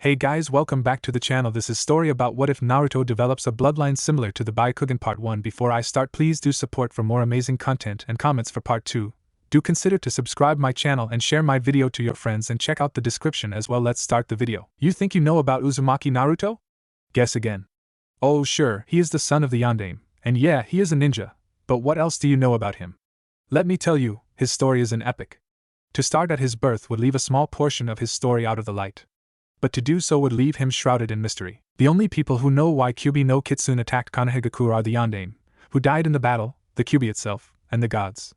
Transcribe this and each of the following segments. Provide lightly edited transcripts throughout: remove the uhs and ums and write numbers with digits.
Hey guys, welcome back to the channel. This is story about what if Naruto develops a bloodline similar to the Byakugan part 1. Before I start, please do support for more amazing content and comments for part 2. Do consider to subscribe my channel and share my video to your friends and check out the description as well. Let's start the video. You think you know about Uzumaki Naruto? Guess again. Oh sure, he is the son of the Yondaime, and yeah, he is a ninja, but what else do you know about him? Let me tell you, his story is an epic. To start at his birth would leave a small portion of his story out of the light. But to do so would leave him shrouded in mystery. The only people who know why Kyuubi no Kitsune attacked Konohagakure are the Yondaime, who died in the battle, the Kyuubi itself, and the gods.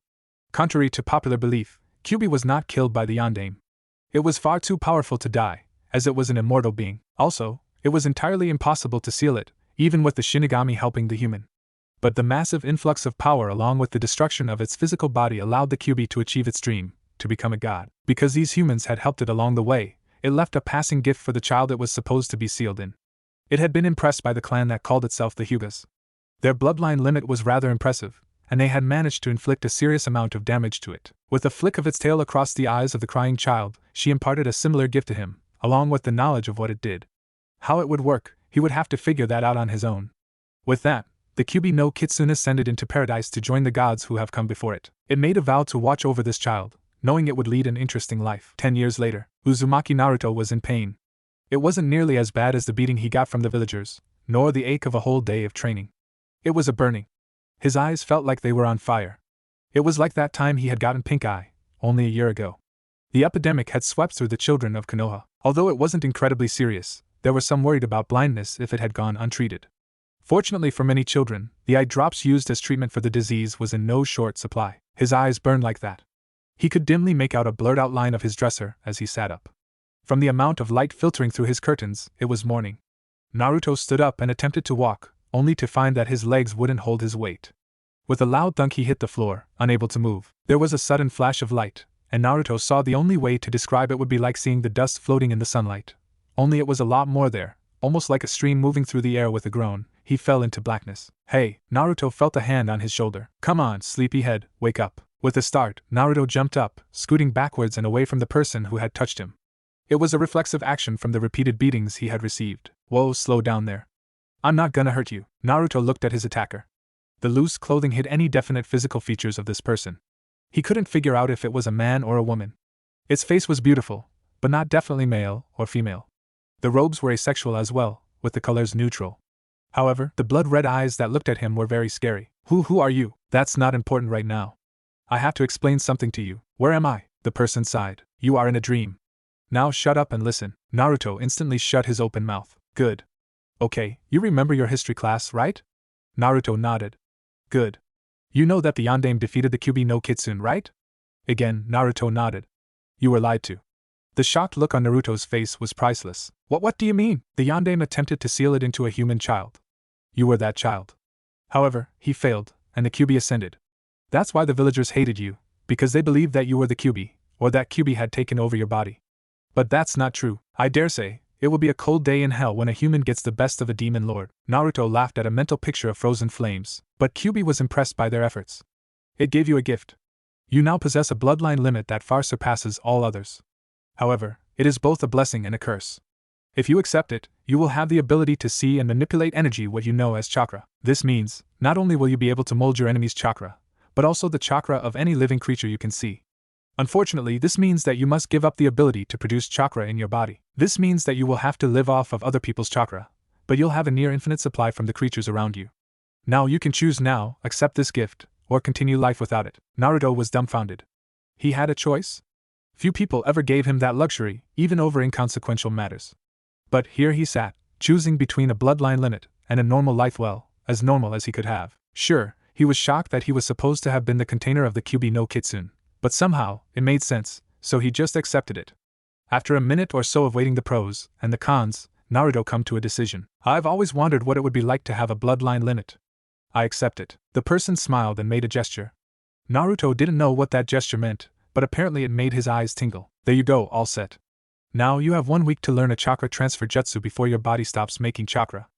Contrary to popular belief, Kyuubi was not killed by the Yondaime. It was far too powerful to die, as it was an immortal being. Also, it was entirely impossible to seal it, even with the Shinigami helping the human. But the massive influx of power along with the destruction of its physical body allowed the Kyuubi to achieve its dream, to become a god. Because these humans had helped it along the way, it left a passing gift for the child it was supposed to be sealed in. It had been impressed by the clan that called itself the Hyugas. Their bloodline limit was rather impressive, and they had managed to inflict a serious amount of damage to it. With a flick of its tail across the eyes of the crying child, she imparted a similar gift to him, along with the knowledge of what it did. How it would work, he would have to figure that out on his own. With that, the Kyuubi no Kitsune ascended into paradise to join the gods who have come before it. It made a vow to watch over this child, knowing it would lead an interesting life. 10 years later, Uzumaki Naruto was in pain. It wasn't nearly as bad as the beating he got from the villagers, nor the ache of a whole day of training. It was a burning. His eyes felt like they were on fire. It was like that time he had gotten pink eye, only a year ago. The epidemic had swept through the children of Konoha. Although it wasn't incredibly serious, there were some worried about blindness if it had gone untreated. Fortunately for many children, the eye drops used as treatment for the disease was in no short supply. His eyes burned like that. He could dimly make out a blurred outline of his dresser as he sat up. From the amount of light filtering through his curtains, it was morning. Naruto stood up and attempted to walk, only to find that his legs wouldn't hold his weight. With a loud thunk he hit the floor, unable to move. There was a sudden flash of light, and Naruto saw the only way to describe it would be like seeing the dust floating in the sunlight. Only it was a lot more there, almost like a stream moving through the air. With a groan, he fell into blackness. Hey, Naruto felt a hand on his shoulder. Come on, sleepyhead, wake up. With a start, Naruto jumped up, scooting backwards and away from the person who had touched him. It was a reflexive action from the repeated beatings he had received. Whoa, slow down there. I'm not gonna hurt you. Naruto looked at his attacker. The loose clothing hid any definite physical features of this person. He couldn't figure out if it was a man or a woman. Its face was beautiful, but not definitely male or female. The robes were asexual as well, with the colors neutral. However, the blood-red eyes that looked at him were very scary. Who are you? That's not important right now. I have to explain something to you. Where am I? The person sighed. You are in a dream. Now shut up and listen. Naruto instantly shut his open mouth. Good. Okay, you remember your history class, right? Naruto nodded. Good. You know that the Yondaime defeated the Kyuubi no Kitsune, right? Again, Naruto nodded. You were lied to. The shocked look on Naruto's face was priceless. What do you mean? The Yondaime attempted to seal it into a human child. You were that child. However, he failed, and the Kyuubi ascended. That's why the villagers hated you, because they believed that you were the Kyuubi, or that Kyuubi had taken over your body. But that's not true. I dare say, it will be a cold day in hell when a human gets the best of a demon lord. Naruto laughed at a mental picture of frozen flames, but Kyuubi was impressed by their efforts. It gave you a gift. You now possess a bloodline limit that far surpasses all others. However, it is both a blessing and a curse. If you accept it, you will have the ability to see and manipulate energy, what you know as chakra. This means, not only will you be able to mold your enemy's chakra, but also the chakra of any living creature you can see. Unfortunately, this means that you must give up the ability to produce chakra in your body. This means that you will have to live off of other people's chakra, but you'll have a near infinite supply from the creatures around you. Now you can choose now, accept this gift, or continue life without it. Naruto was dumbfounded. He had a choice? Few people ever gave him that luxury, even over inconsequential matters. But here he sat, choosing between a bloodline limit and a normal life, well, as normal as he could have. Sure, he was shocked that he was supposed to have been the container of the Kyuubi no Kitsune, but somehow, it made sense, so he just accepted it. After a minute or so of weighing the pros and the cons, Naruto come to a decision. I've always wondered what it would be like to have a bloodline limit. I accept it. The person smiled and made a gesture. Naruto didn't know what that gesture meant, but apparently it made his eyes tingle. There you go, all set. Now you have 1 week to learn a chakra transfer jutsu before your body stops making chakra.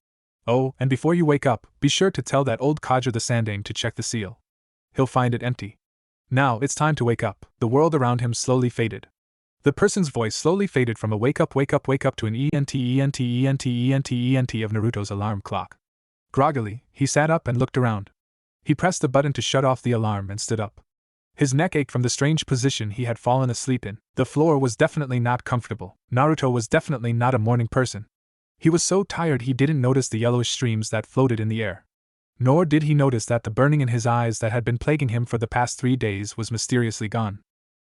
Oh, and before you wake up, be sure to tell that old codger the Sandaime to check the seal. He'll find it empty. Now it's time to wake up. The world around him slowly faded. The person's voice slowly faded from a wake up to an ENT of Naruto's alarm clock. Groggily, he sat up and looked around. He pressed the button to shut off the alarm and stood up. His neck ached from the strange position he had fallen asleep in. The floor was definitely not comfortable. Naruto was definitely not a morning person. He was so tired he didn't notice the yellowish streams that floated in the air. Nor did he notice that the burning in his eyes that had been plaguing him for the past 3 days was mysteriously gone.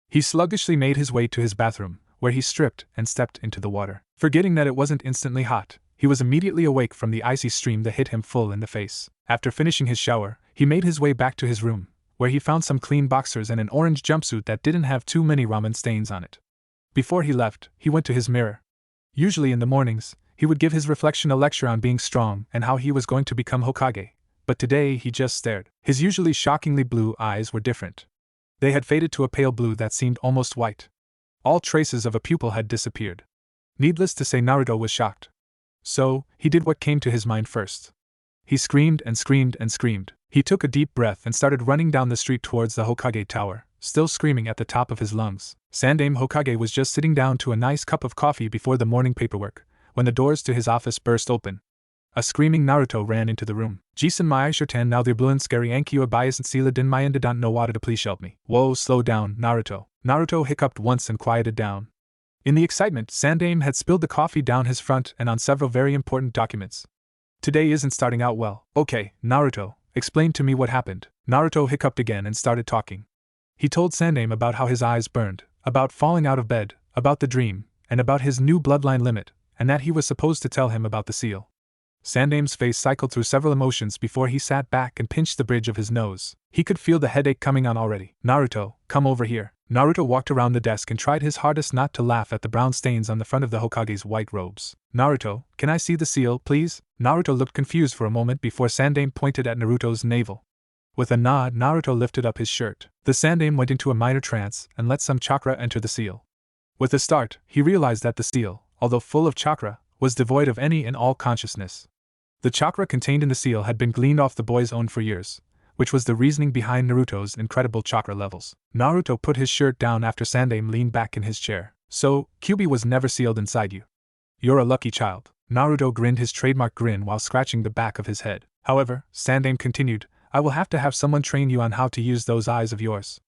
He sluggishly made his way to his bathroom, where he stripped and stepped into the water. Forgetting that it wasn't instantly hot, he was immediately awake from the icy stream that hit him full in the face. After finishing his shower, he made his way back to his room, where he found some clean boxers and an orange jumpsuit that didn't have too many ramen stains on it. Before he left, he went to his mirror. Usually in the mornings, he would give his reflection a lecture on being strong and how he was going to become Hokage, but today he just stared. His usually shockingly blue eyes were different. They had faded to a pale blue that seemed almost white. All traces of a pupil had disappeared. Needless to say, Naruto was shocked. So, he did what came to his mind first. He screamed and screamed and screamed. He took a deep breath and started running down the street towards the Hokage tower, still screaming at the top of his lungs. Sandaime Hokage was just sitting down to a nice cup of coffee before the morning paperwork, when the doors to his office burst open. A screaming Naruto ran into the room. Jisen mai shirtan now they're blue and scary ankiwa bias and sila din my don't know what to please help me. Whoa, slow down, Naruto. Naruto hiccuped once and quieted down. In the excitement, Sandaime had spilled the coffee down his front and on several very important documents. Today isn't starting out well. Okay, Naruto, explain to me what happened. Naruto hiccuped again and started talking. He told Sandaime about how his eyes burned, about falling out of bed, about the dream, and about his new bloodline limit, and that he was supposed to tell him about the seal. Sandaime's face cycled through several emotions before he sat back and pinched the bridge of his nose. He could feel the headache coming on already. Naruto, come over here. Naruto walked around the desk and tried his hardest not to laugh at the brown stains on the front of the Hokage's white robes. Naruto, can I see the seal, please? Naruto looked confused for a moment before Sandaime pointed at Naruto's navel. With a nod, Naruto lifted up his shirt. The Sandaime went into a minor trance and let some chakra enter the seal. With a start, he realized that the seal, although full of chakra, was devoid of any and all consciousness. The chakra contained in the seal had been gleaned off the boy's own for years, which was the reasoning behind Naruto's incredible chakra levels. Naruto put his shirt down after Sandaime leaned back in his chair. So, Kyuubi was never sealed inside you. You're a lucky child. Naruto grinned his trademark grin while scratching the back of his head. However, Sandaime continued, I will have to have someone train you on how to use those eyes of yours.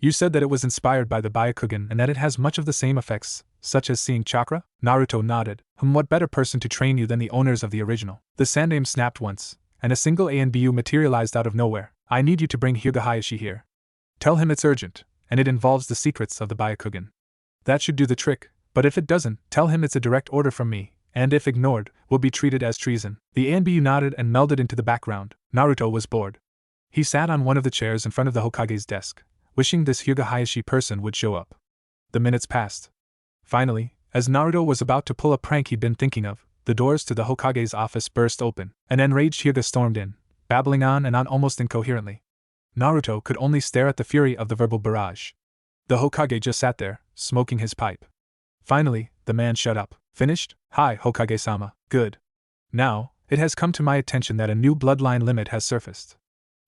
You said that it was inspired by the Byakugan and that it has much of the same effects, such as seeing chakra? Naruto nodded. What better person to train you than the owners of the original? The Sandaime snapped once, and a single ANBU materialized out of nowhere. I need you to bring Hyuga Hayashi here. Tell him it's urgent, and it involves the secrets of the Byakugan. That should do the trick, but if it doesn't, tell him it's a direct order from me, and if ignored, will be treated as treason. The ANBU nodded and melded into the background. Naruto was bored. He sat on one of the chairs in front of the Hokage's desk, wishing this Hyuga Hayashi person would show up. The minutes passed. Finally, as Naruto was about to pull a prank he'd been thinking of, the doors to the Hokage's office burst open. An enraged Hyuga stormed in, babbling on and on almost incoherently. Naruto could only stare at the fury of the verbal barrage. The Hokage just sat there, smoking his pipe. Finally, the man shut up. Finished? Hi, Hokage-sama. Good. Now, it has come to my attention that a new bloodline limit has surfaced.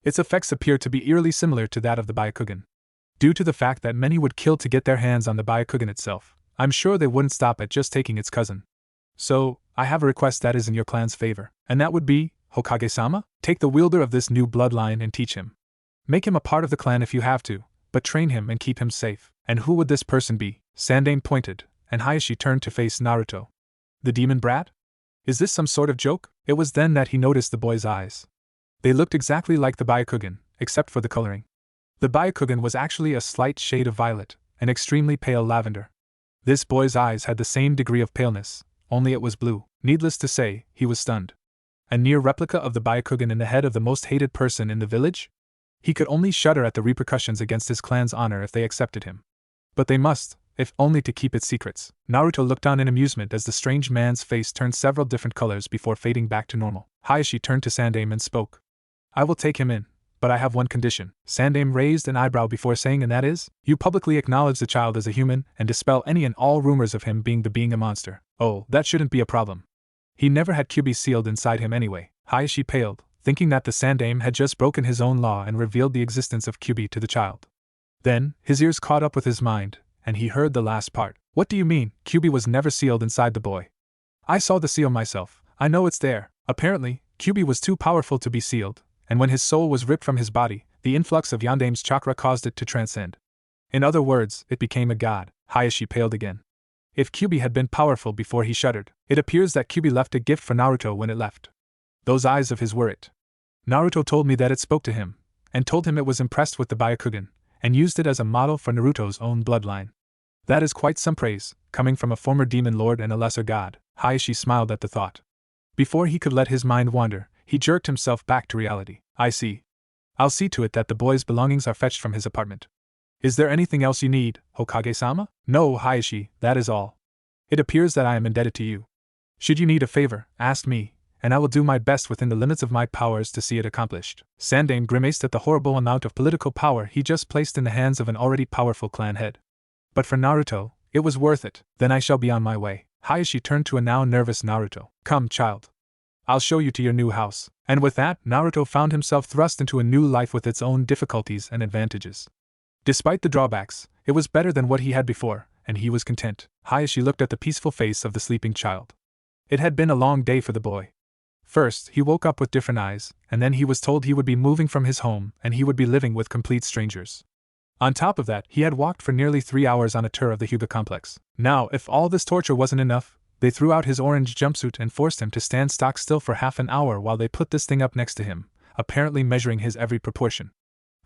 Its effects appear to be eerily similar to that of the Byakugan. Due to the fact that many would kill to get their hands on the Byakugan itself, I'm sure they wouldn't stop at just taking its cousin. So, I have a request that is in your clan's favor, and that would be, Hokage-sama? Take the wielder of this new bloodline and teach him. Make him a part of the clan if you have to, but train him and keep him safe. And who would this person be? Sandaime pointed, and Hayashi turned to face Naruto. The demon brat? Is this some sort of joke? It was then that he noticed the boy's eyes. They looked exactly like the Byakugan, except for the coloring. The Byakugan was actually a slight shade of violet, an extremely pale lavender. This boy's eyes had the same degree of paleness, only it was blue. Needless to say, he was stunned. A near replica of the Byakugan in the head of the most hated person in the village? He could only shudder at the repercussions against his clan's honor if they accepted him. But they must, if only to keep its secrets. Naruto looked on in amusement as the strange man's face turned several different colors before fading back to normal. Hayashi turned to Sandaime and spoke. I will take him in, but I have one condition. Sandaime raised an eyebrow before saying, and that is? You publicly acknowledge the child as a human and dispel any and all rumors of him being a monster. Oh, that shouldn't be a problem. He never had Kyuubi sealed inside him anyway. Hayashi paled, thinking that the Sandaime had just broken his own law and revealed the existence of Kyuubi to the child. Then, his ears caught up with his mind, and he heard the last part. What do you mean? Kyubi was never sealed inside the boy. I saw the seal myself. I know it's there. Apparently, Kyubi was too powerful to be sealed, and when his soul was ripped from his body, the influx of Yandame's chakra caused it to transcend. In other words, it became a god. Hayashi paled again. If Kyubi had been powerful before he shuddered, it appears that Kyubi left a gift for Naruto when it left. Those eyes of his were it. Naruto told me that it spoke to him, and told him it was impressed with the Byakugan, and used it as a model for Naruto's own bloodline. That is quite some praise, coming from a former demon lord and a lesser god. Hayashi smiled at the thought. Before he could let his mind wander, he jerked himself back to reality. I see. I'll see to it that the boy's belongings are fetched from his apartment. Is there anything else you need, Hokage-sama? No, Hayashi, that is all. It appears that I am indebted to you. Should you need a favor, ask me, and I will do my best within the limits of my powers to see it accomplished. Sandaime grimaced at the horrible amount of political power he just placed in the hands of an already powerful clan head. But for Naruto, it was worth it. Then I shall be on my way. Hayashi turned to a now nervous Naruto. Come, child. I'll show you to your new house. And with that, Naruto found himself thrust into a new life with its own difficulties and advantages. Despite the drawbacks, it was better than what he had before, and he was content. Hayashi looked at the peaceful face of the sleeping child. It had been a long day for the boy. First, he woke up with different eyes, and then he was told he would be moving from his home and he would be living with complete strangers. On top of that, he had walked for nearly 3 hours on a tour of the Hyuga complex. Now, if all this torture wasn't enough, they threw out his orange jumpsuit and forced him to stand stock still for half an hour while they put this thing up next to him, apparently measuring his every proportion.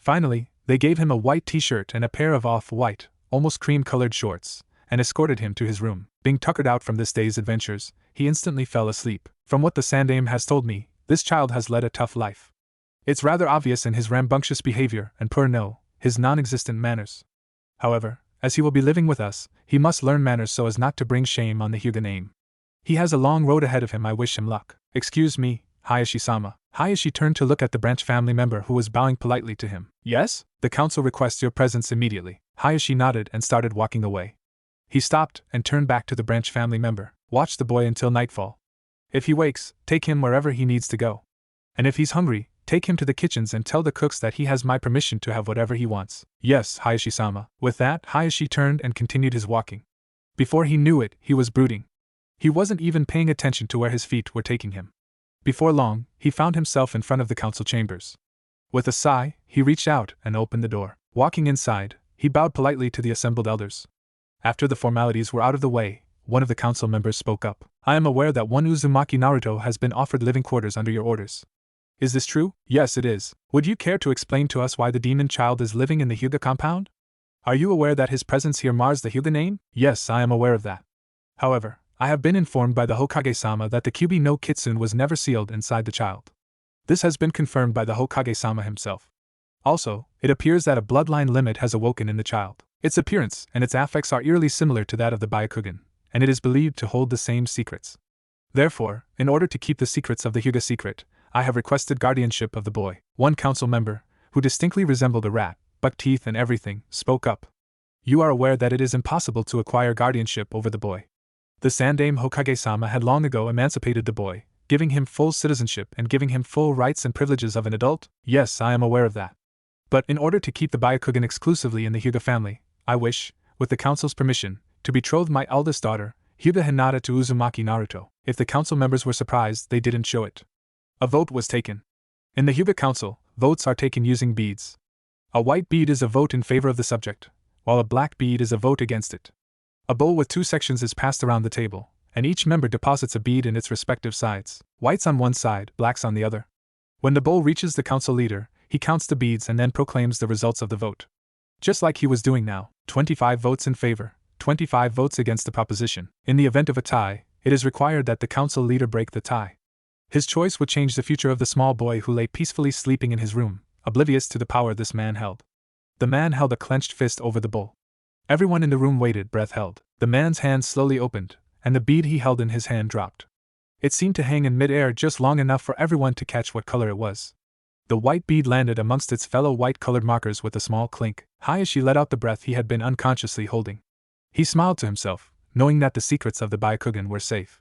Finally, they gave him a white t-shirt and a pair of off-white, almost cream-colored shorts, and escorted him to his room. Being tuckered out from this day's adventures, he instantly fell asleep. From what the Sandaime has told me, this child has led a tough life. It's rather obvious in his rambunctious behavior and his non-existent manners. However, as he will be living with us, he must learn manners so as not to bring shame on the Hyuga name. He has a long road ahead of him. I wish him luck. Excuse me, Hayashi-sama. Hayashi turned to look at the branch family member who was bowing politely to him. Yes? The council requests your presence immediately. Hayashi nodded and started walking away. He stopped and turned back to the branch family member. Watch the boy until nightfall. If he wakes, take him wherever he needs to go. And if he's hungry, take him to the kitchens and tell the cooks that he has my permission to have whatever he wants. Yes, Hayashi-sama. With that, Hayashi turned and continued his walking. Before he knew it, he was brooding. He wasn't even paying attention to where his feet were taking him. Before long, he found himself in front of the council chambers. With a sigh, he reached out and opened the door. Walking inside, he bowed politely to the assembled elders. After the formalities were out of the way, one of the council members spoke up. I am aware that one Uzumaki Naruto has been offered living quarters under your orders. Is this true? Yes, it is. Would you care to explain to us why the demon child is living in the Hyuga compound? Are you aware that his presence here mars the Hyuga name? Yes, I am aware of that. However, I have been informed by the Hokage-sama that the Kyubi no Kitsune was never sealed inside the child. This has been confirmed by the Hokage-sama himself. Also, it appears that a bloodline limit has awoken in the child. Its appearance and its affects are eerily similar to that of the Byakugan, and it is believed to hold the same secrets. Therefore, in order to keep the secrets of the Hyuga secret, I have requested guardianship of the boy. One council member, who distinctly resembled a rat, buck teeth and everything, spoke up. You are aware that it is impossible to acquire guardianship over the boy. The Sandaime Hokage-sama had long ago emancipated the boy, giving him full citizenship and giving him full rights and privileges of an adult. Yes, I am aware of that. But in order to keep the Byakugan exclusively in the Hyuga family, I wish, with the council's permission, to betroth my eldest daughter, Hyuga Hinata, to Uzumaki Naruto. If the council members were surprised, they didn't show it. A vote was taken. In the Hyuga council, votes are taken using beads. A white bead is a vote in favor of the subject, while a black bead is a vote against it. A bowl with 2 sections is passed around the table, and each member deposits a bead in its respective sides, whites on one side, blacks on the other. When the bowl reaches the council leader, he counts the beads and then proclaims the results of the vote. Just like he was doing now, 25 votes in favor, 25 votes against the proposition. In the event of a tie, it is required that the council leader break the tie. His choice would change the future of the small boy who lay peacefully sleeping in his room, oblivious to the power this man held. The man held a clenched fist over the bowl. Everyone in the room waited, breath held. The man's hand slowly opened, and the bead he held in his hand dropped. It seemed to hang in mid-air just long enough for everyone to catch what color it was. The white bead landed amongst its fellow white-colored markers with a small clink. Hayashi let out the breath he had been unconsciously holding. He smiled to himself, knowing that the secrets of the Byakugan were safe.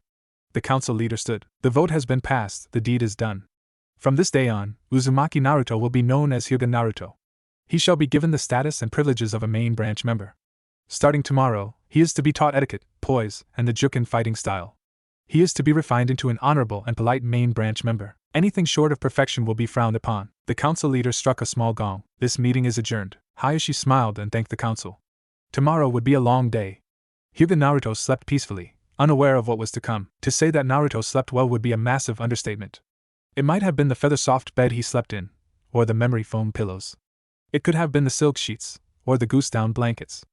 The council leader stood. The vote has been passed, the deed is done. From this day on, Uzumaki Naruto will be known as Hyuga Naruto. He shall be given the status and privileges of a main branch member. Starting tomorrow, he is to be taught etiquette, poise, and the Jukin fighting style. He is to be refined into an honorable and polite main branch member. Anything short of perfection will be frowned upon. The council leader struck a small gong. This meeting is adjourned. Hayashi smiled and thanked the council. Tomorrow would be a long day. Hyuga Naruto slept peacefully, unaware of what was to come. To say that Naruto slept well would be a massive understatement. It might have been the feather-soft bed he slept in, or the memory foam pillows. It could have been the silk sheets, or the goose-down blankets.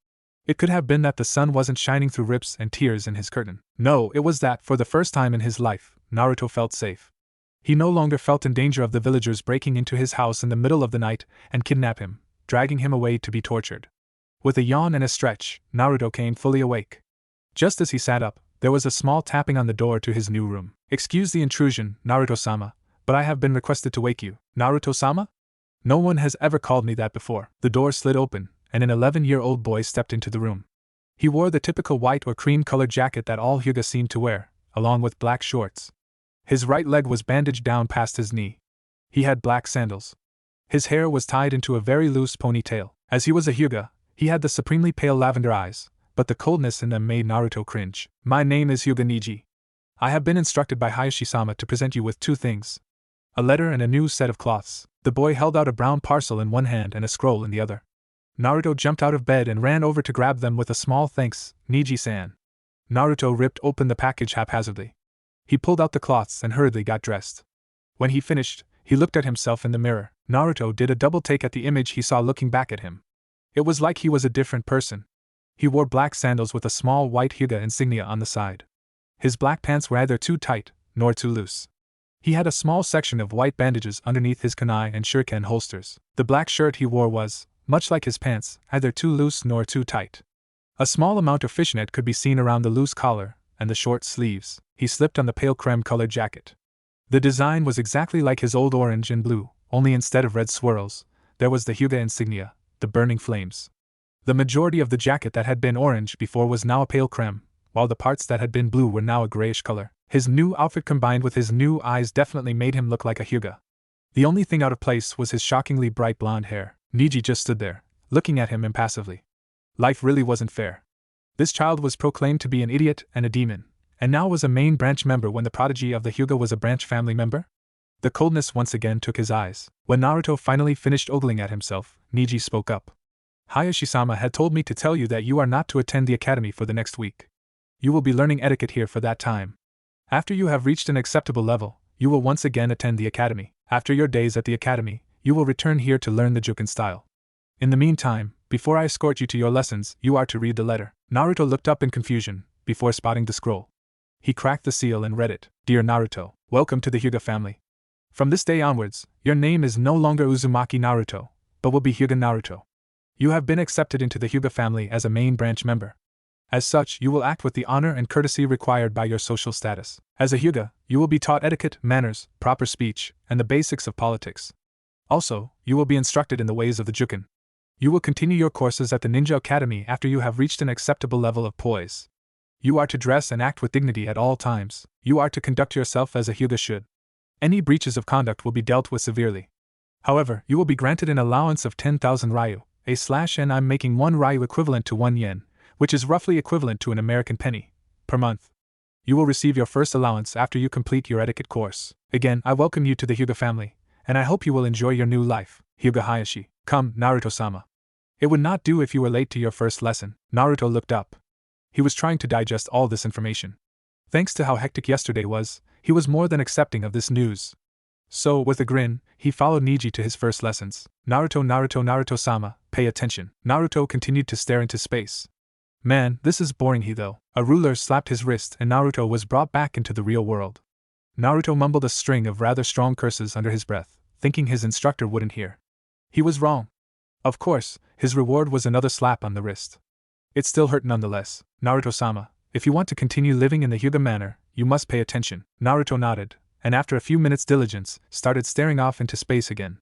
It could have been that the sun wasn't shining through rips and tears in his curtain. No, it was that, for the first time in his life, Naruto felt safe. He no longer felt in danger of the villagers breaking into his house in the middle of the night and kidnap him, dragging him away to be tortured. With a yawn and a stretch, Naruto came fully awake. Just as he sat up, there was a small tapping on the door to his new room. "Excuse the intrusion, Naruto-sama, but I have been requested to wake you." "Naruto-sama?" "No one has ever called me that before." The door slid open, and an 11-year-old boy stepped into the room. He wore the typical white or cream-colored jacket that all Hyuga seemed to wear, along with black shorts. His right leg was bandaged down past his knee. He had black sandals. His hair was tied into a very loose ponytail. As he was a Hyuga, he had the supremely pale lavender eyes, but the coldness in them made Naruto cringe. "My name is Hyuga Niji. I have been instructed by Hayashi-sama to present you with two things: a letter and a new set of cloths." The boy held out a brown parcel in one hand and a scroll in the other. Naruto jumped out of bed and ran over to grab them with a small "Thanks, Niji-san." Naruto ripped open the package haphazardly. He pulled out the cloths and hurriedly got dressed. When he finished, he looked at himself in the mirror. Naruto did a double take at the image he saw looking back at him. It was like he was a different person. He wore black sandals with a small white Hyuga insignia on the side. His black pants were neither too tight nor too loose. He had a small section of white bandages underneath his kunai and shuriken holsters. The black shirt he wore was, much like his pants, neither too loose nor too tight. A small amount of fishnet could be seen around the loose collar and the short sleeves. He slipped on the pale creme-colored jacket. The design was exactly like his old orange and blue, only instead of red swirls, there was the Hyuga insignia, the burning flames. The majority of the jacket that had been orange before was now a pale creme, while the parts that had been blue were now a grayish color. His new outfit combined with his new eyes definitely made him look like a Hyuga. The only thing out of place was his shockingly bright blonde hair. Niji just stood there, looking at him impassively. Life really wasn't fair. This child was proclaimed to be an idiot and a demon, and now was a main branch member when the prodigy of the Hyuga was a branch family member? The coldness once again took his eyes. When Naruto finally finished ogling at himself, Niji spoke up. "Hayashi-sama had told me to tell you that you are not to attend the academy for the next week. You will be learning etiquette here for that time. After you have reached an acceptable level, you will once again attend the academy. After your days at the academy, you will return here to learn the Jukin style. In the meantime, before I escort you to your lessons, you are to read the letter." Naruto looked up in confusion, before spotting the scroll. He cracked the seal and read it. "Dear Naruto, welcome to the Hyuga family. From this day onwards, your name is no longer Uzumaki Naruto, but will be Hyuga Naruto. You have been accepted into the Hyuga family as a main branch member. As such, you will act with the honor and courtesy required by your social status. As a Hyuga, you will be taught etiquette, manners, proper speech, and the basics of politics. Also, you will be instructed in the ways of the Jukin. You will continue your courses at the Ninja Academy after you have reached an acceptable level of poise. You are to dress and act with dignity at all times. You are to conduct yourself as a Hyuga should. Any breaches of conduct will be dealt with severely. However, you will be granted an allowance of 10,000 ryu, and I'm making 1 ryu equivalent to 1 yen, which is roughly equivalent to an American penny, per month. You will receive your first allowance after you complete your etiquette course. Again, I welcome you to the Hyuga family, and I hope you will enjoy your new life. Hyuga Hayashi." "Come, Naruto-sama. It would not do if you were late to your first lesson." Naruto looked up. He was trying to digest all this information. Thanks to how hectic yesterday was, he was more than accepting of this news. So, with a grin, he followed Niji to his first lessons. Naruto-sama, pay attention." Naruto continued to stare into space. "Man, this is boring," though. A ruler slapped his wrist and Naruto was brought back into the real world. Naruto mumbled a string of rather strong curses under his breath, thinking his instructor wouldn't hear. He was wrong. Of course, his reward was another slap on the wrist. It still hurt nonetheless. "Naruto-sama, if you want to continue living in the Hyuga manner, you must pay attention." Naruto nodded, and after a few minutes' diligence, started staring off into space again.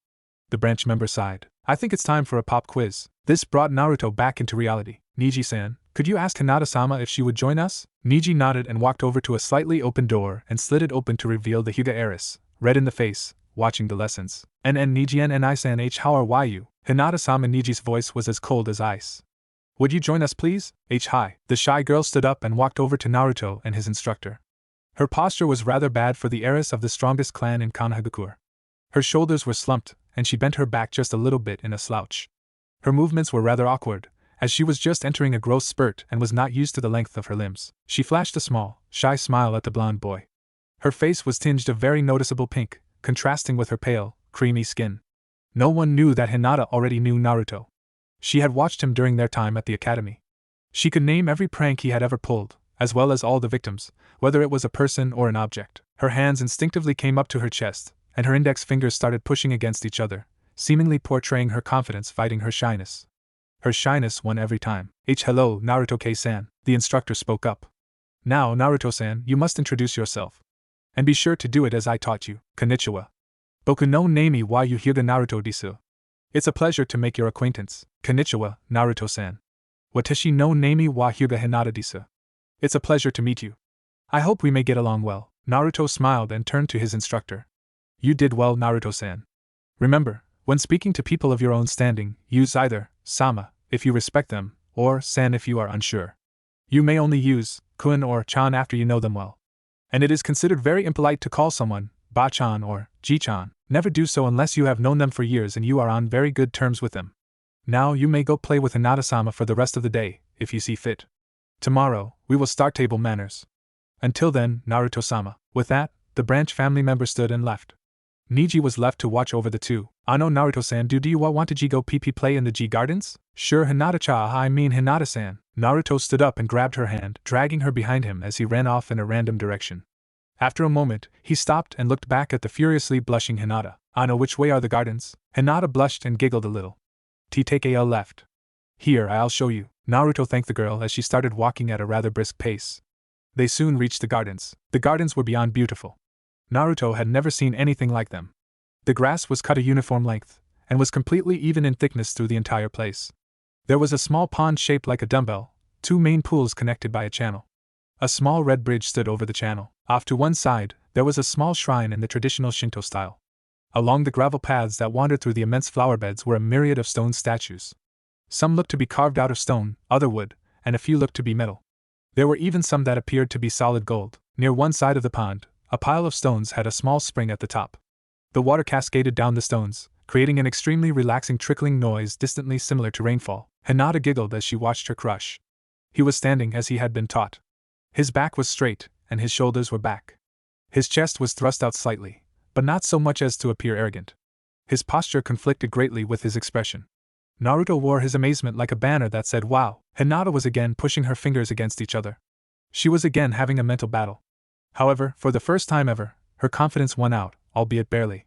The branch member sighed. "I think it's time for a pop quiz." This brought Naruto back into reality. "Niji-san, could you ask Hinata-sama if she would join us?" Niji nodded and walked over to a slightly open door and slid it open to reveal the Hyuga heiress, red in the face, watching the lessons. "Niji and I-san how are you?" Hinata-sama. Niji's voice was as cold as ice. Would you join us please? Hi. The shy girl stood up and walked over to Naruto and his instructor. Her posture was rather bad for the heiress of the strongest clan in Konohagakure. Her shoulders were slumped, and she bent her back just a little bit in a slouch. Her movements were rather awkward, as she was just entering a growth spurt and was not used to the length of her limbs. She flashed a small, shy smile at the blonde boy. Her face was tinged a very noticeable pink, contrasting with her pale, creamy skin. No one knew that Hinata already knew Naruto. She had watched him during their time at the academy. She could name every prank he had ever pulled, as well as all the victims, whether it was a person or an object. Her hands instinctively came up to her chest, and her index fingers started pushing against each other, seemingly portraying her confidence fighting her shyness. Her shyness won every time. Hello, Naruto-san, the instructor spoke up. Now, Naruto-san, you must introduce yourself. And be sure to do it as I taught you. Konnichiwa. Boku no name wa Hyuga Naruto desu. It's a pleasure to make your acquaintance. Konnichiwa, Naruto-san. Watashi no name wa Hyuga Hinata desu. It's a pleasure to meet you. I hope we may get along well. Naruto smiled and turned to his instructor. You did well, Naruto-san. Remember, when speaking to people of your own standing, use either sama if you respect them, or san if you are unsure. You may only use kun or chan after you know them well. And it is considered very impolite to call someone ba-chan or ji-chan. Never do so unless you have known them for years and you are on very good terms with them. Now you may go play with Hinata-sama for the rest of the day, if you see fit. Tomorrow, we will start table manners. Until then, Naruto-sama. With that, the branch family member stood and left. Niji was left to watch over the two. Ano Naruto-san, do you want to go PP play in the G Gardens? Sure, Hinata-cha, I mean Hinata-san. Naruto stood up and grabbed her hand, dragging her behind him as he ran off in a random direction. After a moment, he stopped and looked back at the furiously blushing Hinata. Ano, which way are the gardens? Hinata blushed and giggled a little. Take a left. Here, I'll show you. Naruto thanked the girl as she started walking at a rather brisk pace. They soon reached the gardens. The gardens were beyond beautiful. Naruto had never seen anything like them. The grass was cut a uniform length, and was completely even in thickness through the entire place. There was a small pond shaped like a dumbbell, two main pools connected by a channel. A small red bridge stood over the channel. Off to one side, there was a small shrine in the traditional Shinto style. Along the gravel paths that wandered through the immense flower beds were a myriad of stone statues. Some looked to be carved out of stone, other wood, and a few looked to be metal. There were even some that appeared to be solid gold. Near one side of the pond, a pile of stones had a small spring at the top. The water cascaded down the stones, creating an extremely relaxing trickling noise distantly similar to rainfall. Hinata giggled as she watched her crush. He was standing as he had been taught. His back was straight, and his shoulders were back. His chest was thrust out slightly, but not so much as to appear arrogant. His posture conflicted greatly with his expression. Naruto wore his amazement like a banner that said wow. Hinata was again pushing her fingers against each other. She was again having a mental battle. However, for the first time ever, her confidence won out, albeit barely.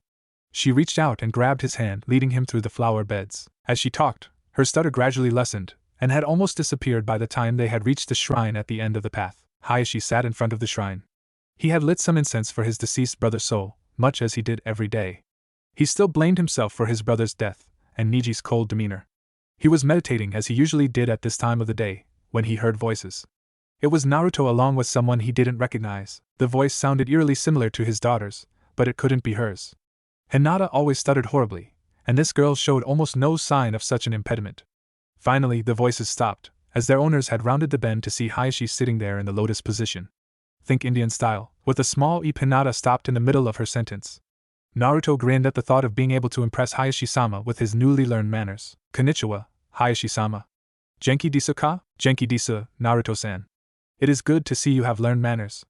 She reached out and grabbed his hand, leading him through the flower beds. As she talked, her stutter gradually lessened, and had almost disappeared by the time they had reached the shrine at the end of the path. Hayashi sat in front of the shrine. He had lit some incense for his deceased brother's soul, much as he did every day. He still blamed himself for his brother's death, and Niji's cold demeanor. He was meditating as he usually did at this time of the day, when he heard voices. It was Naruto along with someone he didn't recognize. The voice sounded eerily similar to his daughter's, but it couldn't be hers. Hinata always stuttered horribly, and this girl showed almost no sign of such an impediment. Finally, the voices stopped, as their owners had rounded the bend to see Hayashi sitting there in the lotus position. Think Indian style. With a small eep, Hinata stopped in the middle of her sentence. Naruto grinned at the thought of being able to impress Hayashi-sama with his newly learned manners. Konnichiwa, Hayashi-sama. Genki desu ka? Genki desu, Naruto-san. It is good to see you have learned manners.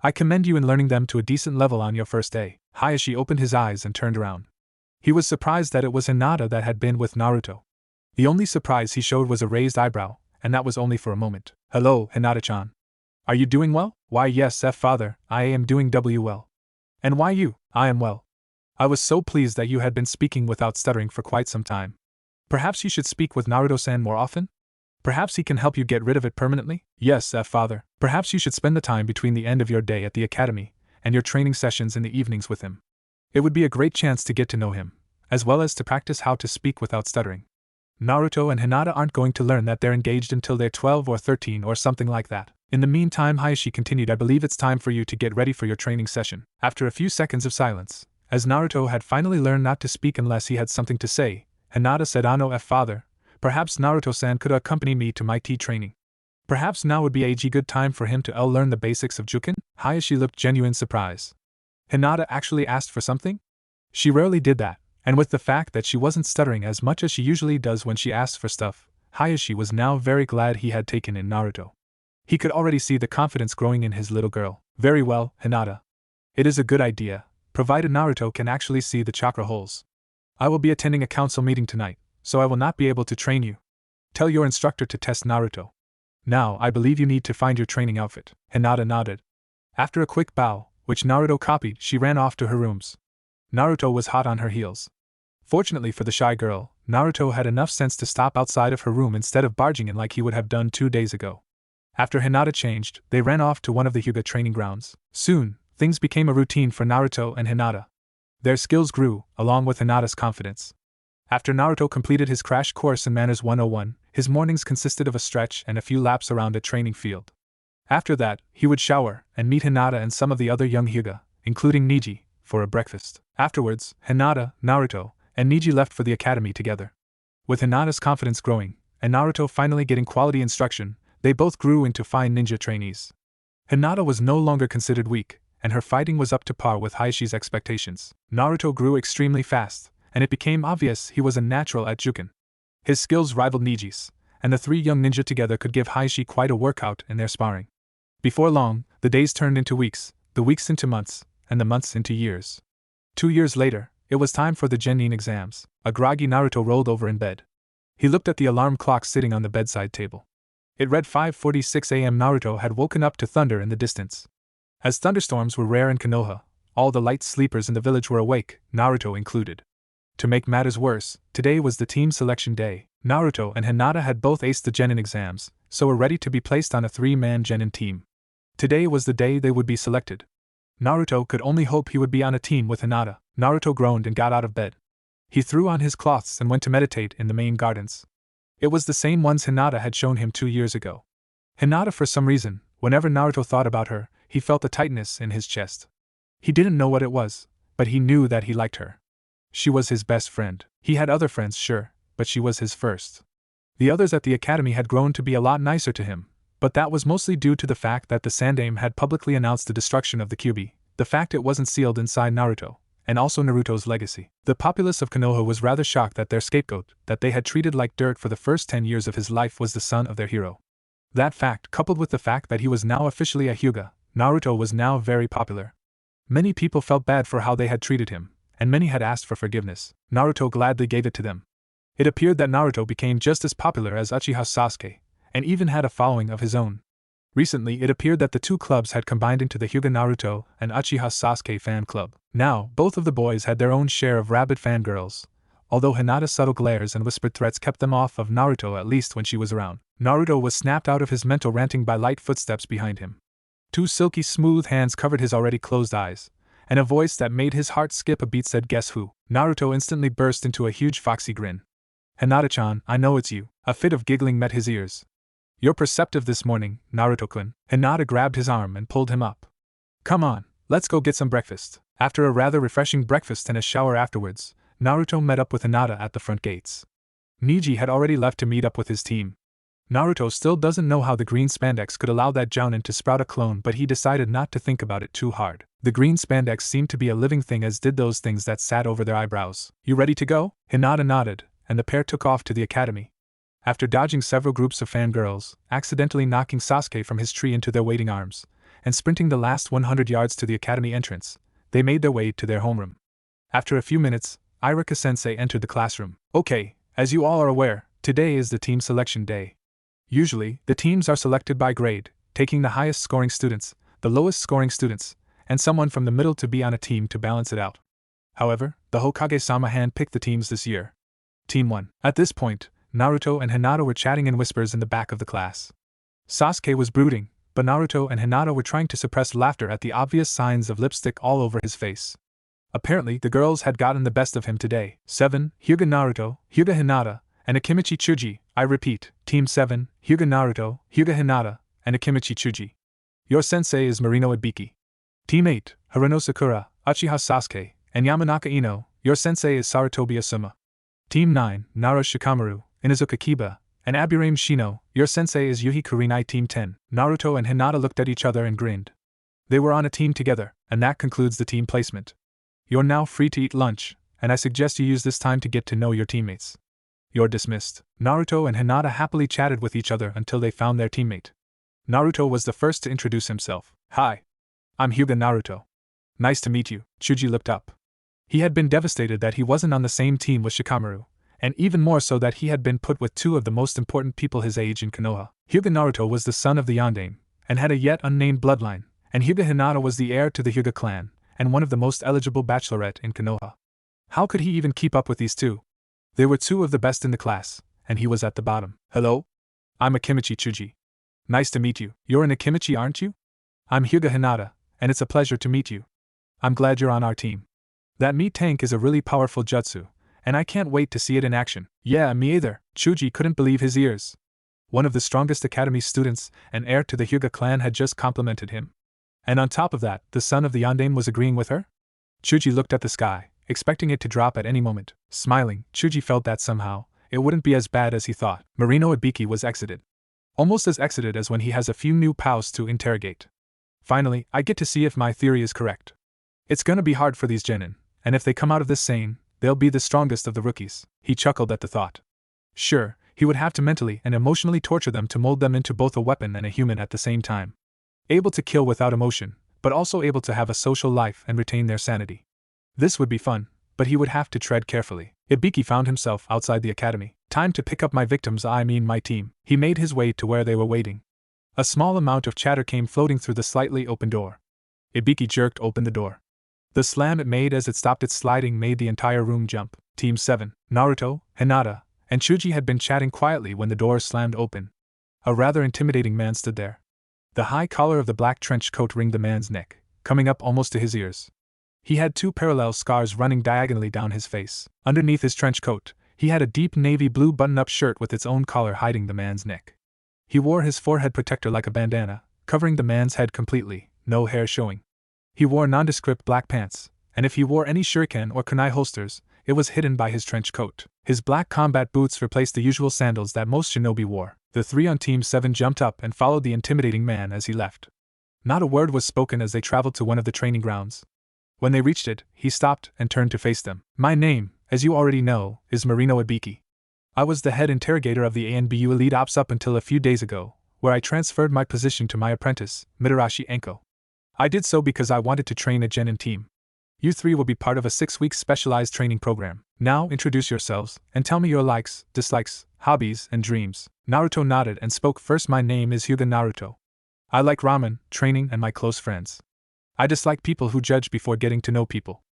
I commend you in learning them to a decent level on your first day. Hayashi opened his eyes and turned around. He was surprised that it was Hinata that had been with Naruto. The only surprise he showed was a raised eyebrow, and that was only for a moment. Hello, Hinata-chan. Are you doing well? Why yes, father, I am doing well. And why you? I am well. I was so pleased that you had been speaking without stuttering for quite some time. Perhaps you should speak with Naruto-san more often? Perhaps he can help you get rid of it permanently? Yes, father. Perhaps you should spend the time between the end of your day at the academy and your training sessions in the evenings with him. It would be a great chance to get to know him, as well as to practice how to speak without stuttering. Naruto and Hinata aren't going to learn that they're engaged until they're 12 or 13 or something like that. In the meantime, Hayashi continued, I believe it's time for you to get ready for your training session. After a few seconds of silence, as Naruto had finally learned not to speak unless he had something to say, Hinata said, Ano, father, Perhaps Naruto-san could accompany me to my tea training. Perhaps now would be a good time for him to learn the basics of Jukin? Hayashi looked genuine surprise. Hinata actually asked for something? She rarely did that, and with the fact that she wasn't stuttering as much as she usually does when she asks for stuff, Hayashi was now very glad he had taken in Naruto. He could already see the confidence growing in his little girl. Very well, Hinata. It is a good idea, provided Naruto can actually see the chakra holes. I will be attending a council meeting tonight, so I will not be able to train you. Tell your instructor to test Naruto. Now, I believe you need to find your training outfit. Hinata nodded. After a quick bow, which Naruto copied, she ran off to her rooms. Naruto was hot on her heels. Fortunately for the shy girl, Naruto had enough sense to stop outside of her room instead of barging in like he would have done 2 days ago. After Hinata changed, they ran off to one of the Hyuga training grounds. Soon, things became a routine for Naruto and Hinata. Their skills grew, along with Hinata's confidence. After Naruto completed his crash course in Manners 101, his mornings consisted of a stretch and a few laps around a training field. After that, he would shower and meet Hinata and some of the other young Hyuga, including Neji, for a breakfast. Afterwards, Hinata, Naruto, and Neji left for the academy together. With Hinata's confidence growing, and Naruto finally getting quality instruction, they both grew into fine ninja trainees. Hinata was no longer considered weak, and her fighting was up to par with Hayashi's expectations. Naruto grew extremely fast, and it became obvious he was a natural at Jukin. His skills rivaled Neji's, and the three young ninja together could give Hayashi quite a workout in their sparring. Before long, the days turned into weeks, the weeks into months, and the months into years. 2 years later, it was time for the Genin exams. A groggy Naruto rolled over in bed. He looked at the alarm clock sitting on the bedside table. It read 5:46 a.m. Naruto had woken up to thunder in the distance. As thunderstorms were rare in Konoha, all the light sleepers in the village were awake, Naruto included. To make matters worse, today was the team selection day. Naruto and Hinata had both aced the Genin exams, so were ready to be placed on a 3-man Genin team. Today was the day they would be selected. Naruto could only hope he would be on a team with Hinata. Naruto groaned and got out of bed. He threw on his cloths and went to meditate in the main gardens. It was the same ones Hinata had shown him 2 years ago. Hinata, for some reason, whenever Naruto thought about her, he felt a tightness in his chest. He didn't know what it was, but he knew that he liked her. She was his best friend. He had other friends, sure, but she was his first. The others at the academy had grown to be a lot nicer to him, but that was mostly due to the fact that the Sandaime had publicly announced the destruction of the Kyuubi, the fact it wasn't sealed inside Naruto, and also Naruto's legacy. The populace of Konoha was rather shocked that their scapegoat, that they had treated like dirt for the first 10 years of his life, was the son of their hero. That fact, coupled with the fact that he was now officially a Hyuga, Naruto was now very popular. Many people felt bad for how they had treated him, and many had asked for forgiveness. Naruto gladly gave it to them. It appeared that Naruto became just as popular as Uchiha Sasuke, and even had a following of his own. Recently, it appeared that the two clubs had combined into the Hyuga Naruto and Uchiha Sasuke fan club. Now, both of the boys had their own share of rabid fangirls, although Hinata's subtle glares and whispered threats kept them off of Naruto, at least when she was around. Naruto was snapped out of his mental ranting by light footsteps behind him. 2 silky smooth hands covered his already closed eyes, and a voice that made his heart skip a beat said, "Guess who?" Naruto instantly burst into a huge foxy grin. "Hinata-chan, I know it's you." A fit of giggling met his ears. "You're perceptive this morning, Naruto-kun." Hinata grabbed his arm and pulled him up. "Come on, let's go get some breakfast." After a rather refreshing breakfast and a shower afterwards, Naruto met up with Hinata at the front gates. Neji had already left to meet up with his team. Naruto still doesn't know how the green spandex could allow that jounin to sprout a clone, but he decided not to think about it too hard. The green spandex seemed to be a living thing, as did those things that sat over their eyebrows. "You ready to go?" Hinata nodded, and the pair took off to the academy. After dodging several groups of fangirls, accidentally knocking Sasuke from his tree into their waiting arms, and sprinting the last 100 yards to the academy entrance, they made their way to their homeroom. After a few minutes, Irika-sensei entered the classroom. "Okay, as you all are aware, today is the team selection day. Usually, the teams are selected by grade, taking the highest scoring students, the lowest scoring students, and someone from the middle to be on a team to balance it out. However, the Hokage-sama hand-picked the teams this year. Team 1. At this point, Naruto and Hinata were chatting in whispers in the back of the class. Sasuke was brooding, but Naruto and Hinata were trying to suppress laughter at the obvious signs of lipstick all over his face. Apparently, the girls had gotten the best of him today. 7. Hyuga Naruto, Hyuga Hinata, and Akimichi Chuji. I repeat, Team 7, Hyuga Naruto, Hyuga Hinata, and Akimichi Chuji. Your sensei is Marino Ibiki. Team 8, Hirono Sakura, Uchiha Sasuke, and Yamanaka Ino. Your sensei is Sarutobi Asuma. Team 9, Nara Shikamaru, Inuzuka Kiba, and Aburame Shino. Your sensei is Yuhi Kurenai Team 10. Naruto and Hinata looked at each other and grinned. They were on a team together, and that concludes the team placement. You're now free to eat lunch, and I suggest you use this time to get to know your teammates. You're dismissed. Naruto and Hinata happily chatted with each other until they found their teammate. Naruto was the first to introduce himself. Hi. I'm Hyuga Naruto. Nice to meet you. Chuji looked up. He had been devastated that he wasn't on the same team with Shikamaru, and even more so that he had been put with two of the most important people his age in Konoha. Hyuga Naruto was the son of the Yondaime, and had a yet unnamed bloodline, and Hyuga Hinata was the heir to the Hyuga clan, and one of the most eligible bachelorette in Konoha. How could he even keep up with these two? They were two of the best in the class, and he was at the bottom. Hello? I'm Akimichi Chuji. Nice to meet you. You're an Akimichi, aren't you? I'm Hyuga Hinata, and it's a pleasure to meet you. I'm glad you're on our team. That meat tank is a really powerful jutsu, and I can't wait to see it in action. Yeah, me either. Chuji couldn't believe his ears. One of the strongest academy students, and heir to the Hyuga clan, had just complimented him. And on top of that, the son of the Yondaime was agreeing with her? Chuji looked at the sky, expecting it to drop at any moment. Smiling, Chuji felt that somehow, it wouldn't be as bad as he thought. Marino Ibiki was exited. Almost as exited as when he has a few new pals to interrogate. Finally, I get to see if my theory is correct. It's gonna be hard for these genin, and if they come out of this sane, they'll be the strongest of the rookies. He chuckled at the thought. Sure, he would have to mentally and emotionally torture them to mold them into both a weapon and a human at the same time. Able to kill without emotion, but also able to have a social life and retain their sanity. This would be fun, but he would have to tread carefully. Ibiki found himself outside the academy. Time to pick up my victims, I mean my team. He made his way to where they were waiting. A small amount of chatter came floating through the slightly open door. Ibiki jerked open the door. The slam it made as it stopped its sliding made the entire room jump. Team 7, Naruto, Hinata, and Chuji had been chatting quietly when the door slammed open. A rather intimidating man stood there. The high collar of the black trench coat ringed the man's neck, coming up almost to his ears. He had two parallel scars running diagonally down his face. Underneath his trench coat, he had a deep navy blue button-up shirt with its own collar hiding the man's neck. He wore his forehead protector like a bandana, covering the man's head completely, no hair showing. He wore nondescript black pants, and if he wore any shuriken or kunai holsters, it was hidden by his trench coat. His black combat boots replaced the usual sandals that most shinobi wore. The three on Team 7 jumped up and followed the intimidating man as he left. Not a word was spoken as they traveled to one of the training grounds. When they reached it, he stopped and turned to face them. My name, as you already know, is Marino Ibiki. I was the head interrogator of the ANBU Elite Ops up until a few days ago, where I transferred my position to my apprentice, Mitarashi Enko. I did so because I wanted to train a genin team. You three will be part of a 6-week specialized training program. Now introduce yourselves, and tell me your likes, dislikes, hobbies, and dreams. Naruto nodded and spoke first. My name is Hyuga Naruto. I like ramen, training, and my close friends. I dislike people who judge before getting to know people.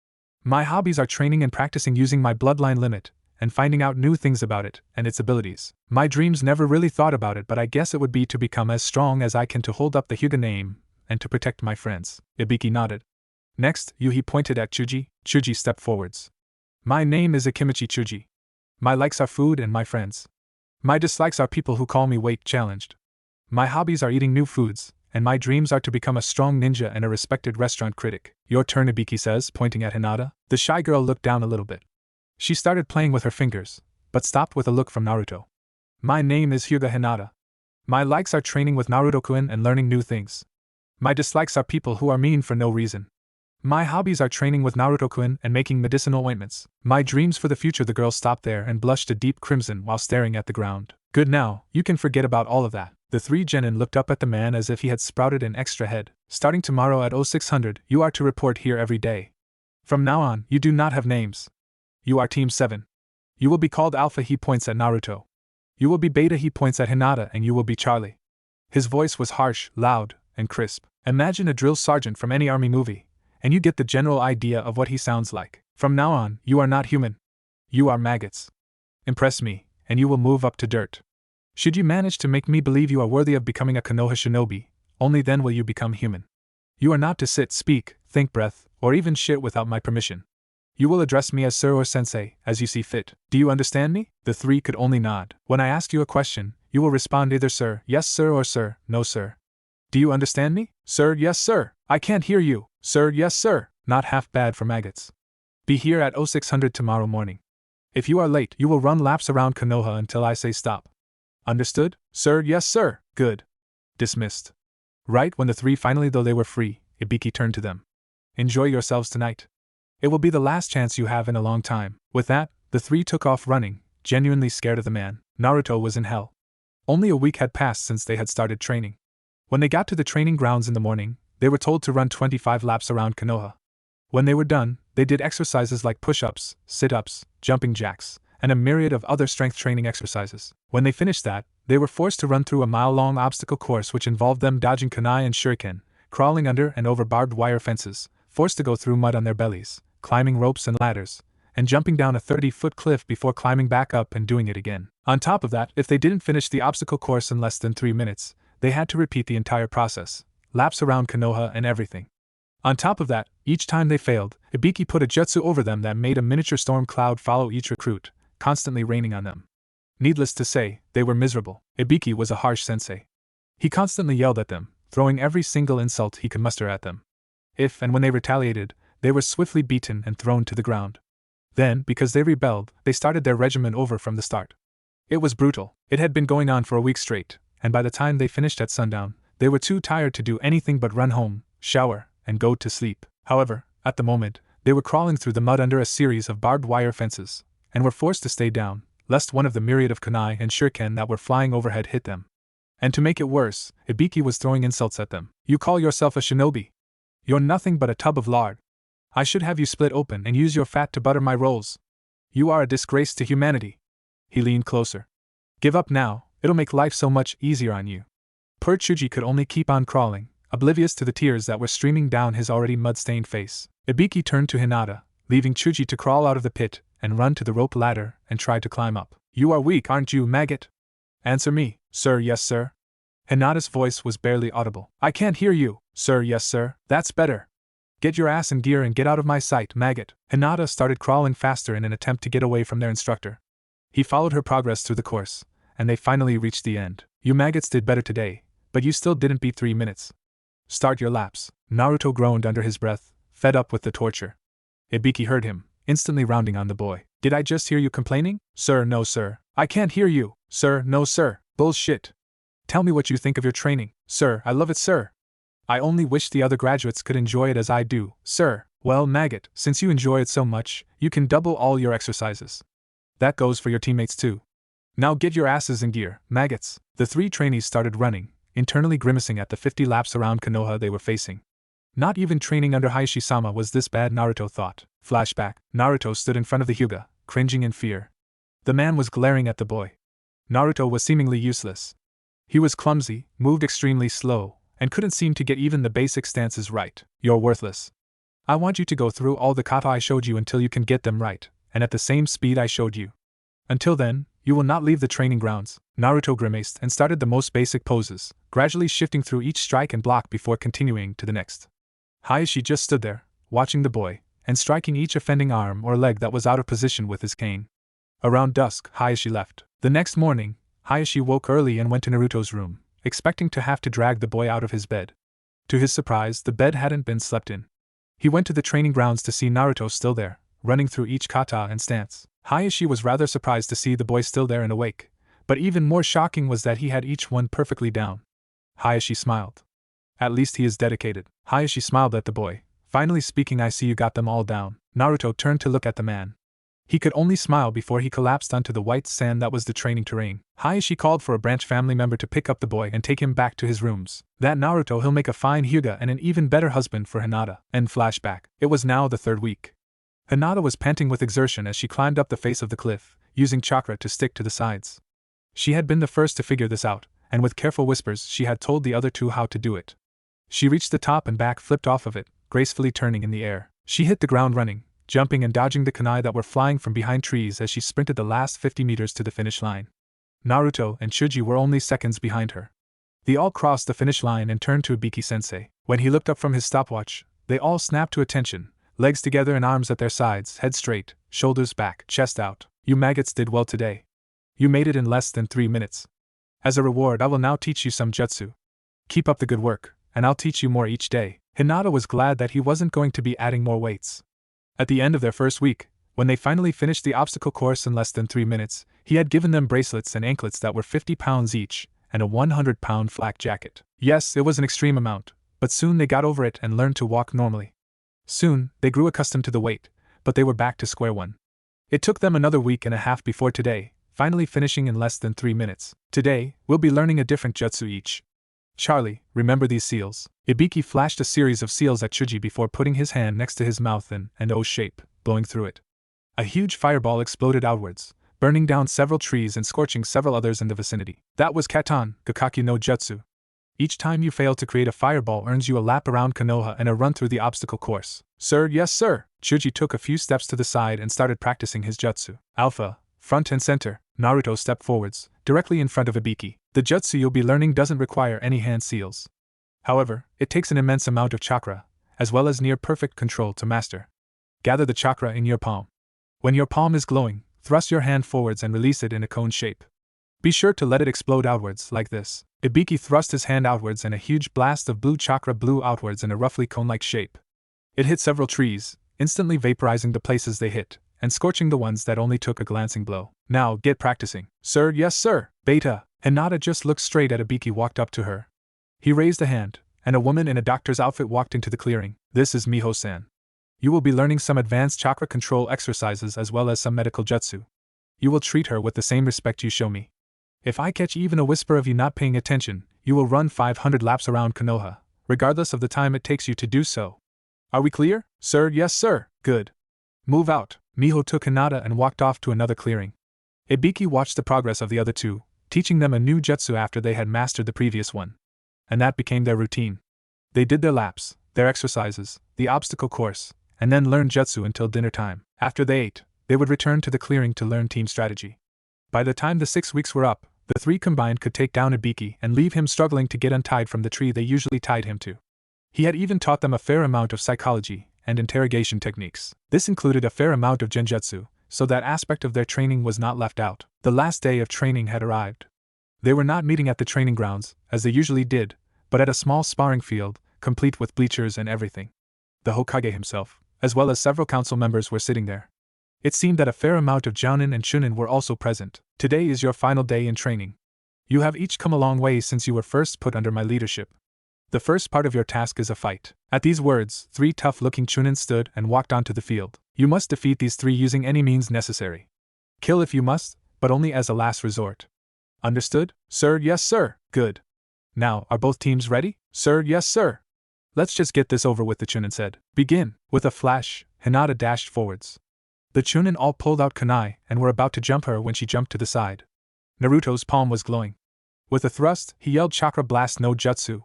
My hobbies are training and practicing using my bloodline limit, and finding out new things about it, and its abilities. My dreams never really thought about it, but I guess it would be to become as strong as I can to hold up the Hyuga name, and to protect my friends. Ibiki nodded. Next, Yuhi pointed at Chuji. Chuji stepped forwards. My name is Akimichi Chuji. My likes are food and my friends. My dislikes are people who call me weight challenged. My hobbies are eating new foods, and my dreams are to become a strong ninja and a respected restaurant critic. Your turn, Ibiki says, pointing at Hinata. The shy girl looked down a little bit. She started playing with her fingers, but stopped with a look from Naruto. My name is Hyuga Hinata. My likes are training with Naruto-kun and learning new things. My dislikes are people who are mean for no reason. My hobbies are training with Naruto-kun and making medicinal ointments. My dreams for the future. The girl stopped there and blushed a deep crimson while staring at the ground. Good, now, you can forget about all of that. The three genin looked up at the man as if he had sprouted an extra head. Starting tomorrow at 0600, you are to report here every day. From now on, you do not have names. You are Team 7. You will be called Alpha. He points at Naruto. You will be Beta. He points at Hinata. And you will be Charlie. His voice was harsh, loud, and crisp. Imagine a drill sergeant from any army movie, and you get the general idea of what he sounds like. From now on, you are not human. You are maggots. Impress me, and you will move up to dirt. Should you manage to make me believe you are worthy of becoming a Konoha shinobi, only then will you become human. You are not to sit, speak, think, breath, or even shit without my permission. You will address me as sir or sensei, as you see fit. Do you understand me? The three could only nod. When I ask you a question, you will respond either sir, yes sir, or sir, no sir. Do you understand me? Sir, yes sir. I can't hear you. Sir, yes sir. Not half bad for maggots. Be here at 0600 tomorrow morning. If you are late, you will run laps around Konoha until I say stop. Understood? Sir, yes sir. Good. Dismissed. Right when the three finally though they were free, Ibiki turned to them. Enjoy yourselves tonight. It will be the last chance you have in a long time. With that, the three took off running, genuinely scared of the man. Naruto was in hell. Only a week had passed since they had started training. When they got to the training grounds in the morning, they were told to run 25 laps around Konoha. When they were done, they did exercises like push-ups, sit-ups, jumping jacks, and a myriad of other strength training exercises. When they finished that, they were forced to run through a mile-long obstacle course which involved them dodging kunai and shuriken, crawling under and over barbed wire fences, forced to go through mud on their bellies, climbing ropes and ladders, and jumping down a 30-foot cliff before climbing back up and doing it again. On top of that, if they didn't finish the obstacle course in less than 3 minutes, they had to repeat the entire process, laps around Konoha and everything. On top of that, each time they failed, Ibiki put a jutsu over them that made a miniature storm cloud follow each recruit, constantly raining on them. Needless to say, they were miserable. Ibiki was a harsh sensei. He constantly yelled at them, throwing every single insult he could muster at them. If and when they retaliated, they were swiftly beaten and thrown to the ground. Then, because they rebelled, they started their regimen over from the start. It was brutal. It had been going on for a week straight, and by the time they finished at sundown, they were too tired to do anything but run home, shower, and go to sleep. However, at the moment, they were crawling through the mud under a series of barbed wire fences, and were forced to stay down, lest one of the myriad of kunai and shuriken that were flying overhead hit them. And to make it worse, Ibiki was throwing insults at them. You call yourself a shinobi? You're nothing but a tub of lard. I should have you split open and use your fat to butter my rolls. You are a disgrace to humanity. He leaned closer. Give up now, it'll make life so much easier on you. Poor Chuji could only keep on crawling, oblivious to the tears that were streaming down his already mud-stained face. Ibiki turned to Hinata, leaving Chuji to crawl out of the pit and run to the rope ladder and try to climb up. You are weak, aren't you, maggot? Answer me. Sir, yes sir. Hinata's voice was barely audible. I can't hear you. Sir, yes sir. That's better. Get your ass in gear and get out of my sight, maggot. Hinata started crawling faster in an attempt to get away from their instructor. He followed her progress through the course, and they finally reached the end. You maggots did better today, but you still didn't beat 3 minutes. Start your laps. Naruto groaned under his breath, fed up with the torture. Ibiki heard him, instantly rounding on the boy. Did I just hear you complaining? Sir, no sir. I can't hear you. Sir, no sir. Bullshit. Tell me what you think of your training. Sir, I love it, sir. I only wish the other graduates could enjoy it as I do. Sir, well, maggot, since you enjoy it so much, you can double all your exercises. That goes for your teammates too. Now get your asses in gear, maggots. The 3 trainees started running, internally grimacing at the 50 laps around Konoha they were facing. Not even training under Hayashi-sama was this bad, Naruto thought. Flashback. Naruto stood in front of the Hyuga, cringing in fear. The man was glaring at the boy. Naruto was seemingly useless. He was clumsy, moved extremely slow, and couldn't seem to get even the basic stances right. You're worthless. I want you to go through all the kata I showed you until you can get them right, and at the same speed I showed you. Until then, you will not leave the training grounds. Naruto grimaced and started the most basic poses, gradually shifting through each strike and block before continuing to the next. Hayashi just stood there, watching the boy, and striking each offending arm or leg that was out of position with his cane. Around dusk, Hayashi left. The next morning, Hayashi woke early and went to Naruto's room, expecting to have to drag the boy out of his bed. To his surprise, the bed hadn't been slept in. He went to the training grounds to see Naruto still there, running through each kata and stance. Hayashi was rather surprised to see the boy still there and awake, but even more shocking was that he had each one perfectly down. Hayashi smiled. At least he is dedicated. Hayashi smiled at the boy, finally speaking. I see you got them all down. Naruto turned to look at the man. He could only smile before he collapsed onto the white sand that was the training terrain. Hayashi called for a branch family member to pick up the boy and take him back to his rooms. That Naruto, he'll make a fine Hyuga and an even better husband for Hinata. End flashback. It was now the 3rd week. Hinata was panting with exertion as she climbed up the face of the cliff, using chakra to stick to the sides. She had been the first to figure this out, and with careful whispers she had told the other 2 how to do it. She reached the top and back flipped off of it, gracefully turning in the air. She hit the ground running, jumping and dodging the kunai that were flying from behind trees as she sprinted the last 50 meters to the finish line. Naruto and Chuji were only seconds behind her. They all crossed the finish line and turned to Ibiki-sensei. When he looked up from his stopwatch, they all snapped to attention, legs together and arms at their sides, head straight, shoulders back, chest out. You maggots did well today. You made it in less than 3 minutes. As a reward, I will now teach you some jutsu. Keep up the good work, and I'll teach you more each day. Hinata was glad that he wasn't going to be adding more weights. At the end of their first week, When they finally finished the obstacle course in less than 3 minutes, he had given them bracelets and anklets that were 50 pounds each, and a 100-pound flak jacket. Yes, it was an extreme amount, but soon they got over it and learned to walk normally. Soon, they grew accustomed to the weight, but they were back to square one. It took them another week and a half before today, finally finishing in less than 3 minutes. Today, we'll be learning a different jutsu each. Charlie, remember these seals? Ibiki flashed a series of seals at Chuji before putting his hand next to his mouth in an O shape, blowing through it. A huge fireball exploded outwards, burning down several trees and scorching several others in the vicinity. That was Katan, Gakaki no Jutsu. Each time you fail to create a fireball earns you a lap around Konoha and a run through the obstacle course. Sir, yes sir. Chuji took a few steps to the side and started practicing his jutsu. Alpha, front and center. Naruto stepped forwards, directly in front of Ibiki. The jutsu you'll be learning doesn't require any hand seals. However, it takes an immense amount of chakra, as well as near-perfect control to master. Gather the chakra in your palm. When your palm is glowing, thrust your hand forwards and release it in a cone shape. Be sure to let it explode outwards, like this. Ibiki thrust his hand outwards and a huge blast of blue chakra blew outwards in a roughly cone-like shape. It hit several trees, instantly vaporizing the places they hit, and scorching the ones that only took a glancing blow. Now, get practicing. Sir, yes sir. Beta. Hinata just looked straight at Ibiki walked up to her. He raised a hand, and a woman in a doctor's outfit walked into the clearing. This is Miho-san. You will be learning some advanced chakra control exercises as well as some medical jutsu. You will treat her with the same respect you show me. If I catch even a whisper of you not paying attention, you will run 500 laps around Konoha, regardless of the time it takes you to do so. Are we clear? Sir, yes sir. Good. Move out. Miho took Hinata and walked off to another clearing. Ibiki watched the progress of the other two, teaching them a new jutsu after they had mastered the previous one. And that became their routine. They did their laps, their exercises, the obstacle course, and then learned jutsu until dinner time. After they ate, they would return to the clearing to learn team strategy. By the time the 6 weeks were up, the three combined could take down Ibiki and leave him struggling to get untied from the tree they usually tied him to. He had even taught them a fair amount of psychology and interrogation techniques. This included a fair amount of genjutsu, so that aspect of their training was not left out. The last day of training had arrived. They were not meeting at the training grounds, as they usually did, but at a small sparring field, complete with bleachers and everything. The Hokage himself, as well as several council members, were sitting there. It seemed that a fair amount of Jounin and Chunin were also present. Today is your final day in training. You have each come a long way since you were first put under my leadership. The first part of your task is a fight. At these words, 3 tough-looking Chunin stood and walked onto the field. You must defeat these 3 using any means necessary. Kill if you must, but only as a last resort. Understood? Sir, yes sir. Good. Now, are both teams ready? Sir, yes sir. Let's just get this over with, the Chunin said. Begin. With a flash, Hinata dashed forwards. The Chunin all pulled out kunai and were about to jump her when she jumped to the side. Naruto's palm was glowing. With a thrust, he yelled Chakra Blast no Jutsu.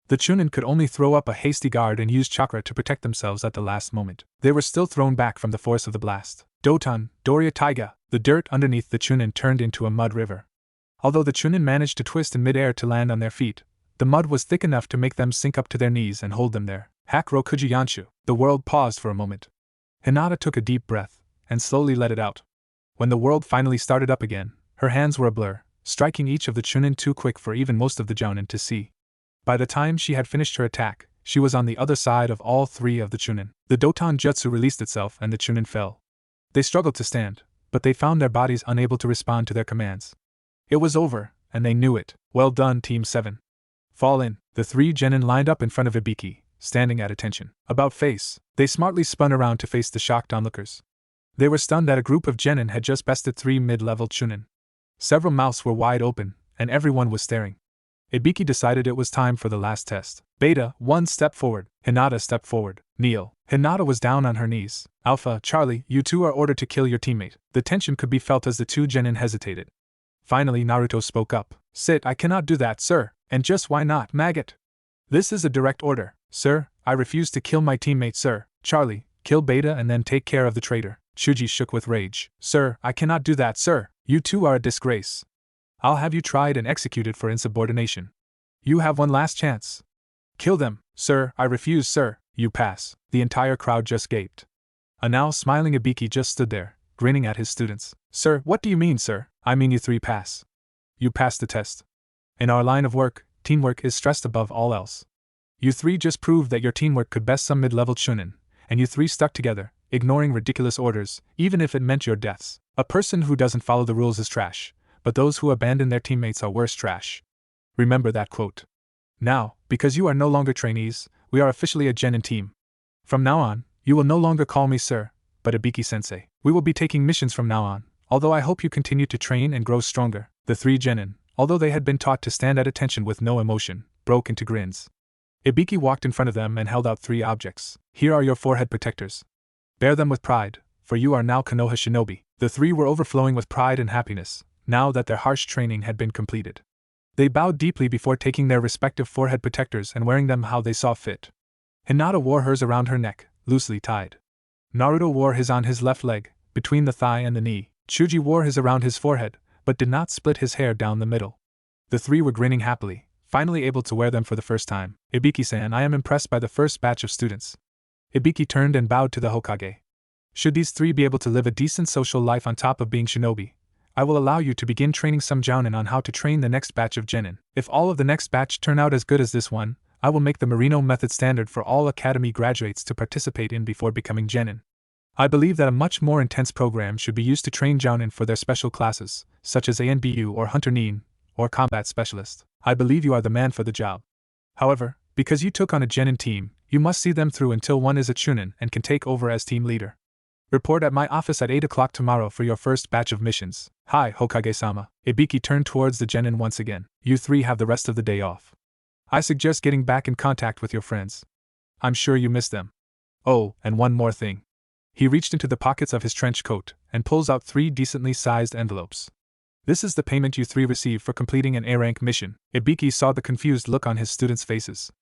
The Chunin could only throw up a hasty guard and use chakra to protect themselves at the last moment. They were still thrown back from the force of the blast. Doton, Doria Taiga, the dirt underneath the Chunin turned into a mud river. Although the Chunin managed to twist in midair to land on their feet, the mud was thick enough to make them sink up to their knees and hold them there. Hakurokuji Yanshu. The world paused for a moment. Hinata took a deep breath and slowly let it out. When the world finally started up again, her hands were a blur, striking each of the Chunin too quick for even most of the Jounin to see. By the time she had finished her attack, she was on the other side of all 3 of the Chunin. The Doton Jutsu released itself and the Chunin fell. They struggled to stand, but they found their bodies unable to respond to their commands. It was over, and they knew it. Well done, Team 7. Fall in. The 3 genin lined up in front of Ibiki, standing at attention. About face, they smartly spun around to face the shocked onlookers. They were stunned that a group of genin had just bested 3 mid-level Chunin. Several mouths were wide open, and everyone was staring. Ibiki decided it was time for the last test. Beta, 1 step forward. Hinata stepped forward. Kneel. Hinata was down on her knees. Alpha, Charlie, you 2 are ordered to kill your teammate. The tension could be felt as the 2 genin hesitated. Finally, Naruto spoke up. Sit, I cannot do that, sir. And just why not, maggot? This is a direct order. Sir, I refuse to kill my teammate, sir. Charlie, kill Beta and then take care of the traitor. Chuji shook with rage. Sir, I cannot do that, sir. You 2 are a disgrace. I'll have you tried and executed for insubordination. You have one last chance. Kill them. Sir, I refuse, sir. You pass. The entire crowd just gaped. A now smiling Ibiki just stood there, grinning at his students. Sir, what do you mean, sir? I mean you 3 pass. You passed the test. In our line of work, teamwork is stressed above all else. You 3 just proved that your teamwork could best some mid-level Chunin, and you 3 stuck together, ignoring ridiculous orders, even if it meant your deaths. A person who doesn't follow the rules is trash, but those who abandon their teammates are worse trash. Remember that quote. Now, because you are no longer trainees, we are officially a genin team. From now on, you will no longer call me sir, but Ibiki-sensei. We will be taking missions from now on, although I hope you continue to train and grow stronger. The three genin, although they had been taught to stand at attention with no emotion, broke into grins. Ibiki walked in front of them and held out 3 objects. Here are your forehead protectors. Bear them with pride, for you are now Konoha Shinobi. The 3 were overflowing with pride and happiness, now that their harsh training had been completed. They bowed deeply before taking their respective forehead protectors and wearing them how they saw fit. Hinata wore hers around her neck, loosely tied. Naruto wore his on his left leg, between the thigh and the knee. Chuji wore his around his forehead, but did not split his hair down the middle. The 3 were grinning happily, finally able to wear them for the first time. Ibiki-san, I am impressed by the first batch of students. Ibiki turned and bowed to the Hokage. Should these 3 be able to live a decent social life on top of being shinobi, I will allow you to begin training some jounin on how to train the next batch of genin. If all of the next batch turn out as good as this one, I will make the Marino method standard for all academy graduates to participate in before becoming genin. I believe that a much more intense program should be used to train jounin for their special classes, such as ANBU or Hunter Nin, or Combat Specialist. I believe you are the man for the job. However, because you took on a genin team, you must see them through until one is a Chunin and can take over as team leader. Report at my office at 8 o'clock tomorrow for your first batch of missions. Hi, Hokage-sama. Ibiki turned towards the genin once again. You 3 have the rest of the day off. I suggest getting back in contact with your friends. I'm sure you miss them. Oh, and one more thing. He reached into the pockets of his trench coat and pulls out 3 decently sized envelopes. This is the payment you 3 receive for completing an A-rank mission. Ibiki saw the confused look on his students' faces.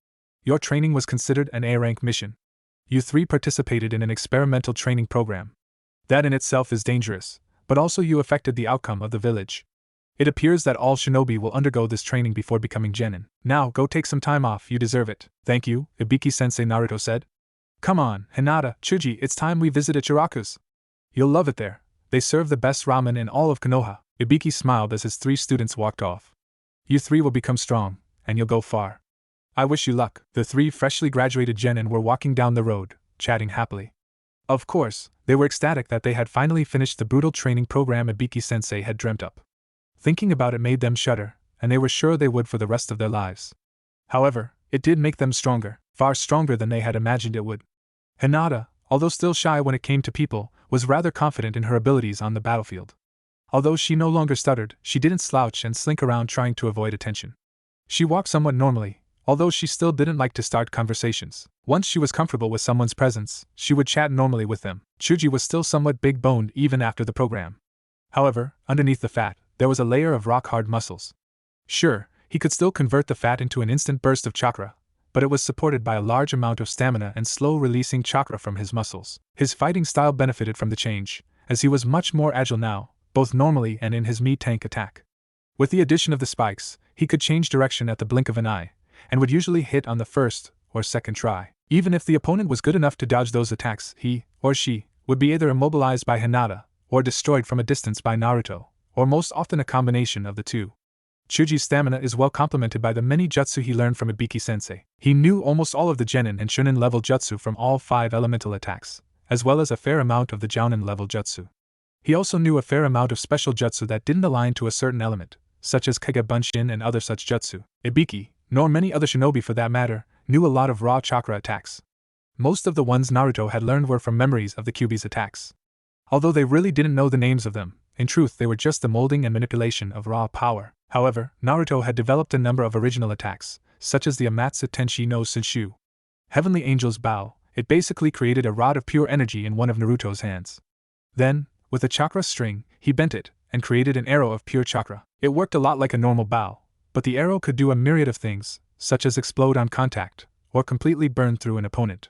Your training was considered an A-rank mission. You 3 participated in an experimental training program. That in itself is dangerous, but also you affected the outcome of the village. It appears that all shinobi will undergo this training before becoming genin. Now go take some time off, you deserve it. Thank you, Ibiki-sensei, Naruto said. Come on, Hinata, Chuji, it's time we visit Ichiraku's. You'll love it there. They serve the best ramen in all of Konoha. Ibiki smiled as his 3 students walked off. You 3 will become strong, and you'll go far. I wish you luck. The 3 freshly graduated genin were walking down the road, chatting happily. Of course, they were ecstatic that they had finally finished the brutal training program Ibiki-sensei had dreamt up. Thinking about it made them shudder, and they were sure they would for the rest of their lives. However, it did make them stronger, far stronger than they had imagined it would. Hinata, although still shy when it came to people, was rather confident in her abilities on the battlefield. Although she no longer stuttered, she didn't slouch and slink around trying to avoid attention. She walked somewhat normally, although she still didn't like to start conversations. Once she was comfortable with someone's presence, she would chat normally with them. Chuji was still somewhat big-boned even after the program. However, underneath the fat, there was a layer of rock-hard muscles. Sure, he could still convert the fat into an instant burst of chakra, but it was supported by a large amount of stamina and slow-releasing chakra from his muscles. His fighting style benefited from the change, as he was much more agile now, both normally and in his me-tank attack. With the addition of the spikes, he could change direction at the blink of an eye, and would usually hit on the first or second try. Even if the opponent was good enough to dodge those attacks, he, or she, would be either immobilized by Hinata, or destroyed from a distance by Naruto, or most often a combination of the 2. Chuji's stamina is well complemented by the many jutsu he learned from Ibiki-sensei. He knew almost all of the genin and Chunin level jutsu from all 5 elemental attacks, as well as a fair amount of the jounin level jutsu. He also knew a fair amount of special jutsu that didn't align to a certain element, such as Kage Bunshin and other such jutsu. Ibiki, nor many other shinobi for that matter, knew a lot of raw chakra attacks. Most of the ones Naruto had learned were from memories of the Kyuubi's attacks. Although they really didn't know the names of them, in truth they were just the molding and manipulation of raw power. However, Naruto had developed a number of original attacks, such as the Amatsu Tenshi no Sunshu. Heavenly Angel's Bow. It basically created a rod of pure energy in one of Naruto's hands. Then, with a chakra string, he bent it, and created an arrow of pure chakra. It worked a lot like a normal bow, but the arrow could do a myriad of things, such as explode on contact, or completely burn through an opponent.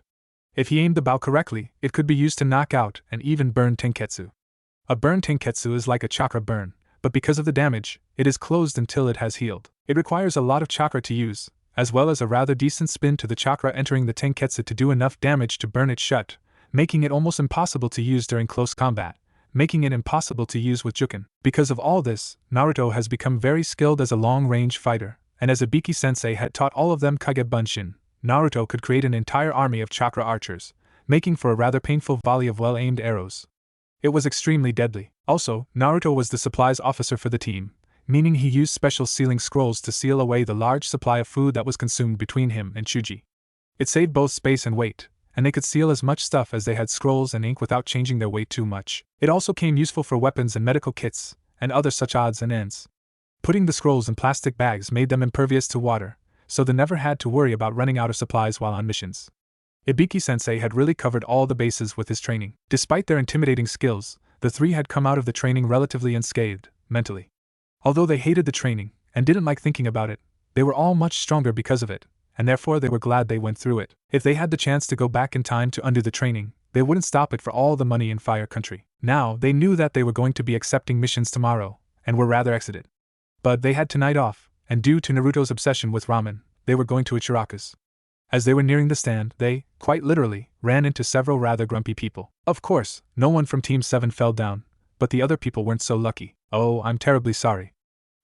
If he aimed the bow correctly, it could be used to knock out and even burn tenketsu. A burn tenketsu is like a chakra burn, but because of the damage, it is closed until it has healed. It requires a lot of chakra to use, as well as a rather decent spin to the chakra entering the tenketsu to do enough damage to burn it shut, making it almost impossible to use during close combat, making it impossible to use with Juken. Because of all this, Naruto has become very skilled as a long-range fighter, and as Ibiki-sensei had taught all of them Kage Bunshin, Naruto could create an entire army of chakra archers, making for a rather painful volley of well-aimed arrows. It was extremely deadly. Also, Naruto was the supplies officer for the team, meaning he used special sealing scrolls to seal away the large supply of food that was consumed between him and Chuji. It saved both space and weight, and they could seal as much stuff as they had scrolls and ink without changing their weight too much. It also came useful for weapons and medical kits, and other such odds and ends. Putting the scrolls in plastic bags made them impervious to water, so they never had to worry about running out of supplies while on missions. Ibiki-sensei had really covered all the bases with his training. Despite their intimidating skills, the three had come out of the training relatively unscathed, mentally. Although they hated the training, and didn't like thinking about it, they were all much stronger because of it, and therefore they were glad they went through it. If they had the chance to go back in time to undo the training, they wouldn't stop it for all the money in Fire Country. Now, they knew that they were going to be accepting missions tomorrow, and were rather excited. But they had tonight off, and due to Naruto's obsession with ramen, they were going to Ichiraku's. As they were nearing the stand, they, quite literally, ran into several rather grumpy people. Of course, no one from Team 7 fell down, but the other people weren't so lucky. "Oh, I'm terribly sorry,"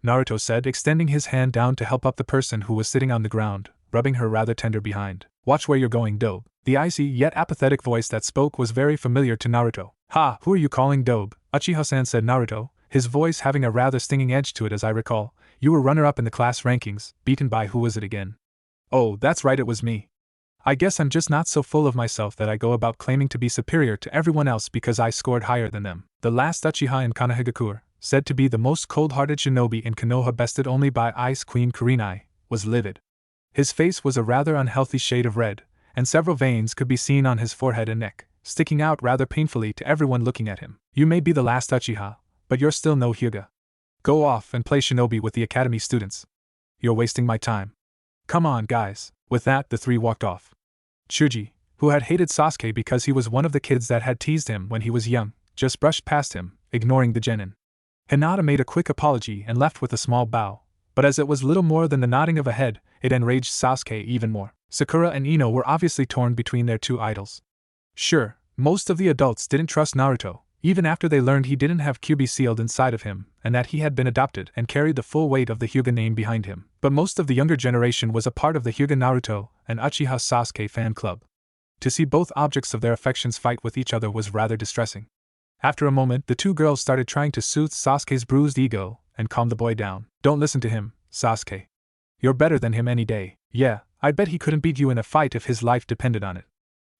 Naruto said, extending his hand down to help up the person who was sitting on the ground, rubbing her rather tender behind. "Watch where you're going, Dobe." The icy yet apathetic voice that spoke was very familiar to Naruto. "Ha, who are you calling Dobe?" Uchiha-san said Naruto, his voice having a rather stinging edge to it. "As I recall, you were runner-up in the class rankings, beaten by who was it again?" "Oh, that's right, it was me. I guess I'm just not so full of myself that I go about claiming to be superior to everyone else because I scored higher than them." The last Uchiha in Konohagakure, said to be the most cold-hearted shinobi in Konoha, bested only by Ice Queen Kurenai, was livid. His face was a rather unhealthy shade of red, and several veins could be seen on his forehead and neck, sticking out rather painfully to everyone looking at him. "You may be the last Uchiha, but you're still no Hyuga. Go off and play shinobi with the academy students. You're wasting my time. Come on, guys." With that, the three walked off. Chuji, who had hated Sasuke because he was one of the kids that had teased him when he was young, just brushed past him, ignoring the genin. Hinata made a quick apology and left with a small bow, but as it was little more than the nodding of a head, it enraged Sasuke even more. Sakura and Ino were obviously torn between their two idols. Sure, most of the adults didn't trust Naruto, even after they learned he didn't have Kyuubi sealed inside of him, and that he had been adopted and carried the full weight of the Hyuga name behind him. But most of the younger generation was a part of the Hyuga Naruto and Uchiha Sasuke fan club. To see both objects of their affections fight with each other was rather distressing. After a moment, the two girls started trying to soothe Sasuke's bruised ego and calm the boy down. "Don't listen to him, Sasuke. You're better than him any day. Yeah, I bet he couldn't beat you in a fight if his life depended on it."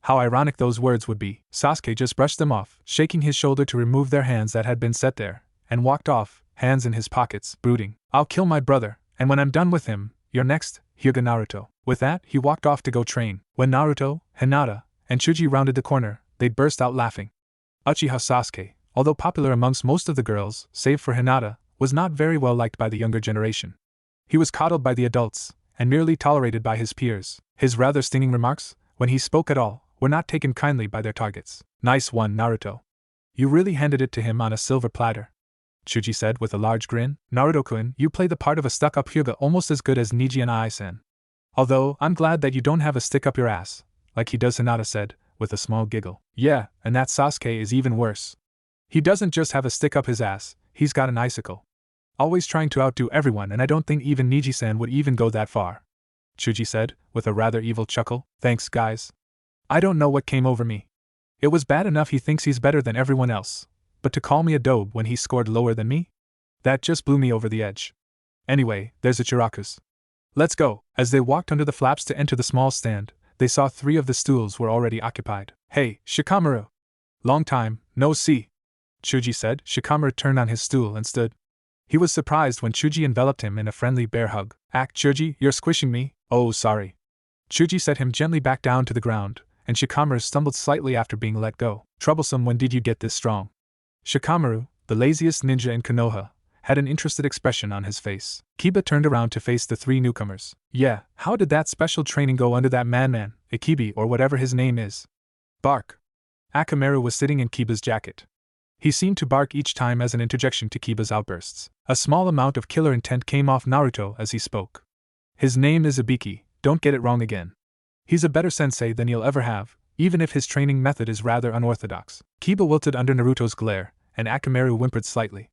How ironic those words would be. Sasuke just brushed them off, shaking his shoulder to remove their hands that had been set there, and walked off, hands in his pockets, brooding. "I'll kill my brother, and when I'm done with him, you're next, Hyuga Naruto." With that, he walked off to go train. When Naruto, Hinata, and Chuji rounded the corner, they burst out laughing. Uchiha Sasuke, although popular amongst most of the girls, save for Hinata, was not very well liked by the younger generation. He was coddled by the adults, and merely tolerated by his peers. His rather stinging remarks, when he spoke at all, were not taken kindly by their targets. "Nice one, Naruto. You really handed it to him on a silver platter," Chuji said with a large grin. "Naruto-kun, you play the part of a stuck-up Hyuga almost as good as Niji and I-san. Although, I'm glad that you don't have a stick up your ass, like he does," Hinata said, with a small giggle. "Yeah, and that Sasuke is even worse. He doesn't just have a stick up his ass, he's got an icicle. Always trying to outdo everyone, and I don't think even Niji-san would even go that far," Chuji said, with a rather evil chuckle. "Thanks, guys. I don't know what came over me. It was bad enough he thinks he's better than everyone else, but to call me a dobe when he scored lower than me? That just blew me over the edge. Anyway, there's Ichiraku's. Let's go." As they walked under the flaps to enter the small stand, they saw 3 of the stools were already occupied. "Hey, Shikamaru. Long time, no see," Chuji said. Shikamaru turned on his stool and stood. He was surprised when Chuji enveloped him in a friendly bear hug. Chuji, you're squishing me." "Oh, sorry." Chuji set him gently back down to the ground, and Shikamaru stumbled slightly after being let go. "Troublesome, when did you get this strong?" Shikamaru, the laziest ninja in Konoha, had an interested expression on his face. Kiba turned around to face the 3 newcomers. "Yeah, how did that special training go under that madman, Ikibi or whatever his name is?" "Bark." Akamaru was sitting in Kiba's jacket. He seemed to bark each time as an interjection to Kiba's outbursts. A small amount of killer intent came off Naruto as he spoke. "His name is Ibiki, don't get it wrong again. He's a better sensei than you'll ever have, even if his training method is rather unorthodox." Kiba wilted under Naruto's glare, and Akamaru whimpered slightly.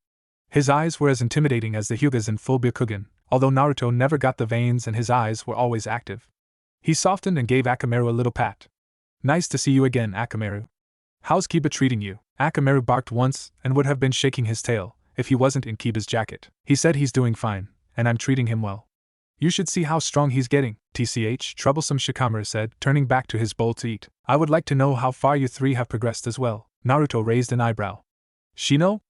His eyes were as intimidating as the Hyugas in full Byakugan, although Naruto never got the veins and his eyes were always active. He softened and gave Akamaru a little pat. Nice to see you again, Akamaru. How's Kiba treating you? Akamaru barked once and would have been shaking his tail if he wasn't in Kiba's jacket. He said he's doing fine, and I'm treating him well. You should see how strong he's getting, TCH, troublesome Shikamaru said, turning back to his bowl to eat. I would like to know how far you three have progressed as well. Naruto raised an eyebrow. Shino?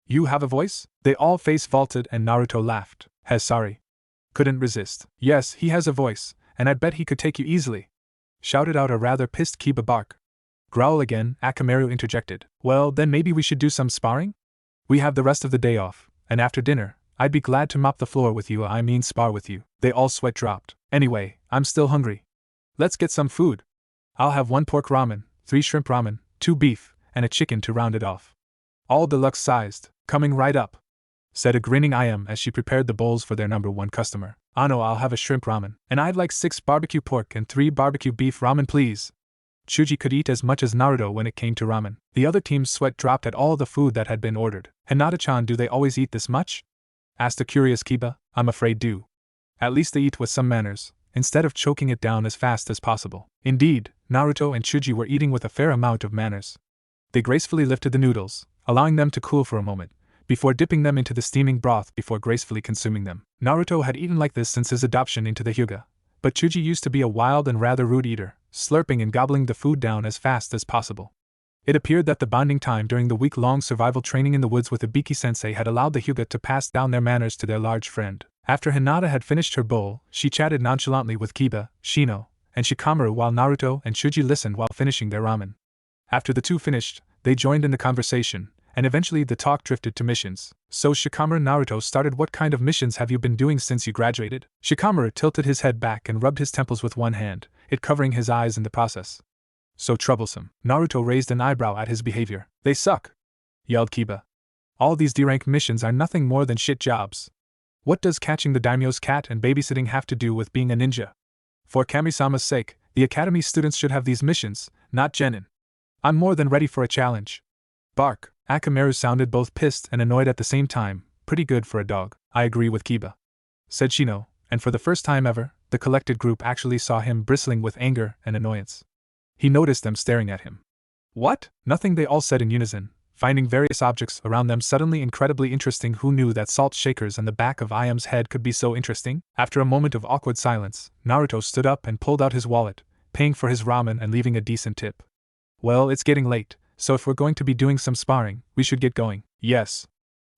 You have a voice? They all face vaulted and Naruto laughed. Sorry. Couldn't resist. Yes, he has a voice, and I bet he could take you easily. Shouted out a rather pissed Kiba bark. Growl again, Akamaru interjected. Well, then maybe we should do some sparring? We have the rest of the day off, and after dinner, I'd be glad to mop the floor with you, spar with you. They all sweat dropped. Anyway, I'm still hungry. Let's get some food. I'll have 1 pork ramen, 3 shrimp ramen, 2 beef, and a chicken to round it off. All deluxe sized, coming right up, said a grinning Ayam as she prepared the bowls for their #1 customer. No, I'll have a shrimp ramen, and I'd like 6 barbecue pork and 3 barbecue beef ramen please. Chuji could eat as much as Naruto when it came to ramen. The other team's sweat dropped at all the food that had been ordered. Hinata-chan, do they always eat this much? Asked a curious Kiba. I'm afraid do. At least they eat with some manners, instead of choking it down as fast as possible. Indeed, Naruto and Chuji were eating with a fair amount of manners. They gracefully lifted the noodles, allowing them to cool for a moment, before dipping them into the steaming broth before gracefully consuming them. Naruto had eaten like this since his adoption into the Hyuga, but Chuji used to be a wild and rather rude eater, slurping and gobbling the food down as fast as possible. It appeared that the bonding time during the week-long survival training in the woods with Ibiki-sensei had allowed the Hyuga to pass down their manners to their large friend. After Hinata had finished her bowl, she chatted nonchalantly with Kiba, Shino, and Shikamaru while Naruto and Chuji listened while finishing their ramen. After the two finished, they joined in the conversation, and eventually the talk drifted to missions. So Shikamaru and Naruto started. What kind of missions have you been doing since you graduated? Shikamaru tilted his head back and rubbed his temples with one hand, it covering his eyes in the process. So troublesome. Naruto raised an eyebrow at his behavior. They suck, yelled Kiba. All these D-rank missions are nothing more than shit jobs. What does catching the daimyo's cat and babysitting have to do with being a ninja? For Kami-sama's sake, the academy students should have these missions, not genin. I'm more than ready for a challenge. Bark. Akamaru sounded both pissed and annoyed at the same time. Pretty good for a dog. I agree with Kiba, said Shino, and for the first time ever, the collected group actually saw him bristling with anger and annoyance. He noticed them staring at him. What? Nothing, they all said in unison, finding various objects around them suddenly incredibly interesting. Who knew that salt shakers on the back of Ayam's head could be so interesting? After a moment of awkward silence, Naruto stood up and pulled out his wallet, paying for his ramen and leaving a decent tip. Well, it's getting late, so if we're going to be doing some sparring, we should get going. Yes.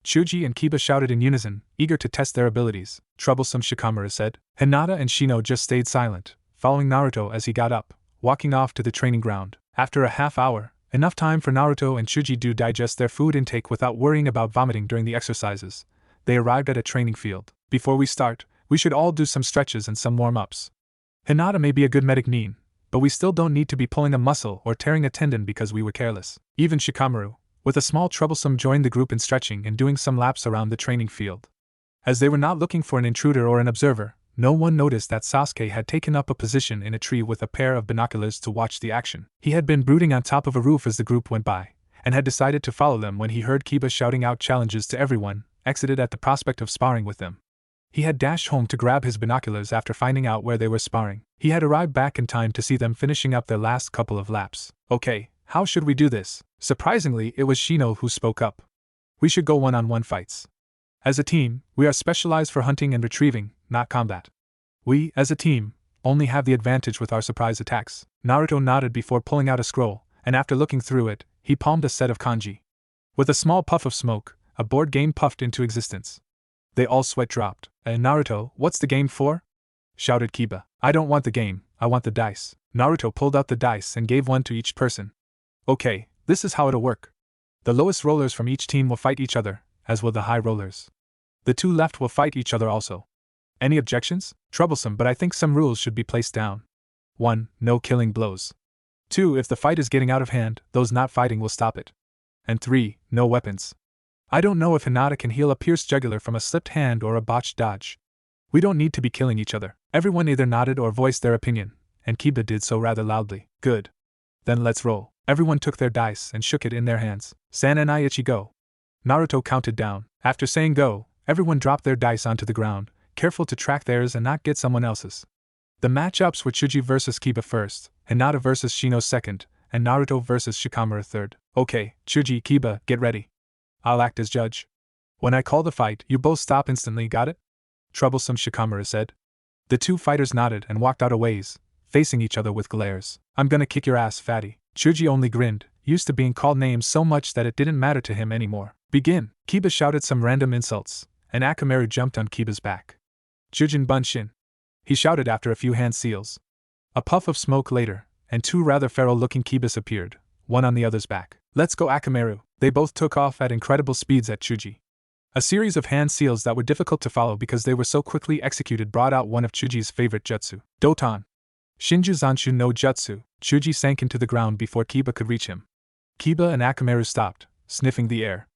Chuji and Kiba shouted in unison, eager to test their abilities. Troublesome Shikamaru said. Hinata and Shino just stayed silent, following Naruto as he got up, walking off to the training ground. After a half hour, enough time for Naruto and Chuji to digest their food intake without worrying about vomiting during the exercises, they arrived at a training field. Before we start, we should all do some stretches and some warm-ups. Hinata may be a good medic nin, but we still don't need to be pulling a muscle or tearing a tendon because we were careless. Even Shikamaru, with a small troublesome, joined the group in stretching and doing some laps around the training field. As they were not looking for an intruder or an observer, no one noticed that Sasuke had taken up a position in a tree with a pair of binoculars to watch the action. He had been brooding on top of a roof as the group went by, and had decided to follow them when he heard Kiba shouting out challenges to everyone, excited at the prospect of sparring with them. He had dashed home to grab his binoculars after finding out where they were sparring. He had arrived back in time to see them finishing up their last couple of laps. Okay, how should we do this? Surprisingly, it was Shino who spoke up. We should go one-on-one fights. As a team, we are specialized for hunting and retrieving, not combat. We, as a team, only have the advantage with our surprise attacks. Naruto nodded before pulling out a scroll, and after looking through it, he palmed a set of kanji. With a small puff of smoke, a board game puffed into existence. They all sweat dropped. Naruto, what's the game for? Shouted Kiba. I don't want the game, I want the dice. Naruto pulled out the dice and gave one to each person. Okay, this is how it'll work. The lowest rollers from each team will fight each other, as will the high rollers. The two left will fight each other also. Any objections? Troublesome, but I think some rules should be placed down. 1. No killing blows. 2. If the fight is getting out of hand, those not fighting will stop it. And 3. No weapons. I don't know if Hinata can heal a pierced jugular from a slipped hand or a botched dodge. We don't need to be killing each other. Everyone either nodded or voiced their opinion, and Kiba did so rather loudly. Good. Then let's roll. Everyone took their dice and shook it in their hands. San and Itachi go. Naruto counted down. After saying go, everyone dropped their dice onto the ground, careful to track theirs and not get someone else's. The matchups were Chuji vs Kiba first, Hinata vs Shino second, and Naruto vs Shikamaru third. Okay, Chuji, Kiba, get ready. I'll act as judge. When I call the fight, you both stop instantly, got it? Troublesome Shikamaru said. The two fighters nodded and walked out a ways, facing each other with glares. I'm gonna kick your ass, fatty. Chuji only grinned, used to being called names so much that it didn't matter to him anymore. Begin! Kiba shouted some random insults, and Akamaru jumped on Kiba's back. Jujin Bunshin! He shouted after a few hand seals. A puff of smoke later, and two rather feral-looking Kibas appeared, one on the other's back. Let's go, Akamaru! They both took off at incredible speeds at Chuji. A series of hand seals that were difficult to follow because they were so quickly executed brought out one of Chuji's favorite jutsu, Doton. Shinju Zanshu no Jutsu. Chuji sank into the ground before Kiba could reach him. Kiba and Akamaru stopped, sniffing the air.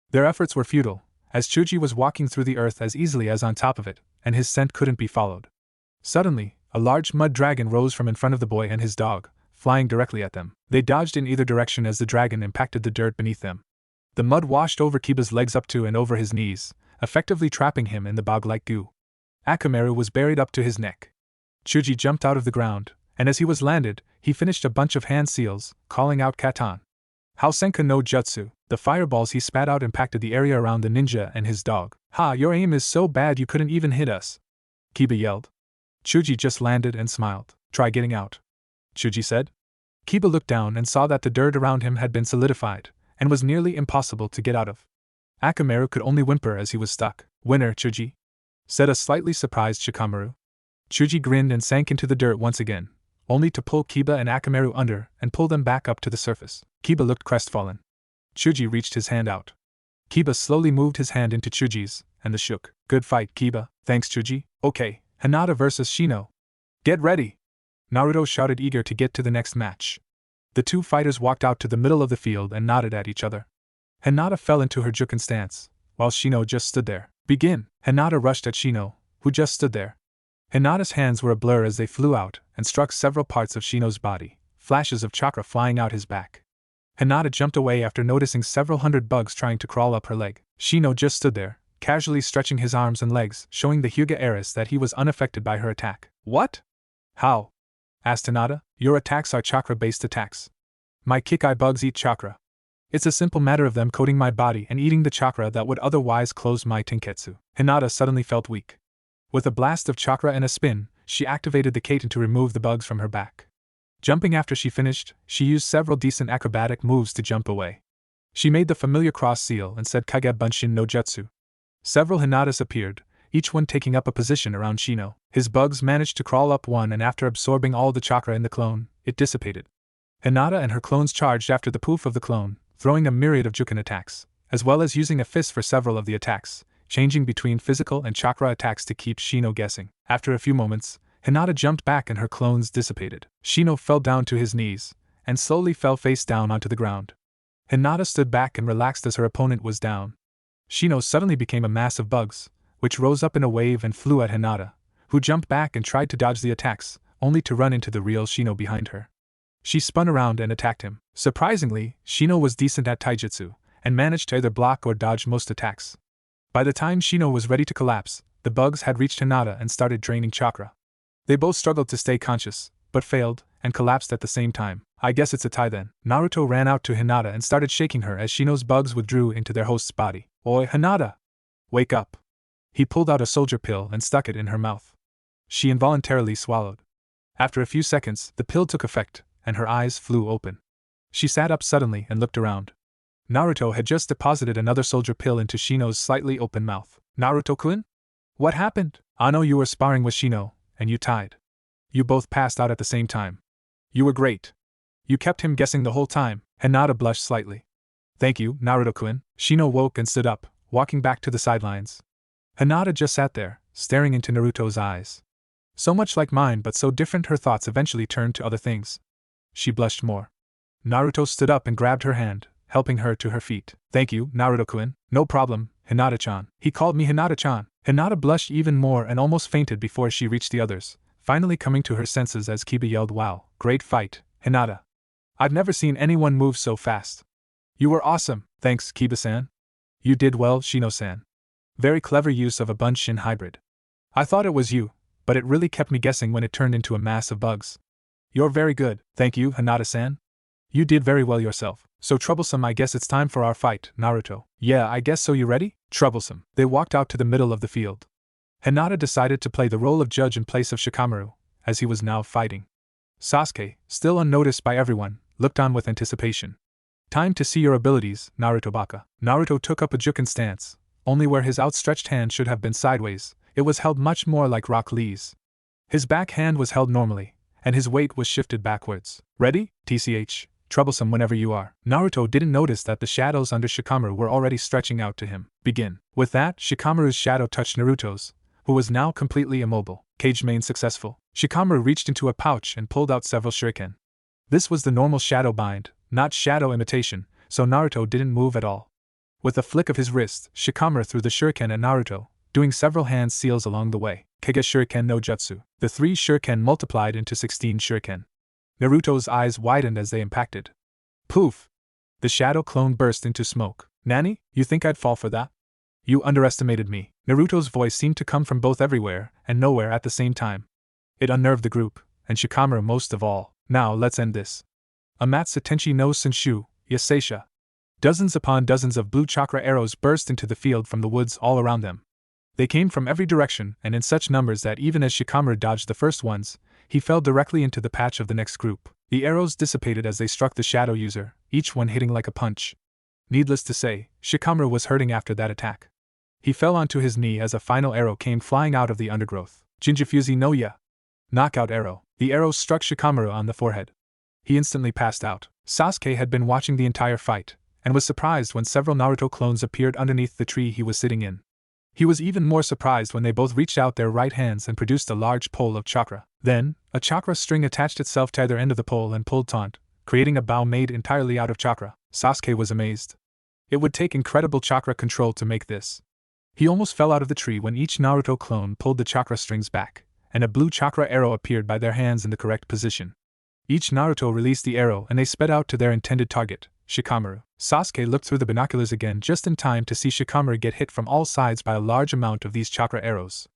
Their efforts were futile, as Chuji was walking through the earth as easily as on top of it, and his scent couldn't be followed. Suddenly, a large mud dragon rose from in front of the boy and his dog, flying directly at them. They dodged in either direction as the dragon impacted the dirt beneath them. The mud washed over Kiba's legs up to and over his knees, effectively trapping him in the bog-like goo. Akamaru was buried up to his neck. Chuji jumped out of the ground, and as he was landed, he finished a bunch of hand seals, calling out Katan. Hausenka no Jutsu. The fireballs he spat out impacted the area around the ninja and his dog. Ha, your aim is so bad you couldn't even hit us, Kiba yelled. Chuji just landed and smiled. Try getting out, Chuji said. Kiba looked down and saw that the dirt around him had been solidified, and was nearly impossible to get out of. Akamaru could only whimper as he was stuck. Winner, Chuji, said a slightly surprised Shikamaru. Chuji grinned and sank into the dirt once again, only to pull Kiba and Akamaru under and pull them back up to the surface. Kiba looked crestfallen. Chuji reached his hand out. Kiba slowly moved his hand into Chuji's, and the shook. Good fight, Kiba. Thanks, Chuji. Okay, Hinata vs Shino. Get ready! Naruto shouted, eager to get to the next match. The two fighters walked out to the middle of the field and nodded at each other. Hinata fell into her Juken stance, while Shino just stood there. Begin! Hinata rushed at Shino, who just stood there. Hinata's hands were a blur as they flew out and struck several parts of Shino's body, flashes of chakra flying out his back. Hinata jumped away after noticing several hundred bugs trying to crawl up her leg. Shino just stood there, casually stretching his arms and legs, showing the Hyuga heiress that he was unaffected by her attack. What? How? Asked Hinata. Your attacks are chakra-based attacks. My Kikai bugs eat chakra. It's a simple matter of them coating my body and eating the chakra that would otherwise close my Tenketsu. Hinata suddenly felt weak. With a blast of chakra and a spin, she activated the Katen to remove the bugs from her back. Jumping after she finished, she used several decent acrobatic moves to jump away. She made the familiar cross seal and said Kage Bunshin no Jutsu. Several Hinatas appeared, each one taking up a position around Shino. His bugs managed to crawl up one, and after absorbing all the chakra in the clone, it dissipated. Hinata and her clones charged after the poof of the clone, throwing a myriad of Juken attacks, as well as using a fist for several of the attacks, changing between physical and chakra attacks to keep Shino guessing. After a few moments, Hinata jumped back and her clones dissipated. Shino fell down to his knees, and slowly fell face down onto the ground. Hinata stood back and relaxed as her opponent was down. Shino suddenly became a mass of bugs, which rose up in a wave and flew at Hinata, who jumped back and tried to dodge the attacks, only to run into the real Shino behind her. She spun around and attacked him. Surprisingly, Shino was decent at taijutsu, and managed to either block or dodge most attacks. By the time Shino was ready to collapse, the bugs had reached Hinata and started draining chakra. They both struggled to stay conscious, but failed, and collapsed at the same time. I guess it's a tie then. Naruto ran out to Hinata and started shaking her as Shino's bugs withdrew into their host's body. Oi, Hinata! Wake up! He pulled out a soldier pill and stuck it in her mouth. She involuntarily swallowed. After a few seconds, the pill took effect, and her eyes flew open. She sat up suddenly and looked around. Naruto had just deposited another soldier pill into Shino's slightly open mouth. Naruto-kun? What happened? I know you were sparring with Shino, and you tied. You both passed out at the same time. You were great. You kept him guessing the whole time. Hinata blushed slightly. Thank you, Naruto-kun. Shino woke and stood up, walking back to the sidelines. Hinata just sat there, staring into Naruto's eyes. So much like mine but so different, her thoughts eventually turned to other things. She blushed more. Naruto stood up and grabbed her hand, helping her to her feet. Thank you, Naruto-kun. No problem, Hinata-chan. He called me Hinata-chan. Hinata blushed even more and almost fainted before she reached the others, finally coming to her senses as Kiba yelled, wow, great fight, Hinata. I've never seen anyone move so fast. You were awesome, thanks, Kiba-san. You did well, Shino-san. Very clever use of a Bunshin hybrid. I thought it was you, but it really kept me guessing when it turned into a mass of bugs. You're very good, thank you, Hinata-san. You did very well yourself. So troublesome, I guess it's time for our fight, Naruto. Yeah, I guess so, you ready? Troublesome. They walked out to the middle of the field. Hinata decided to play the role of judge in place of Shikamaru, as he was now fighting. Sasuke, still unnoticed by everyone, looked on with anticipation. Time to see your abilities, Naruto Baka. Naruto took up a Juken stance, only where his outstretched hand should have been sideways, it was held much more like Rock Lee's. His back hand was held normally, and his weight was shifted backwards. Ready? TCH. Troublesome whenever you are. Naruto didn't notice that the shadows under Shikamaru were already stretching out to him. Begin. With that, Shikamaru's shadow touched Naruto's, who was now completely immobile. Cage main successful. Shikamaru reached into a pouch and pulled out several shuriken. This was the normal shadow bind, not shadow imitation, so Naruto didn't move at all. With a flick of his wrist, Shikamaru threw the shuriken at Naruto, doing several hand seals along the way. Kage shuriken no jutsu. The 3 shuriken multiplied into 16 shuriken. Naruto's eyes widened as they impacted. Poof! The shadow clone burst into smoke. Nani, you think I'd fall for that? You underestimated me. Naruto's voice seemed to come from both everywhere and nowhere at the same time. It unnerved the group, and Shikamaru most of all. Now let's end this. Amatsu Tenchi no Senshu, Yaseisha. Dozens upon dozens of blue chakra arrows burst into the field from the woods all around them. They came from every direction and in such numbers that even as Shikamaru dodged the first ones, he fell directly into the patch of the next group. The arrows dissipated as they struck the shadow user, each one hitting like a punch. Needless to say, Shikamaru was hurting after that attack. He fell onto his knee as a final arrow came flying out of the undergrowth. Jinjufuzi no ya. Knockout arrow. The arrow struck Shikamaru on the forehead. He instantly passed out. Sasuke had been watching the entire fight, and was surprised when several Naruto clones appeared underneath the tree he was sitting in. He was even more surprised when they both reached out their right hands and produced a large pole of chakra. Then, a chakra string attached itself to either end of the pole and pulled taut, creating a bow made entirely out of chakra. Sasuke was amazed. It would take incredible chakra control to make this. He almost fell out of the tree when each Naruto clone pulled the chakra strings back, and a blue chakra arrow appeared by their hands in the correct position. Each Naruto released the arrow and they sped out to their intended target, Shikamaru. Sasuke looked through the binoculars again just in time to see Shikamaru get hit from all sides by a large amount of these chakra arrows.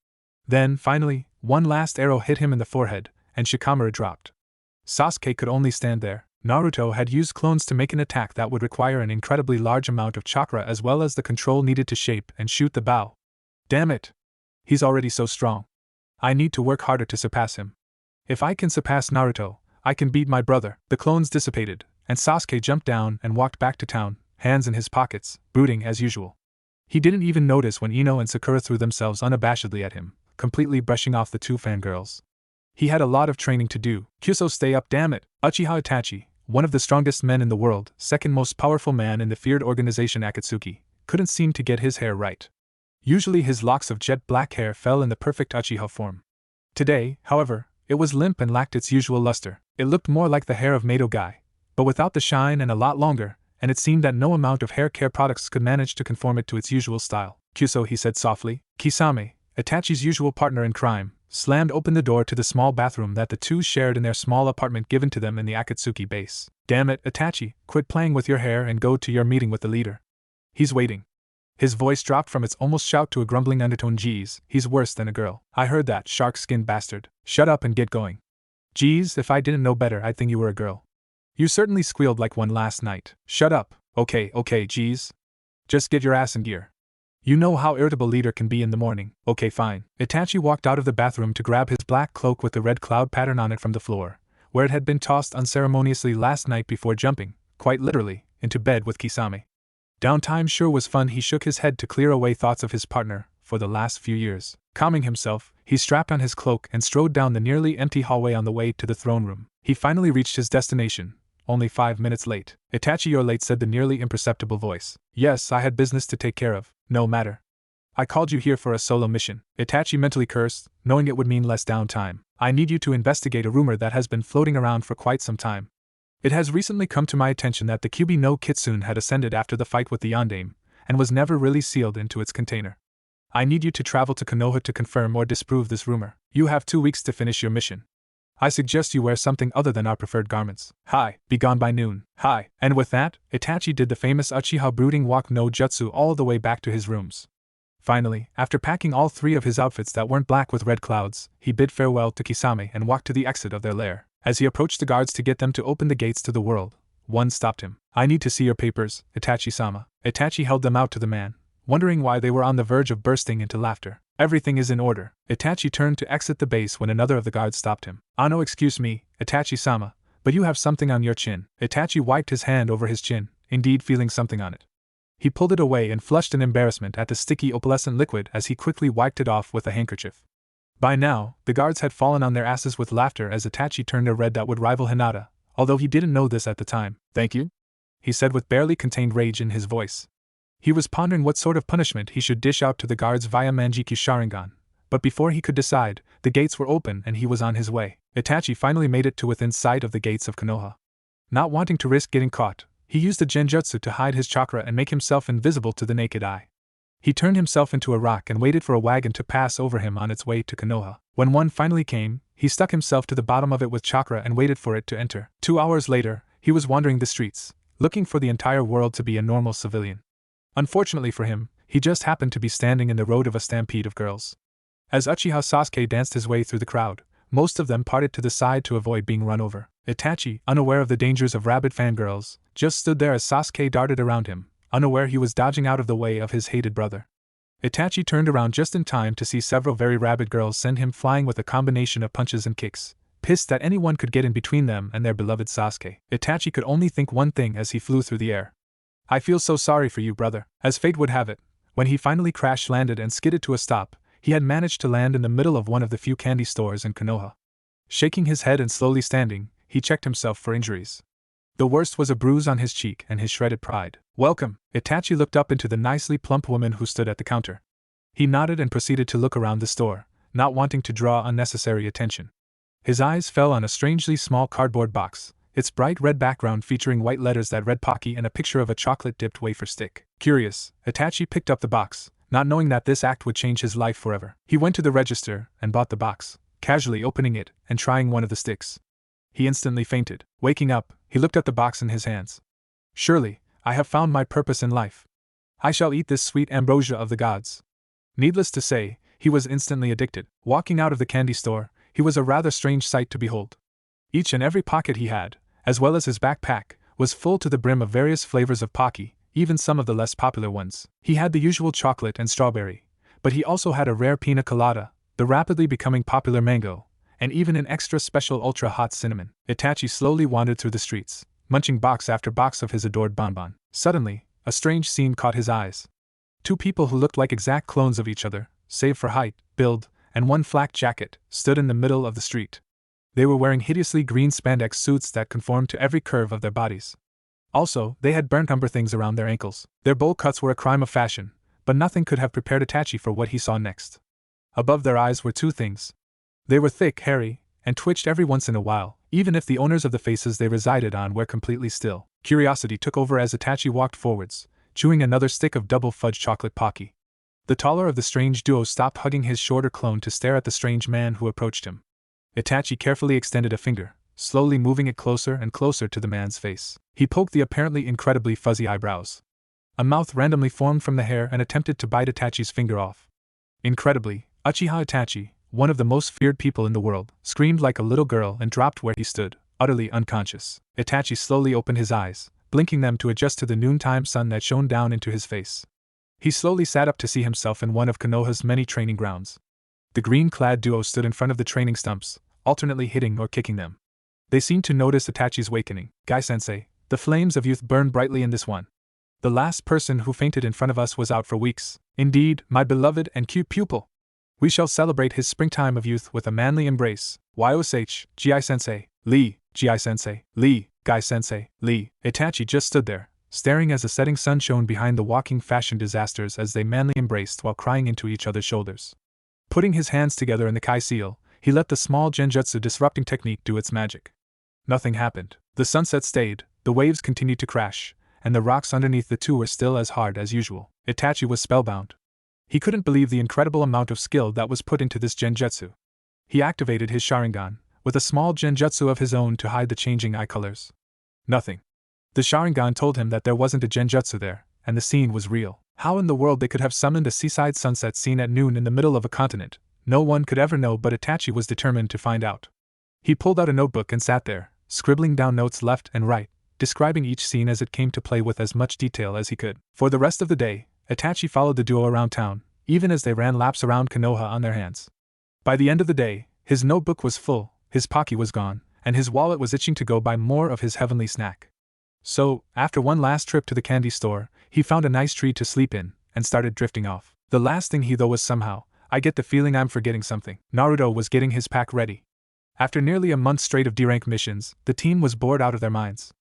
Then, finally, one last arrow hit him in the forehead, and Shikamaru dropped. Sasuke could only stand there. Naruto had used clones to make an attack that would require an incredibly large amount of chakra as well as the control needed to shape and shoot the bow. Damn it! He's already so strong. I need to work harder to surpass him. If I can surpass Naruto, I can beat my brother. The clones dissipated, and Sasuke jumped down and walked back to town, hands in his pockets, brooding as usual. He didn't even notice when Ino and Sakura threw themselves unabashedly at him, completely brushing off the two fangirls. He had a lot of training to do. Kyuso, stay up, damn it! Uchiha Itachi, one of the strongest men in the world, second most powerful man in the feared organization Akatsuki, couldn't seem to get his hair right. Usually his locks of jet black hair fell in the perfect Uchiha form. Today, however, it was limp and lacked its usual luster. It looked more like the hair of Mato Guy, but without the shine and a lot longer, and it seemed that no amount of hair care products could manage to conform it to its usual style. Kyuso, he said softly. Kisame, Itachi's usual partner in crime, slammed open the door to the small bathroom that the two shared in their small apartment given to them in the Akatsuki base. Damn it, Itachi, quit playing with your hair and go to your meeting with the leader. He's waiting. His voice dropped from its almost shout to a grumbling undertone. Geez, he's worse than a girl. I heard that, shark-skinned bastard. Shut up and get going. Geez, if I didn't know better I'd think you were a girl. You certainly squealed like one last night. Shut up. Okay, geez. Just get your ass in gear. You know how irritable leader can be in the morning. Okay, fine. Itachi walked out of the bathroom to grab his black cloak with the red cloud pattern on it from the floor, where it had been tossed unceremoniously last night before jumping, quite literally, into bed with Kisame. Downtime sure was fun. He shook his head to clear away thoughts of his partner for the last few years. Calming himself, he strapped on his cloak and strode down the nearly empty hallway on the way to the throne room. He finally reached his destination, only 5 minutes late. Itachi, you're late, said the nearly imperceptible voice. Yes, I had business to take care of. No matter. I called you here for a solo mission. Itachi mentally cursed, knowing it would mean less downtime. I need you to investigate a rumor that has been floating around for quite some time. It has recently come to my attention that the Kyubi no Kitsune had ascended after the fight with the Yondaime, and was never really sealed into its container. I need you to travel to Konoha to confirm or disprove this rumor. You have 2 weeks to finish your mission. I suggest you wear something other than our preferred garments. Hi, be gone by noon. Hi. And with that, Itachi did the famous Uchiha brooding walk no jutsu all the way back to his rooms. Finally, after packing all 3 of his outfits that weren't black with red clouds, he bid farewell to Kisame and walked to the exit of their lair. As he approached the guards to get them to open the gates to the world, one stopped him. "I need to see your papers, Itachi-sama." Itachi held them out to the man, wondering why they were on the verge of bursting into laughter. "Everything is in order." Itachi turned to exit the base when another of the guards stopped him. "Ah no, excuse me, Itachi-sama, but you have something on your chin." Itachi wiped his hand over his chin, indeed feeling something on it. He pulled it away and flushed in embarrassment at the sticky opalescent liquid as he quickly wiped it off with a handkerchief. By now, the guards had fallen on their asses with laughter as Itachi turned a red that would rival Hinata, although he didn't know this at the time. "Thank you?" he said with barely contained rage in his voice. He was pondering what sort of punishment he should dish out to the guards via Manjiki Sharingan, but before he could decide, the gates were open and he was on his way. Itachi finally made it to within sight of the gates of Konoha. Not wanting to risk getting caught, he used the genjutsu to hide his chakra and make himself invisible to the naked eye. He turned himself into a rock and waited for a wagon to pass over him on its way to Konoha. When one finally came, he stuck himself to the bottom of it with chakra and waited for it to enter. 2 hours later, he was wandering the streets, looking for the entire world to be a normal civilian. Unfortunately for him, he just happened to be standing in the road of a stampede of girls. As Uchiha Sasuke danced his way through the crowd, most of them parted to the side to avoid being run over. Itachi, unaware of the dangers of rabid fangirls, just stood there as Sasuke darted around him, unaware he was dodging out of the way of his hated brother. Itachi turned around just in time to see several very rabid girls send him flying with a combination of punches and kicks, pissed that anyone could get in between them and their beloved Sasuke. Itachi could only think one thing as he flew through the air. "I feel so sorry for you, brother." As fate would have it, when he finally crash-landed and skidded to a stop, he had managed to land in the middle of one of the few candy stores in Konoha. Shaking his head and slowly standing, he checked himself for injuries. The worst was a bruise on his cheek and his shredded pride. "Welcome." Itachi looked up into the nicely plump woman who stood at the counter. He nodded and proceeded to look around the store, not wanting to draw unnecessary attention. His eyes fell on a strangely small cardboard box, its bright red background featuring white letters that read Pocky and a picture of a chocolate-dipped wafer stick. Curious, Itachi picked up the box, not knowing that this act would change his life forever. He went to the register and bought the box, casually opening it and trying one of the sticks. He instantly fainted. Waking up, he looked at the box in his hands. "Surely, I have found my purpose in life. I shall eat this sweet ambrosia of the gods." Needless to say, he was instantly addicted. Walking out of the candy store, he was a rather strange sight to behold. Each and every pocket he had, as well as his backpack, was full to the brim of various flavors of Pocky, even some of the less popular ones. He had the usual chocolate and strawberry, but he also had a rare pina colada, the rapidly becoming popular mango, and even an extra special ultra-hot cinnamon. Itachi slowly wandered through the streets, munching box after box of his adored bonbon. Suddenly, a strange scene caught his eyes. 2 people who looked like exact clones of each other, save for height, build, and one flak jacket, stood in the middle of the street. They were wearing hideously green spandex suits that conformed to every curve of their bodies. Also, they had burnt umber things around their ankles. Their bowl cuts were a crime of fashion, but nothing could have prepared Itachi for what he saw next. Above their eyes were 2 things. They were thick, hairy, and twitched every once in a while, even if the owners of the faces they resided on were completely still. Curiosity took over as Itachi walked forwards, chewing another stick of double fudge chocolate Pocky. The taller of the strange duo stopped hugging his shorter clone to stare at the strange man who approached him. Itachi carefully extended a finger, slowly moving it closer and closer to the man's face. He poked the apparently incredibly fuzzy eyebrows. A mouth randomly formed from the hair and attempted to bite Itachi's finger off. Incredibly, Uchiha Itachi, one of the most feared people in the world, screamed like a little girl and dropped where he stood, utterly unconscious. Itachi slowly opened his eyes, blinking them to adjust to the noontime sun that shone down into his face. He slowly sat up to see himself in one of Konoha's many training grounds. The green-clad duo stood in front of the training stumps, alternately hitting or kicking them. They seemed to notice Itachi's awakening. "Guy-sensei, the flames of youth burn brightly in this one. The last person who fainted in front of us was out for weeks. Indeed, my beloved and cute pupil. We shall celebrate his springtime of youth with a manly embrace. Yosh, Gi-sensei, Lee, Gi-sensei, Lee, Guy-sensei, Lee." Itachi just stood there, staring as the setting sun shone behind the walking fashion disasters as they manly embraced while crying into each other's shoulders. Putting his hands together in the Kai seal, he let the small genjutsu disrupting technique do its magic. Nothing happened. The sunset stayed, the waves continued to crash, and the rocks underneath the 2 were still as hard as usual. Itachi was spellbound. He couldn't believe the incredible amount of skill that was put into this genjutsu. He activated his Sharingan, with a small genjutsu of his own to hide the changing eye colors. Nothing. The Sharingan told him that there wasn't a genjutsu there, and the scene was real. How in the world they could have summoned a seaside sunset scene at noon in the middle of a continent, no one could ever know, but Itachi was determined to find out. He pulled out a notebook and sat there, scribbling down notes left and right, describing each scene as it came to play with as much detail as he could. For the rest of the day, Itachi followed the duo around town, even as they ran laps around Konoha on their hands. By the end of the day, his notebook was full, his pocky was gone, and his wallet was itching to go buy more of his heavenly snack. So, after one last trip to the candy store, he found a nice tree to sleep in, and started drifting off. The last thing he thought was somehow, I get the feeling I'm forgetting something. Naruto was getting his pack ready. After nearly a month straight of D-rank missions, the team was bored out of their minds.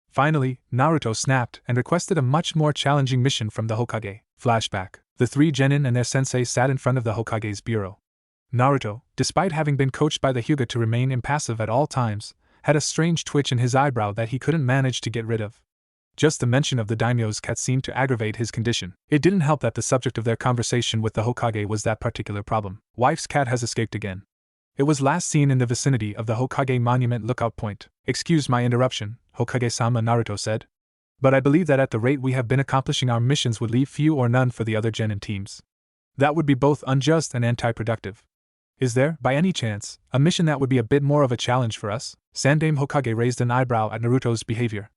Finally, Naruto snapped and requested a much more challenging mission from the Hokage. Flashback. The three genin and their sensei sat in front of the Hokage's bureau. Naruto, despite having been coached by the Hyuga to remain impassive at all times, had a strange twitch in his eyebrow that he couldn't manage to get rid of. Just the mention of the daimyo's cat seemed to aggravate his condition. It didn't help that the subject of their conversation with the Hokage was that particular problem. Wife's cat has escaped again. It was last seen in the vicinity of the Hokage monument lookout point. Excuse my interruption, Hokage-sama, Naruto said. But I believe that at the rate we have been accomplishing our missions would leave few or none for the other genin teams. That would be both unjust and anti-productive. Is there, by any chance, a mission that would be a bit more of a challenge for us? Sandaime Hokage raised an eyebrow at Naruto's behavior.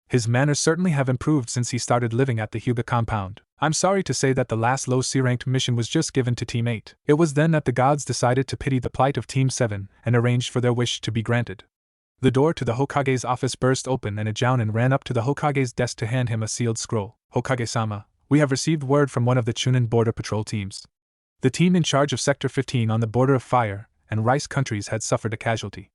His manners certainly have improved since he started living at the Hyuga compound. I'm sorry to say that the last low C-ranked mission was just given to Team 8. It was then that the gods decided to pity the plight of Team 7 and arranged for their wish to be granted. The door to the Hokage's office burst open and a Jounin ran up to the Hokage's desk to hand him a sealed scroll. Hokage-sama, we have received word from one of the Chunin border patrol teams. The team in charge of Sector 15 on the border of Fire and Rice countries had suffered a casualty.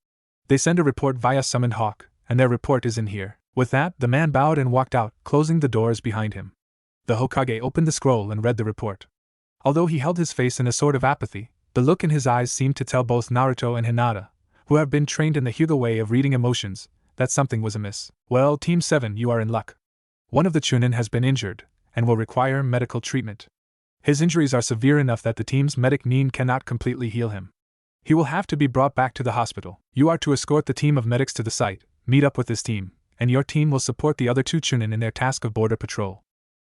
They send a report via Summoned Hawk, and their report is in here. With that, the man bowed and walked out, closing the doors behind him. The Hokage opened the scroll and read the report. Although he held his face in a sort of apathy, the look in his eyes seemed to tell both Naruto and Hinata, who have been trained in the Hyuga way of reading emotions, that something was amiss. Well, Team 7, you are in luck. One of the Chunin has been injured, and will require medical treatment. His injuries are severe enough that the team's medic Nin cannot completely heal him. He will have to be brought back to the hospital. You are to escort the team of medics to the site, meet up with this team, and your team will support the other two Chunin in their task of border patrol.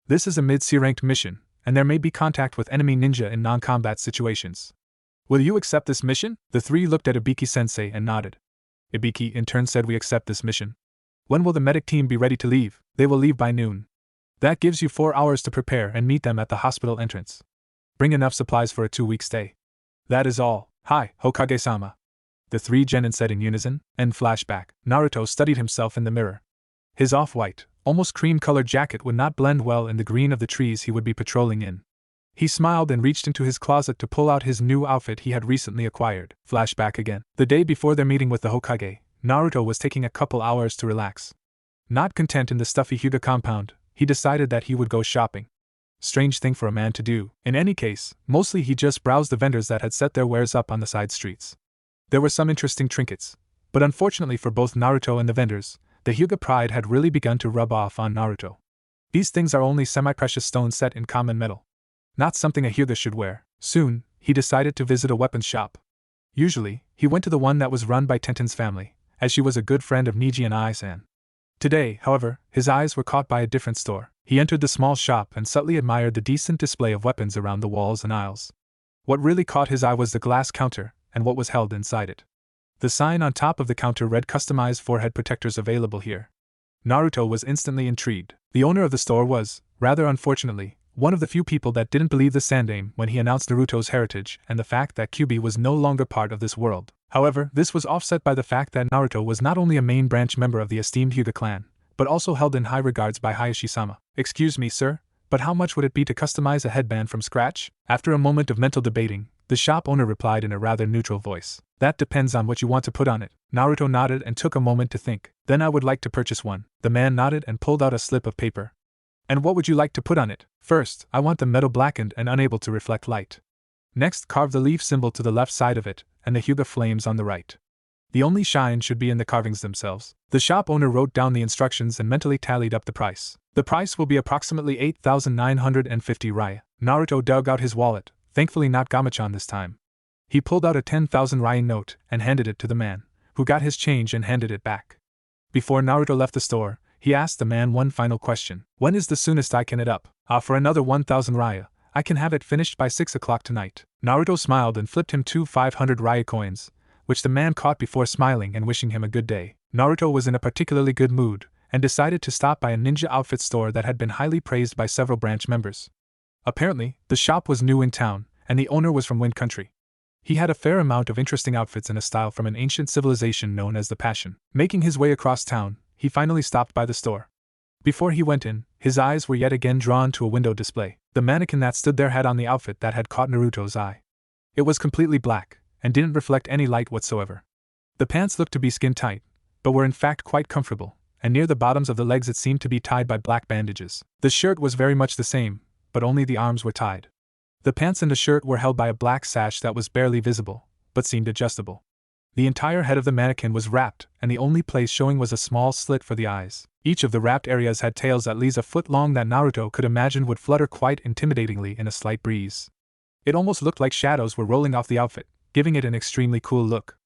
This is a mid-C ranked mission, and there may be contact with enemy ninja in non-combat situations. Will you accept this mission? The three looked at Ibiki-sensei and nodded. Ibiki in turn said, we accept this mission. When will the medic team be ready to leave? They will leave by noon. That gives you 4 hours to prepare and meet them at the hospital entrance. Bring enough supplies for a 2-week stay. That is all. Hi, Hokage-sama. The three genin said in unison. End flashback. Naruto studied himself in the mirror. His off-white, almost cream-colored jacket would not blend well in the green of the trees he would be patrolling in. He smiled and reached into his closet to pull out his new outfit he had recently acquired. Flashback again. The day before their meeting with the Hokage, Naruto was taking a couple hours to relax. Not content in the stuffy Hyuga compound, he decided that he would go shopping. Strange thing for a man to do. In any case, mostly he just browsed the vendors that had set their wares up on the side streets. There were some interesting trinkets, but unfortunately for both Naruto and the vendors, the Hyuga pride had really begun to rub off on Naruto. These things are only semi-precious stones set in common metal. Not something a Hyuga should wear. Soon, he decided to visit a weapons shop. Usually, he went to the one that was run by Tenten's family, as she was a good friend of Niji and Ai-san. Today, however, his eyes were caught by a different store. He entered the small shop and subtly admired the decent display of weapons around the walls and aisles. What really caught his eye was the glass counter, and what was held inside it. The sign on top of the counter read customized forehead protectors available here. Naruto was instantly intrigued. The owner of the store was, rather unfortunately, one of the few people that didn't believe the Sandaime when he announced Naruto's heritage and the fact that Kyuubi was no longer part of this world. However, this was offset by the fact that Naruto was not only a main branch member of the esteemed Hyuga clan, but also held in high regards by Hayashi-sama. Excuse me, sir, but how much would it be to customize a headband from scratch? After a moment of mental debating, the shop owner replied in a rather neutral voice. That depends on what you want to put on it. Naruto nodded and took a moment to think. Then I would like to purchase one. The man nodded and pulled out a slip of paper. And what would you like to put on it? First, I want the metal blackened and unable to reflect light. Next, carve the leaf symbol to the left side of it, and the Hyuga flames on the right. The only shine should be in the carvings themselves. The shop owner wrote down the instructions and mentally tallied up the price. The price will be approximately 8,950 rye. Naruto dug out his wallet, thankfully not Gamachan this time. He pulled out a 10,000 rye note and handed it to the man, who got his change and handed it back. Before Naruto left the store, he asked the man one final question. When is the soonest I can it up? For another 1,000 raya, I can have it finished by 6 o'clock tonight. Naruto smiled and flipped him 2 500 raya coins, which the man caught before smiling and wishing him a good day. Naruto was in a particularly good mood, and decided to stop by a ninja outfit store that had been highly praised by several branch members. Apparently, the shop was new in town, and the owner was from Wind Country. He had a fair amount of interesting outfits in a style from an ancient civilization known as the Passion. Making his way across town, he finally stopped by the store. Before he went in, his eyes were yet again drawn to a window display. The mannequin that stood there had on the outfit that had caught Naruto's eye. It was completely black, and didn't reflect any light whatsoever. The pants looked to be skin tight, but were in fact quite comfortable, and near the bottoms of the legs it seemed to be tied by black bandages. The shirt was very much the same, but only the arms were tied. The pants and the shirt were held by a black sash that was barely visible, but seemed adjustable. The entire head of the mannequin was wrapped, and the only place showing was a small slit for the eyes. Each of the wrapped areas had tails at least a foot long that Naruto could imagine would flutter quite intimidatingly in a slight breeze. It almost looked like shadows were rolling off the outfit, giving it an extremely cool look.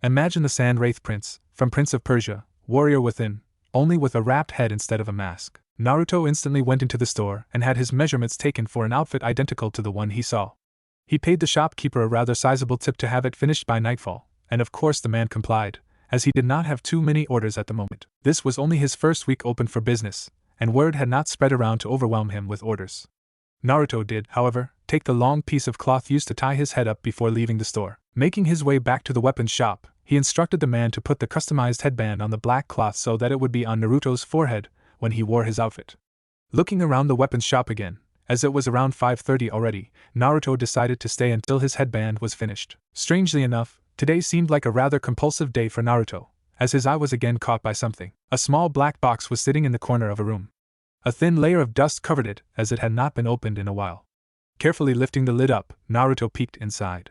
Imagine the Sand Wraith Prince, from Prince of Persia, Warrior Within, only with a wrapped head instead of a mask. Naruto instantly went into the store and had his measurements taken for an outfit identical to the one he saw. He paid the shopkeeper a rather sizable tip to have it finished by nightfall, and of course the man complied, as he did not have too many orders at the moment. This was only his first week open for business, and word had not spread around to overwhelm him with orders. Naruto did, however, take the long piece of cloth used to tie his head up before leaving the store. Making his way back to the weapons shop, he instructed the man to put the customized headband on the black cloth so that it would be on Naruto's forehead when he wore his outfit. Looking around the weapons shop again, as it was around 5:30 already, Naruto decided to stay until his headband was finished. Strangely enough, today seemed like a rather compulsive day for Naruto, as his eye was again caught by something. A small black box was sitting in the corner of a room. A thin layer of dust covered it, as it had not been opened in a while. Carefully lifting the lid up, Naruto peeked inside.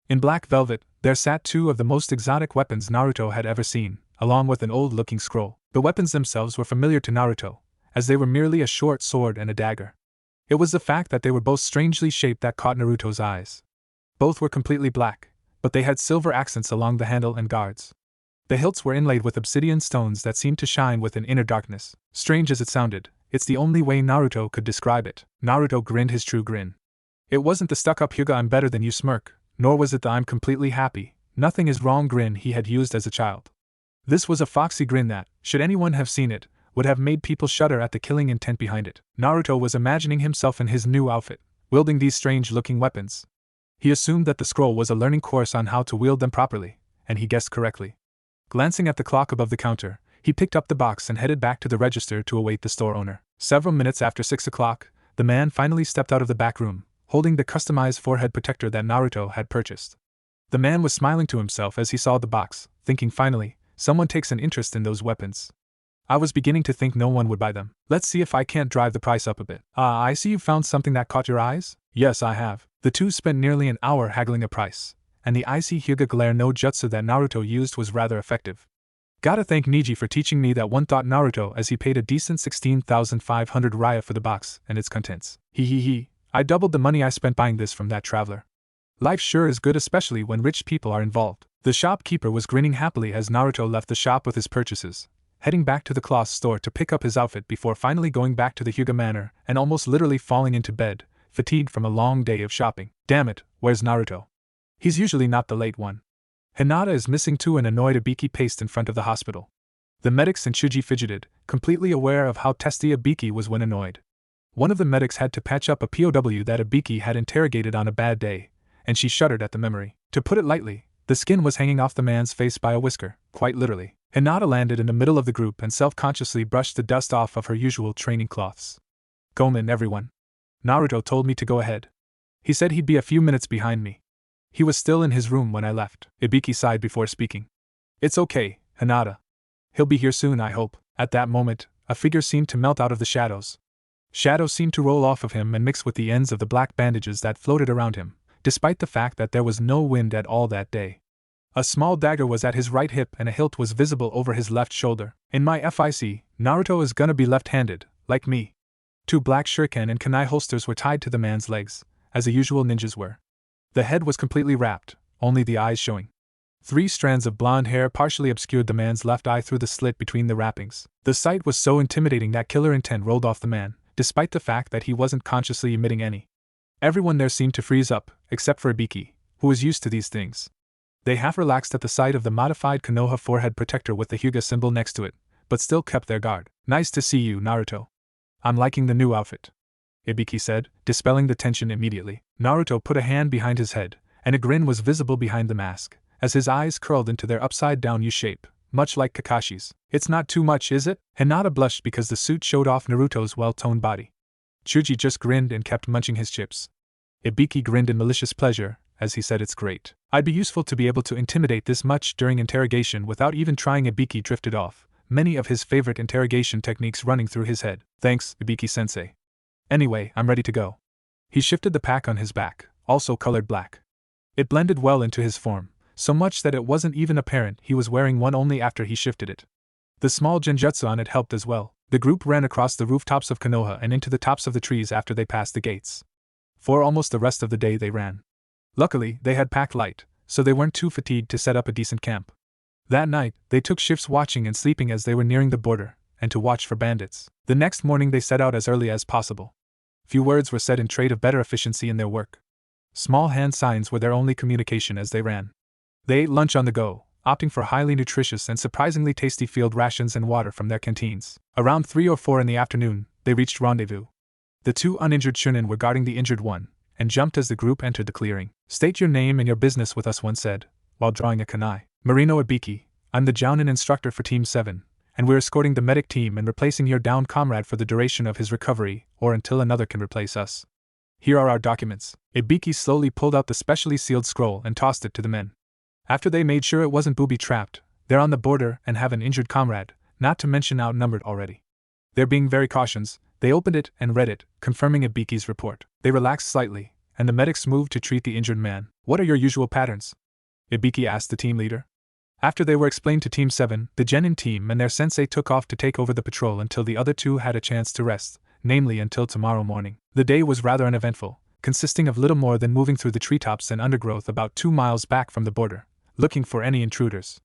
In black velvet, there sat 2 of the most exotic weapons Naruto had ever seen, along with an old-looking scroll. The weapons themselves were familiar to Naruto, as they were merely a short sword and a dagger. It was the fact that they were both strangely shaped that caught Naruto's eyes. Both were completely black, but they had silver accents along the handle and guards. The hilts were inlaid with obsidian stones that seemed to shine with an inner darkness. Strange as it sounded, it's the only way Naruto could describe it. Naruto grinned his true grin. It wasn't the stuck-up Hyuga I'm better than you smirk, nor was it the I'm completely happy, nothing is wrong grin he had used as a child. This was a foxy grin that, should anyone have seen it, would have made people shudder at the killing intent behind it. Naruto was imagining himself in his new outfit, wielding these strange-looking weapons. He assumed that the scroll was a learning course on how to wield them properly, and he guessed correctly. Glancing at the clock above the counter, he picked up the box and headed back to the register to await the store owner. Several minutes after 6 o'clock, the man finally stepped out of the back room, holding the customized forehead protector that Naruto had purchased. The man was smiling to himself as he saw the box, thinking finally, someone takes an interest in those weapons. I was beginning to think no one would buy them. Let's see if I can't drive the price up a bit. I see you found something that caught your eyes? Yes, I have. The two spent nearly an hour haggling a price, and the icy Hyuga glare no jutsu that Naruto used was rather effective. Gotta thank Niji for teaching me that one, thought Naruto as he paid a decent 16,500 raya for the box and its contents. He. I doubled the money I spent buying this from that traveler. Life sure is good, especially when rich people are involved. The shopkeeper was grinning happily as Naruto left the shop with his purchases, heading back to the cloth store to pick up his outfit before finally going back to the Hyuga manor and almost literally falling into bed, fatigued from a long day of shopping. Damn it, where's Naruto? He's usually not the late one. Hinata is missing too, an annoyed Ibiki paced in front of the hospital. The medics and Chuji fidgeted, completely aware of how testy Ibiki was when annoyed. One of the medics had to patch up a POW that Ibiki had interrogated on a bad day, and she shuddered at the memory. To put it lightly, the skin was hanging off the man's face by a whisker, quite literally. Hinata landed in the middle of the group and self-consciously brushed the dust off of her usual training cloths. Gomen, everyone. Naruto told me to go ahead. He said he'd be a few minutes behind me. He was still in his room when I left. Ibiki sighed before speaking. It's okay, Hinata. He'll be here soon, I hope. At that moment, a figure seemed to melt out of the shadows. Shadows seemed to roll off of him and mix with the ends of the black bandages that floated around him, despite the fact that there was no wind at all that day. A small dagger was at his right hip and a hilt was visible over his left shoulder. In my FIC, Naruto is gonna be left-handed, like me. 2 black shuriken and kunai holsters were tied to the man's legs, as the usual ninjas were. The head was completely wrapped, only the eyes showing. 3 strands of blonde hair partially obscured the man's left eye through the slit between the wrappings. The sight was so intimidating that killer intent rolled off the man, despite the fact that he wasn't consciously emitting any. Everyone there seemed to freeze up, except for Ibiki, who was used to these things. They half relaxed at the sight of the modified Konoha forehead protector with the Hyuga symbol next to it, but still kept their guard. "Nice to see you, Naruto. I'm liking the new outfit," Ibiki said, dispelling the tension immediately. Naruto put a hand behind his head, and a grin was visible behind the mask, as his eyes curled into their upside-down U shape, much like Kakashi's. "It's not too much, is it?" Hinata blushed because the suit showed off Naruto's well-toned body. Chuji just grinned and kept munching his chips. Ibiki grinned in malicious pleasure, as he said, "It's great. I'd be useful to be able to intimidate this much during interrogation without even trying." Ibiki drifted off, many of his favorite interrogation techniques running through his head. "Thanks, Ibiki-sensei. Anyway, I'm ready to go." He shifted the pack on his back, also colored black. It blended well into his form, so much that it wasn't even apparent he was wearing one only after he shifted it. The small genjutsu on it helped as well. The group ran across the rooftops of Konoha and into the tops of the trees after they passed the gates. For almost the rest of the day they ran. Luckily, they had packed light, so they weren't too fatigued to set up a decent camp. That night, they took shifts watching and sleeping as they were nearing the border, and to watch for bandits. The next morning they set out as early as possible. Few words were said in trade of better efficiency in their work. Small hand signs were their only communication as they ran. They ate lunch on the go, opting for highly nutritious and surprisingly tasty field rations and water from their canteens. Around 3 or 4 in the afternoon, they reached rendezvous. The 2 uninjured Chunin were guarding the injured one, and jumped as the group entered the clearing. "State your name and your business with us," one said, while drawing a kunai. "Marino Ibiki, I'm the Jounin instructor for Team 7, and we're escorting the medic team and replacing your downed comrade for the duration of his recovery, or until another can replace us. Here are our documents." Ibiki slowly pulled out the specially sealed scroll and tossed it to the men. After they made sure it wasn't booby-trapped, they're on the border and have an injured comrade, not to mention outnumbered already. They're being very cautious. They opened it and read it, confirming Ibiki's report. They relaxed slightly, and the medics moved to treat the injured man. "What are your usual patterns?" Ibiki asked the team leader. After they were explained to Team 7, the genin team and their sensei took off to take over the patrol until the other 2 had a chance to rest, namely until tomorrow morning. The day was rather uneventful, consisting of little more than moving through the treetops and undergrowth about 2 miles back from the border, looking for any intruders.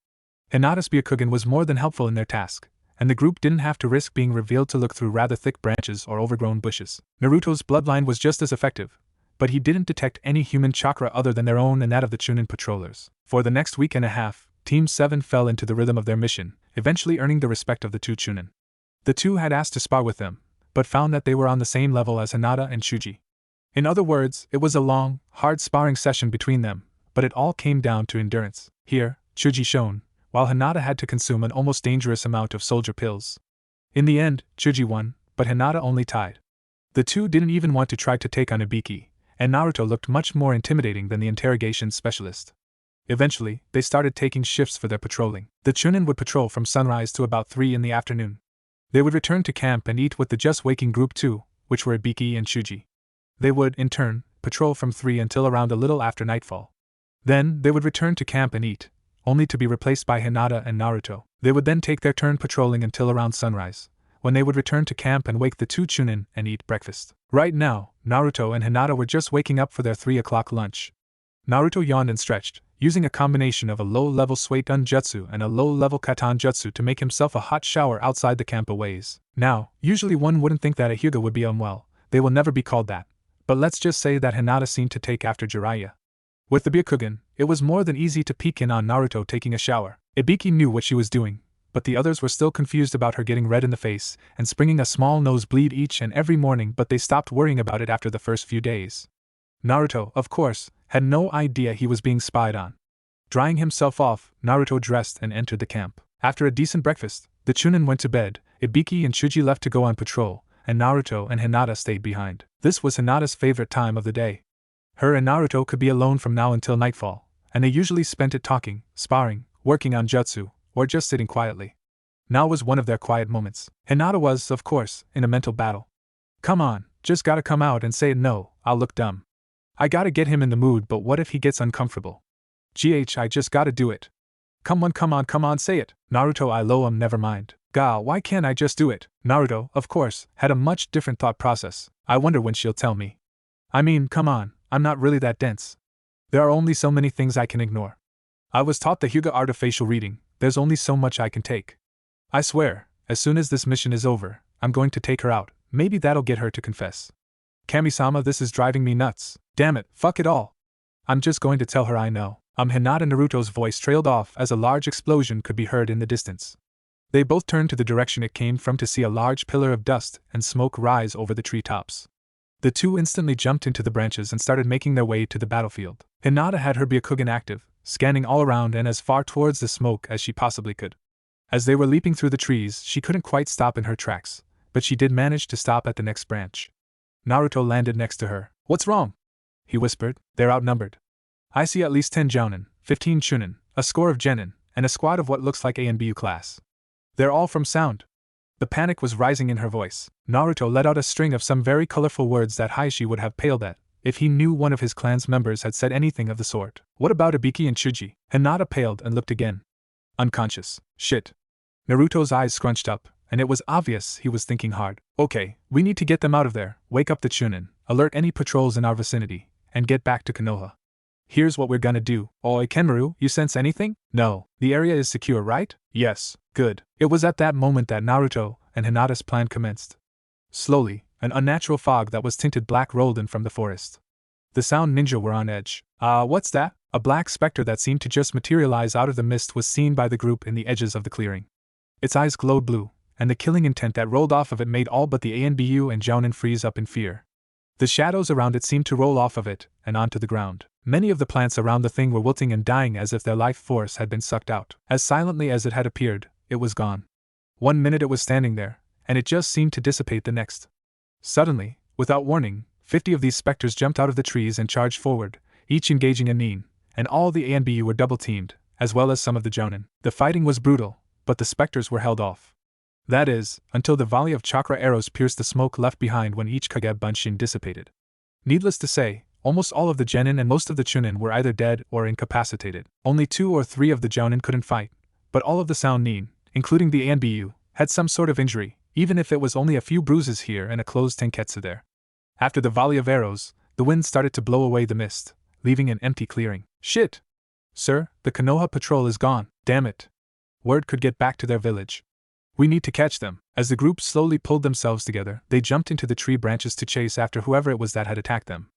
Hinata's Byakugan was more than helpful in their task, and the group didn't have to risk being revealed to look through rather thick branches or overgrown bushes. Naruto's bloodline was just as effective, but he didn't detect any human chakra other than their own and that of the Chunin patrollers. For the next week and a half, Team 7 fell into the rhythm of their mission, eventually earning the respect of the 2 Chunin. The 2 had asked to spar with them, but found that they were on the same level as Hinata and Chuji. In other words, it was a long, hard sparring session between them, but it all came down to endurance. Here, Chuji shone, while Hinata had to consume an almost dangerous amount of soldier pills. In the end, Chuji won, but Hinata only tied. The 2 didn't even want to try to take on Ibiki, and Naruto looked much more intimidating than the interrogation specialist. Eventually, they started taking shifts for their patrolling. The Chunin would patrol from sunrise to about 3 in the afternoon. They would return to camp and eat with the just-waking group 2, which were Ibiki and Chuji. They would, in turn, patrol from 3 until around a little after nightfall. Then, they would return to camp and eat, only to be replaced by Hinata and Naruto. They would then take their turn patrolling until around sunrise, when they would return to camp and wake the 2 Chunin and eat breakfast. Right now, Naruto and Hinata were just waking up for their 3 o'clock lunch. Naruto yawned and stretched, using a combination of a low-level Suiton Jutsu and a low-level Katan Jutsu to make himself a hot shower outside the camp a ways. Now, usually one wouldn't think that a Hyuga would be unwell, they will never be called that, but let's just say that Hinata seemed to take after Jiraiya. With the Byakugan, it was more than easy to peek in on Naruto taking a shower. Ibiki knew what she was doing, but the others were still confused about her getting red in the face and springing a small nosebleed each and every morning, but they stopped worrying about it after the first few days. Naruto, of course, had no idea he was being spied on. Drying himself off, Naruto dressed and entered the camp. After a decent breakfast, the Chunin went to bed, Ibiki and Chuji left to go on patrol, and Naruto and Hinata stayed behind. This was Hinata's favorite time of the day. Her and Naruto could be alone from now until nightfall, and they usually spent it talking, sparring, working on jutsu, or just sitting quietly. Now was one of their quiet moments. Hinata was, of course, in a mental battle. "Come on, just gotta come out and say it. No, I'll look dumb. I gotta get him in the mood, but what if he gets uncomfortable? I just gotta do it. Come on, say it." Naruto, I lo never mind. "Ga, why can't I just do it?" Naruto, of course, had a much different thought process. "I wonder when she'll tell me. I mean, come on, I'm not really that dense. There are only so many things I can ignore. I was taught the Hyuga art of facial reading, there's only so much I can take. I swear, as soon as this mission is over, I'm going to take her out, maybe that'll get her to confess. Kami-sama, this is driving me nuts. Damn it, fuck it all. I'm just going to tell her I know. Hinata. Naruto's voice trailed off as a large explosion could be heard in the distance. They both turned to the direction it came from to see a large pillar of dust and smoke rise over the treetops. The two instantly jumped into the branches and started making their way to the battlefield. Hinata had her Byakugan active, scanning all around and as far towards the smoke as she possibly could. As they were leaping through the trees, she couldn't quite stop in her tracks, but she did manage to stop at the next branch. Naruto landed next to her. What's wrong? He whispered. They're outnumbered. I see at least 10 Jounin, 15 Chunin, a score of Genin, and a squad of what looks like A and BU class. They're all from Sound. The panic was rising in her voice. Naruto let out a string of some very colorful words that Heishi would have paled at if he knew one of his clan's members had said anything of the sort. What about Ibiki and Chuji? Hinata paled and looked again. Unconscious. Shit. Naruto's eyes scrunched up, and it was obvious he was thinking hard. Okay, we need to get them out of there, wake up the Chunin, alert any patrols in our vicinity, and get back to Konoha. Here's what we're gonna do. Oi, Kenmaru, you sense anything? No. The area is secure, right? Yes. Good. It was at that moment that Naruto and Hinata's plan commenced. Slowly, an unnatural fog that was tinted black rolled in from the forest. The Sound Ninja were on edge. What's that? A black specter that seemed to just materialize out of the mist was seen by the group in the edges of the clearing. Its eyes glowed blue, and the killing intent that rolled off of it made all but the ANBU and Jounin freeze up in fear. The shadows around it seemed to roll off of it and onto the ground. Many of the plants around the thing were wilting and dying as if their life force had been sucked out. As silently as it had appeared, it was gone. 1 minute it was standing there, and it just seemed to dissipate the next. Suddenly, without warning, 50 of these specters jumped out of the trees and charged forward, each engaging a Nin, and all the ANBU were double-teamed, as well as some of the Jounin. The fighting was brutal, but the specters were held off. That is, until the volley of chakra arrows pierced the smoke left behind when each Kage Bunshin dissipated. Needless to say, almost all of the Genin and most of the Chunin were either dead or incapacitated. Only 2 or 3 of the Jounin couldn't fight, but all of the Sound Nin, including the ANBU, had some sort of injury, even if it was only a few bruises here and a closed tenketsu there. After the volley of arrows, the wind started to blow away the mist, leaving an empty clearing. Shit! Sir, the Konoha patrol is gone. Damn it. Word could get back to their village. We need to catch them. As the group slowly pulled themselves together, they jumped into the tree branches to chase after whoever it was that had attacked them.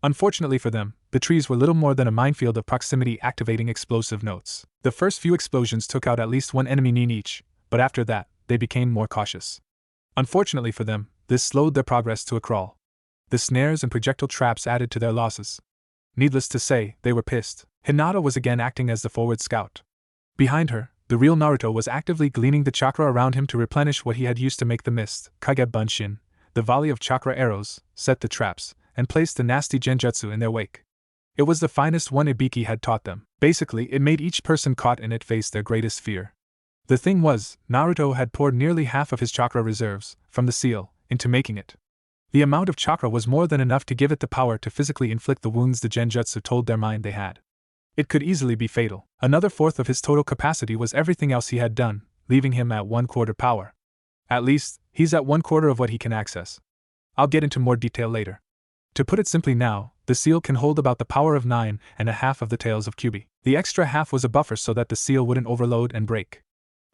Unfortunately for them, the trees were little more than a minefield of proximity activating explosive notes. The first few explosions took out at least 1 enemy Nin each, but after that, they became more cautious. Unfortunately for them, this slowed their progress to a crawl. The snares and projectile traps added to their losses. Needless to say, they were pissed. Hinata was again acting as the forward scout. Behind her, the real Naruto was actively gleaning the chakra around him to replenish what he had used to make the mist. Kage Bunshin, the volley of chakra arrows, set the traps, and placed the nasty genjutsu in their wake. It was the finest one Ibiki had taught them. Basically, it made each person caught in it face their greatest fear. The thing was, Naruto had poured nearly half of his chakra reserves, from the seal, into making it. The amount of chakra was more than enough to give it the power to physically inflict the wounds the genjutsu told their mind they had. It could easily be fatal. Another fourth of his total capacity was everything else he had done, leaving him at 1/4 power. At least, he's at 1/4 of what he can access. I'll get into more detail later. To put it simply now, the seal can hold about the power of 9.5 of the tails of Kyubi. The extra half was a buffer so that the seal wouldn't overload and break.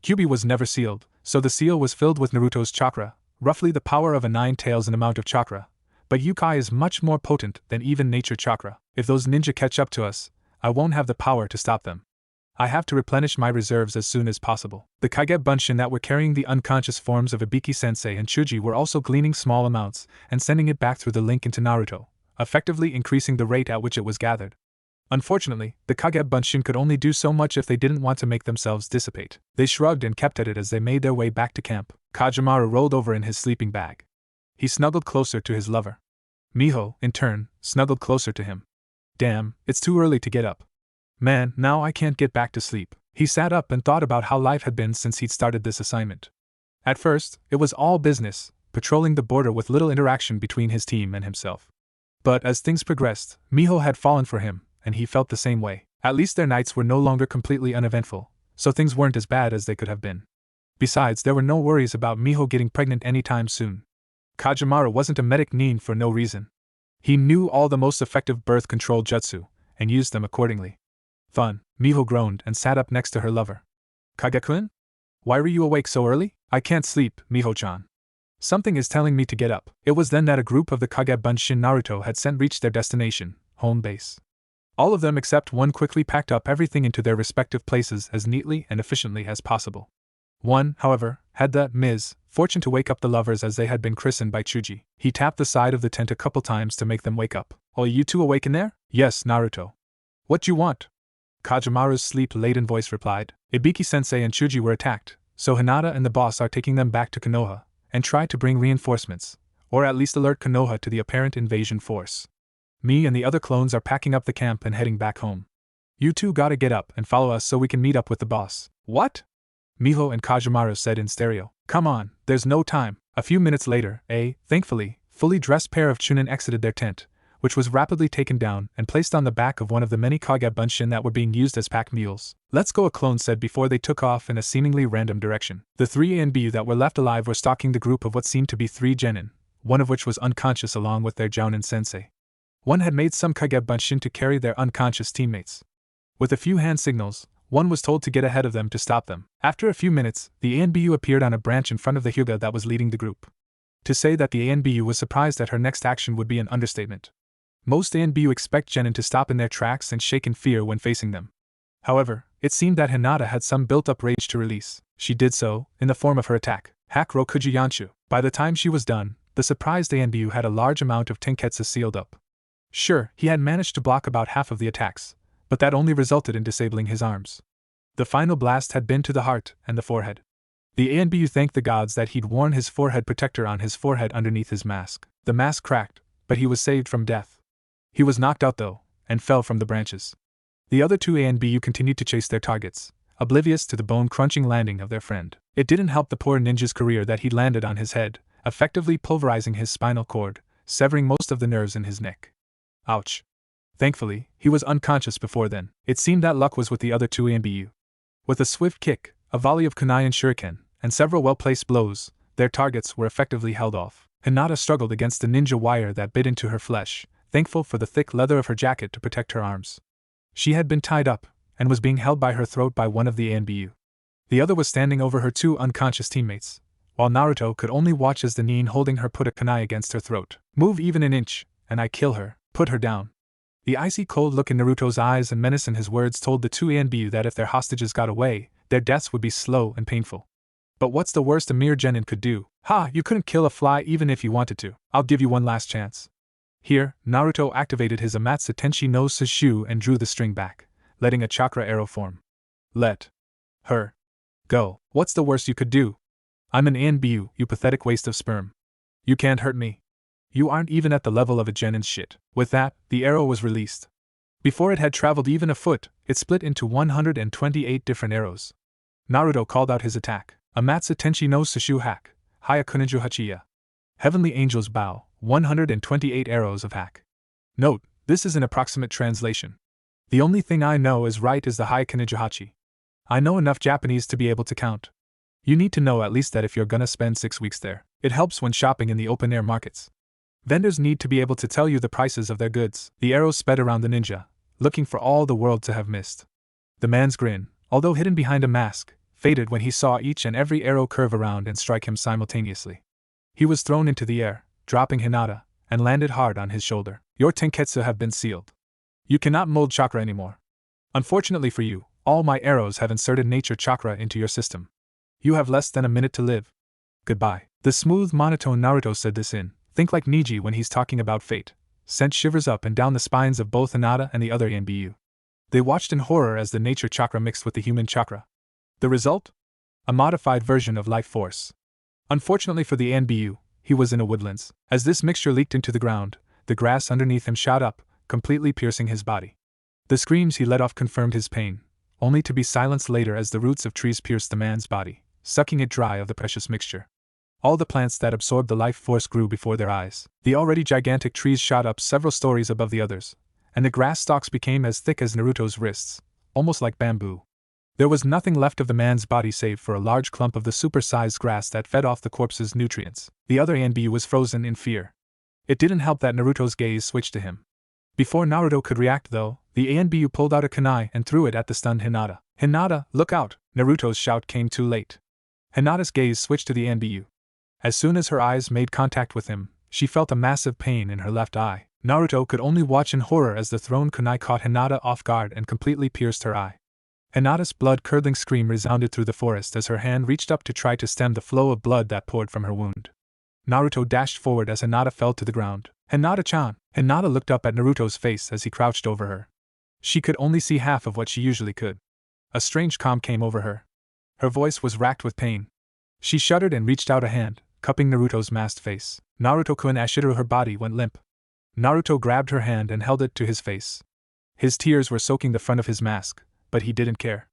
Kyubi was never sealed, so the seal was filled with Naruto's chakra, roughly the power of a 9 tails in amount of chakra, but Yukai is much more potent than even nature chakra. If those ninja catch up to us, I won't have the power to stop them. I have to replenish my reserves as soon as possible. The Kage Bunshin that were carrying the unconscious forms of Ibiki-sensei and Chuji were also gleaning small amounts and sending it back through the link into Naruto, effectively increasing the rate at which it was gathered. Unfortunately, the Kage Bunshin could only do so much if they didn't want to make themselves dissipate. They shrugged and kept at it as they made their way back to camp. Kajamaru rolled over in his sleeping bag. He snuggled closer to his lover. Miho, in turn, snuggled closer to him. Damn, it's too early to get up. Man, now I can't get back to sleep. He sat up and thought about how life had been since he'd started this assignment. At first, it was all business, patrolling the border with little interaction between his team and himself. But as things progressed, Miho had fallen for him, and he felt the same way. At least their nights were no longer completely uneventful, so things weren't as bad as they could have been. Besides, there were no worries about Miho getting pregnant anytime soon. Kajamaru wasn't a medic nin for no reason. He knew all the most effective birth control jutsu, and used them accordingly. Fun, Miho groaned and sat up next to her lover. Kage-kun? Why were you awake so early? I can't sleep, Miho-chan. Something is telling me to get up. It was then that a group of the Kage Bunshin Naruto had sent reached their destination, home base. All of them except one quickly packed up everything into their respective places as neatly and efficiently as possible. One, however, had the misfortune to wake up the lovers as they had been christened by Chuji. He tapped the side of the tent a couple times to make them wake up. "Oh, you two awake in there?" "Yes, Naruto." "What you want?" Kajamaru's sleep-laden voice replied. "Ibiki-sensei and Chuji were attacked, so Hinata and the boss are taking them back to Konoha, and try to bring reinforcements, or at least alert Konoha to the apparent invasion force. Me and the other clones are packing up the camp and heading back home. You two gotta get up and follow us so we can meet up with the boss." "What?" Miho and Kajamaru said in stereo. "Come on, there's no time." A few minutes later, a, thankfully, fully dressed pair of Chunin exited their tent, which was rapidly taken down and placed on the back of one of the many Kage Bunshin that were being used as pack mules. "Let's go," a clone said before they took off in a seemingly random direction. The 3 ANBU that were left alive were stalking the group of what seemed to be 3 genin, one of which was unconscious along with their Jounin sensei. One had made some Kage Bunshin to carry their unconscious teammates. With a few hand signals, one was told to get ahead of them to stop them. After a few minutes, the ANBU appeared on a branch in front of the Hyuga that was leading the group. To say that the ANBU was surprised at her next action would be an understatement. Most ANBU expect genin to stop in their tracks and shake in fear when facing them. However, it seemed that Hinata had some built-up rage to release. She did so, in the form of her attack, Hakro Kujiyanshu. By the time she was done, the surprised ANBU had a large amount of tenketsu sealed up. Sure, he had managed to block about half of the attacks, but that only resulted in disabling his arms. The final blast had been to the heart and the forehead. The ANBU thanked the gods that he'd worn his forehead protector on his forehead underneath his mask. The mask cracked, but he was saved from death. He was knocked out though, and fell from the branches. The other 2 ANBU continued to chase their targets, oblivious to the bone-crunching landing of their friend. It didn't help the poor ninja's career that he'd landed on his head, effectively pulverizing his spinal cord, severing most of the nerves in his neck. Ouch. Thankfully, he was unconscious before then. It seemed that luck was with the other 2 ANBU. With a swift kick, a volley of kunai and shuriken, and several well-placed blows, their targets were effectively held off. Hinata struggled against the ninja wire that bit into her flesh, thankful for the thick leather of her jacket to protect her arms. She had been tied up, and was being held by her throat by one of the ANBU. The other was standing over her 2 unconscious teammates, while Naruto could only watch as the nin holding her put a kunai against her throat. "Move even an inch, and I kill her. Put her down." The icy cold look in Naruto's eyes and menace in his words told the 2 ANBU that if their hostages got away, their deaths would be slow and painful. But what's the worst a mere genin could do? "Ha, you couldn't kill a fly even if you wanted to. I'll give you one last chance." Here, Naruto activated his Amatsu Tenshi no Sushu and drew the string back, letting a chakra arrow form. "Let her go. What's the worst you could do? I'm an ANBU, you pathetic waste of sperm. You can't hurt me. You aren't even at the level of a genin's shit." With that, the arrow was released. Before it had traveled even a foot, it split into 128 different arrows. Naruto called out his attack, Amatsu Tenshi no Sushu Hack, Haya Kuninju Hachiya. Heavenly Angel's Bow, 128 arrows of hack. Note, this is an approximate translation. The only thing I know is right is the Haya Kuninju Hachi. I know enough Japanese to be able to count. You need to know at least that if you're gonna spend 6 weeks there. It helps when shopping in the open-air markets. Vendors need to be able to tell you the prices of their goods. The arrows sped around the ninja, looking for all the world to have missed. The man's grin, although hidden behind a mask, faded when he saw each and every arrow curve around and strike him simultaneously. He was thrown into the air, dropping Hinata, and landed hard on his shoulder. "Your tenketsu have been sealed. You cannot mold chakra anymore. Unfortunately for you, all my arrows have inserted nature chakra into your system. You have less than a minute to live. Goodbye." The smooth monotone Naruto said this in Think Like Niji when he's talking about fate, sent shivers up and down the spines of both Hinata and the other ANBU. They watched in horror as the nature chakra mixed with the human chakra. The result? A modified version of life force. Unfortunately for the ANBU, he was in a woodlands. As this mixture leaked into the ground, the grass underneath him shot up, completely piercing his body. The screams he let off confirmed his pain, only to be silenced later as the roots of trees pierced the man's body, sucking it dry of the precious mixture. All the plants that absorbed the life force grew before their eyes. The already gigantic trees shot up several stories above the others, and the grass stalks became as thick as Naruto's wrists, almost like bamboo. There was nothing left of the man's body save for a large clump of the super-sized grass that fed off the corpse's nutrients. The other ANBU was frozen in fear. It didn't help that Naruto's gaze switched to him. Before Naruto could react though, the ANBU pulled out a kunai and threw it at the stunned Hinata. "Hinata, look out!" Naruto's shout came too late. Hinata's gaze switched to the ANBU. As soon as her eyes made contact with him, she felt a massive pain in her left eye. Naruto could only watch in horror as the thrown kunai caught Hinata off guard and completely pierced her eye. Hinata's blood-curdling scream resounded through the forest as her hand reached up to try to stem the flow of blood that poured from her wound. Naruto dashed forward as Hinata fell to the ground. "Hinata-chan!" Hinata looked up at Naruto's face as he crouched over her. She could only see half of what she usually could. A strange calm came over her. Her voice was racked with pain. She shuddered and reached out a hand, cupping Naruto's masked face. Naruto-kun Ashiru, her body went limp. Naruto grabbed her hand and held it to his face. His tears were soaking the front of his mask, but he didn't care.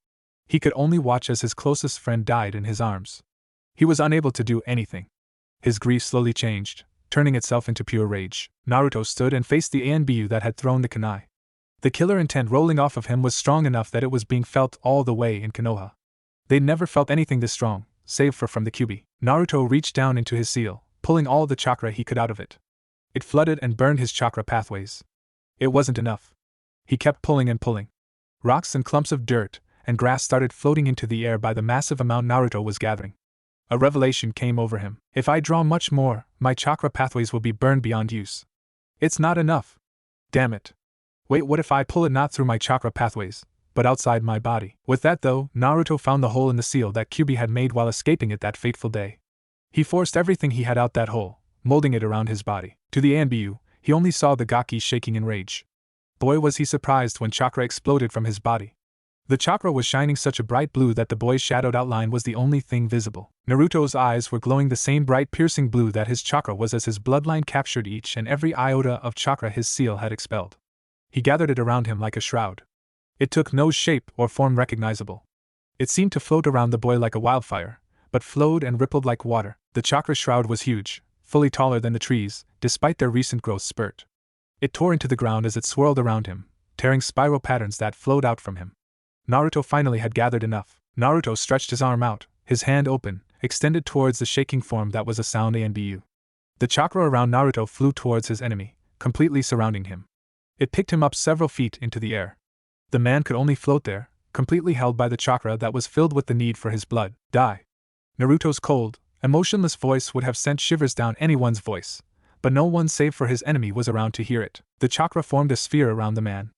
He could only watch as his closest friend died in his arms. He was unable to do anything. His grief slowly changed, turning itself into pure rage. Naruto stood and faced the ANBU that had thrown the kunai. The killer intent rolling off of him was strong enough that it was being felt all the way in Konoha. They'd never felt anything this strong, save for from the Kyuubi. Naruto reached down into his seal, pulling all the chakra he could out of it. It flooded and burned his chakra pathways. It wasn't enough. He kept pulling and pulling. Rocks and clumps of dirt and grass started floating into the air by the massive amount Naruto was gathering. A revelation came over him. If I draw much more, my chakra pathways will be burned beyond use. It's not enough. Damn it. Wait, what if I pull it not through my chakra pathways, but outside my body? With that though, Naruto found the hole in the seal that Kyuubi had made while escaping it that fateful day. He forced everything he had out that hole, molding it around his body. To the ANBU, he only saw the Gaki shaking in rage. Boy was he surprised when chakra exploded from his body. The chakra was shining such a bright blue that the boy's shadowed outline was the only thing visible. Naruto's eyes were glowing the same bright piercing blue that his chakra was as his bloodline captured each and every iota of chakra his seal had expelled. He gathered it around him like a shroud. It took no shape or form recognizable. It seemed to float around the boy like a wildfire, but flowed and rippled like water. The chakra shroud was huge, fully taller than the trees, despite their recent growth spurt. It tore into the ground as it swirled around him, tearing spiral patterns that flowed out from him. Naruto finally had gathered enough. Naruto stretched his arm out, his hand open, extended towards the shaking form that was a sound ANBU. The chakra around Naruto flew towards his enemy, completely surrounding him. It picked him up several feet into the air. The man could only float there, completely held by the chakra that was filled with the need for his blood. Die. Naruto's cold, emotionless voice would have sent shivers down anyone's voice, but no one save for his enemy was around to hear it. The chakra formed a sphere around the man.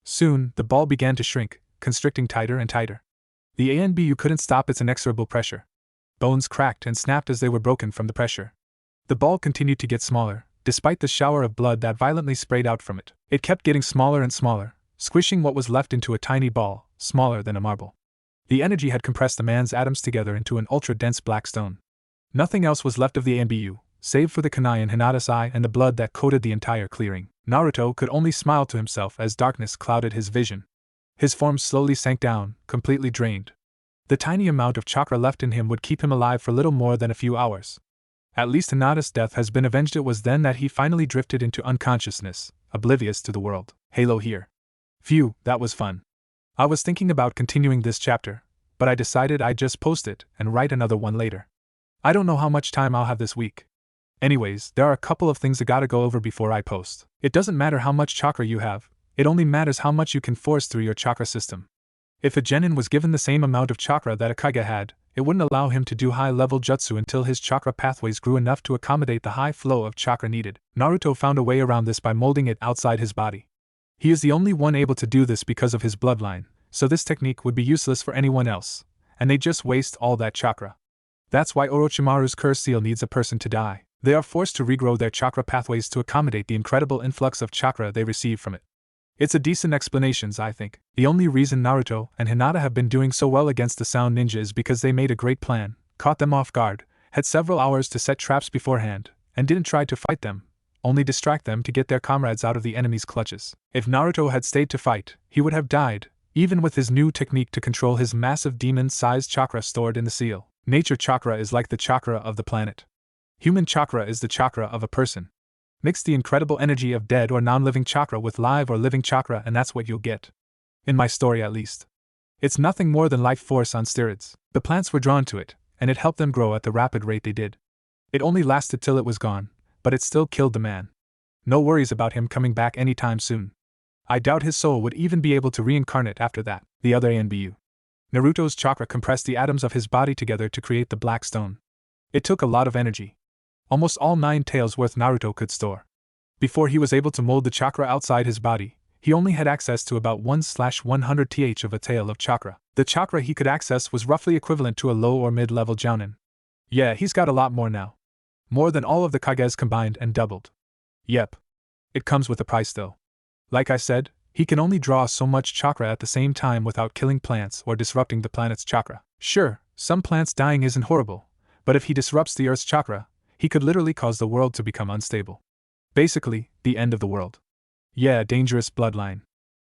Soon, the ball began to shrink, constricting tighter and tighter. The ANBU couldn't stop its inexorable pressure. Bones cracked and snapped as they were broken from the pressure. The ball continued to get smaller, despite the shower of blood that violently sprayed out from it. It kept getting smaller and smaller, squishing what was left into a tiny ball, smaller than a marble. The energy had compressed the man's atoms together into an ultra-dense black stone. Nothing else was left of the ANBU, save for the kunai in Hinata's eye and the blood that coated the entire clearing. Naruto could only smile to himself as darkness clouded his vision. His form slowly sank down, completely drained. The tiny amount of chakra left in him would keep him alive for little more than a few hours. At least Hinata's death has been avenged. It was then that he finally drifted into unconsciousness, oblivious to the world. Halo here. Phew, that was fun. I was thinking about continuing this chapter, but I decided I'd just post it and write another one later. I don't know how much time I'll have this week. Anyways, there are a couple of things I gotta go over before I post. It doesn't matter how much chakra you have, it only matters how much you can force through your chakra system. If a genin was given the same amount of chakra that a Hokage had, it wouldn't allow him to do high-level jutsu until his chakra pathways grew enough to accommodate the high flow of chakra needed. Naruto found a way around this by molding it outside his body. He is the only one able to do this because of his bloodline, so this technique would be useless for anyone else, and they just waste all that chakra. That's why Orochimaru's curse seal needs a person to die. They are forced to regrow their chakra pathways to accommodate the incredible influx of chakra they receive from it. It's a decent explanation, I think. The only reason Naruto and Hinata have been doing so well against the Sound Ninja is because they made a great plan, caught them off guard, had several hours to set traps beforehand, and didn't try to fight them, only distract them to get their comrades out of the enemy's clutches. If Naruto had stayed to fight, he would have died, even with his new technique to control his massive demon-sized chakra stored in the seal. Nature chakra is like the chakra of the planet. Human chakra is the chakra of a person. Mix the incredible energy of dead or non-living chakra with live or living chakra and that's what you'll get. In my story at least. It's nothing more than life force on steroids. The plants were drawn to it, and it helped them grow at the rapid rate they did. It only lasted till it was gone, but it still killed the man. No worries about him coming back anytime soon. I doubt his soul would even be able to reincarnate after that. The other ANBU. Naruto's chakra compressed the atoms of his body together to create the black stone. It took a lot of energy. almost all 9 taels worth Naruto could store. Before he was able to mold the chakra outside his body, he only had access to about 1/100 th of a tael of chakra. The chakra he could access was roughly equivalent to a low or mid-level jounin. Yeah, he's got a lot more now. More than all of the Kages combined and doubled. Yep. It comes with a price though. Like I said, he can only draw so much chakra at the same time without killing plants or disrupting the planet's chakra. Sure, some plants dying isn't horrible, but if he disrupts the Earth's chakra, he could literally cause the world to become unstable. Basically, the end of the world. Yeah, dangerous bloodline.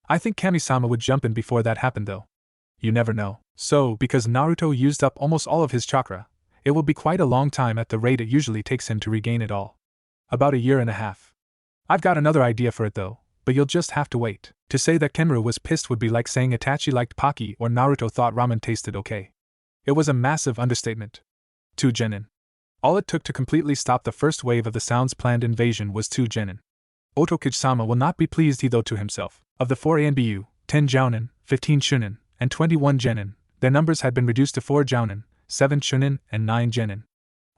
I think Kami-sama would jump in before that happened though. You never know. So, because Naruto used up almost all of his chakra, it will be quite a long time at the rate it usually takes him to regain it all. About a year and a half. I've got another idea for it though, but you'll just have to wait. To say that Kenru was pissed would be like saying Itachi liked Pocky or Naruto thought ramen tasted okay. It was a massive understatement. 2 genin. All it took to completely stop the first wave of the Sound's planned invasion was 2 genin. Otokage-sama will not be pleased, he thought to himself. Of the 4 Anbu, 10 jounin, 15 chunin, and 21 genin, their numbers had been reduced to 4 jounin, 7 chunin, and 9 genin.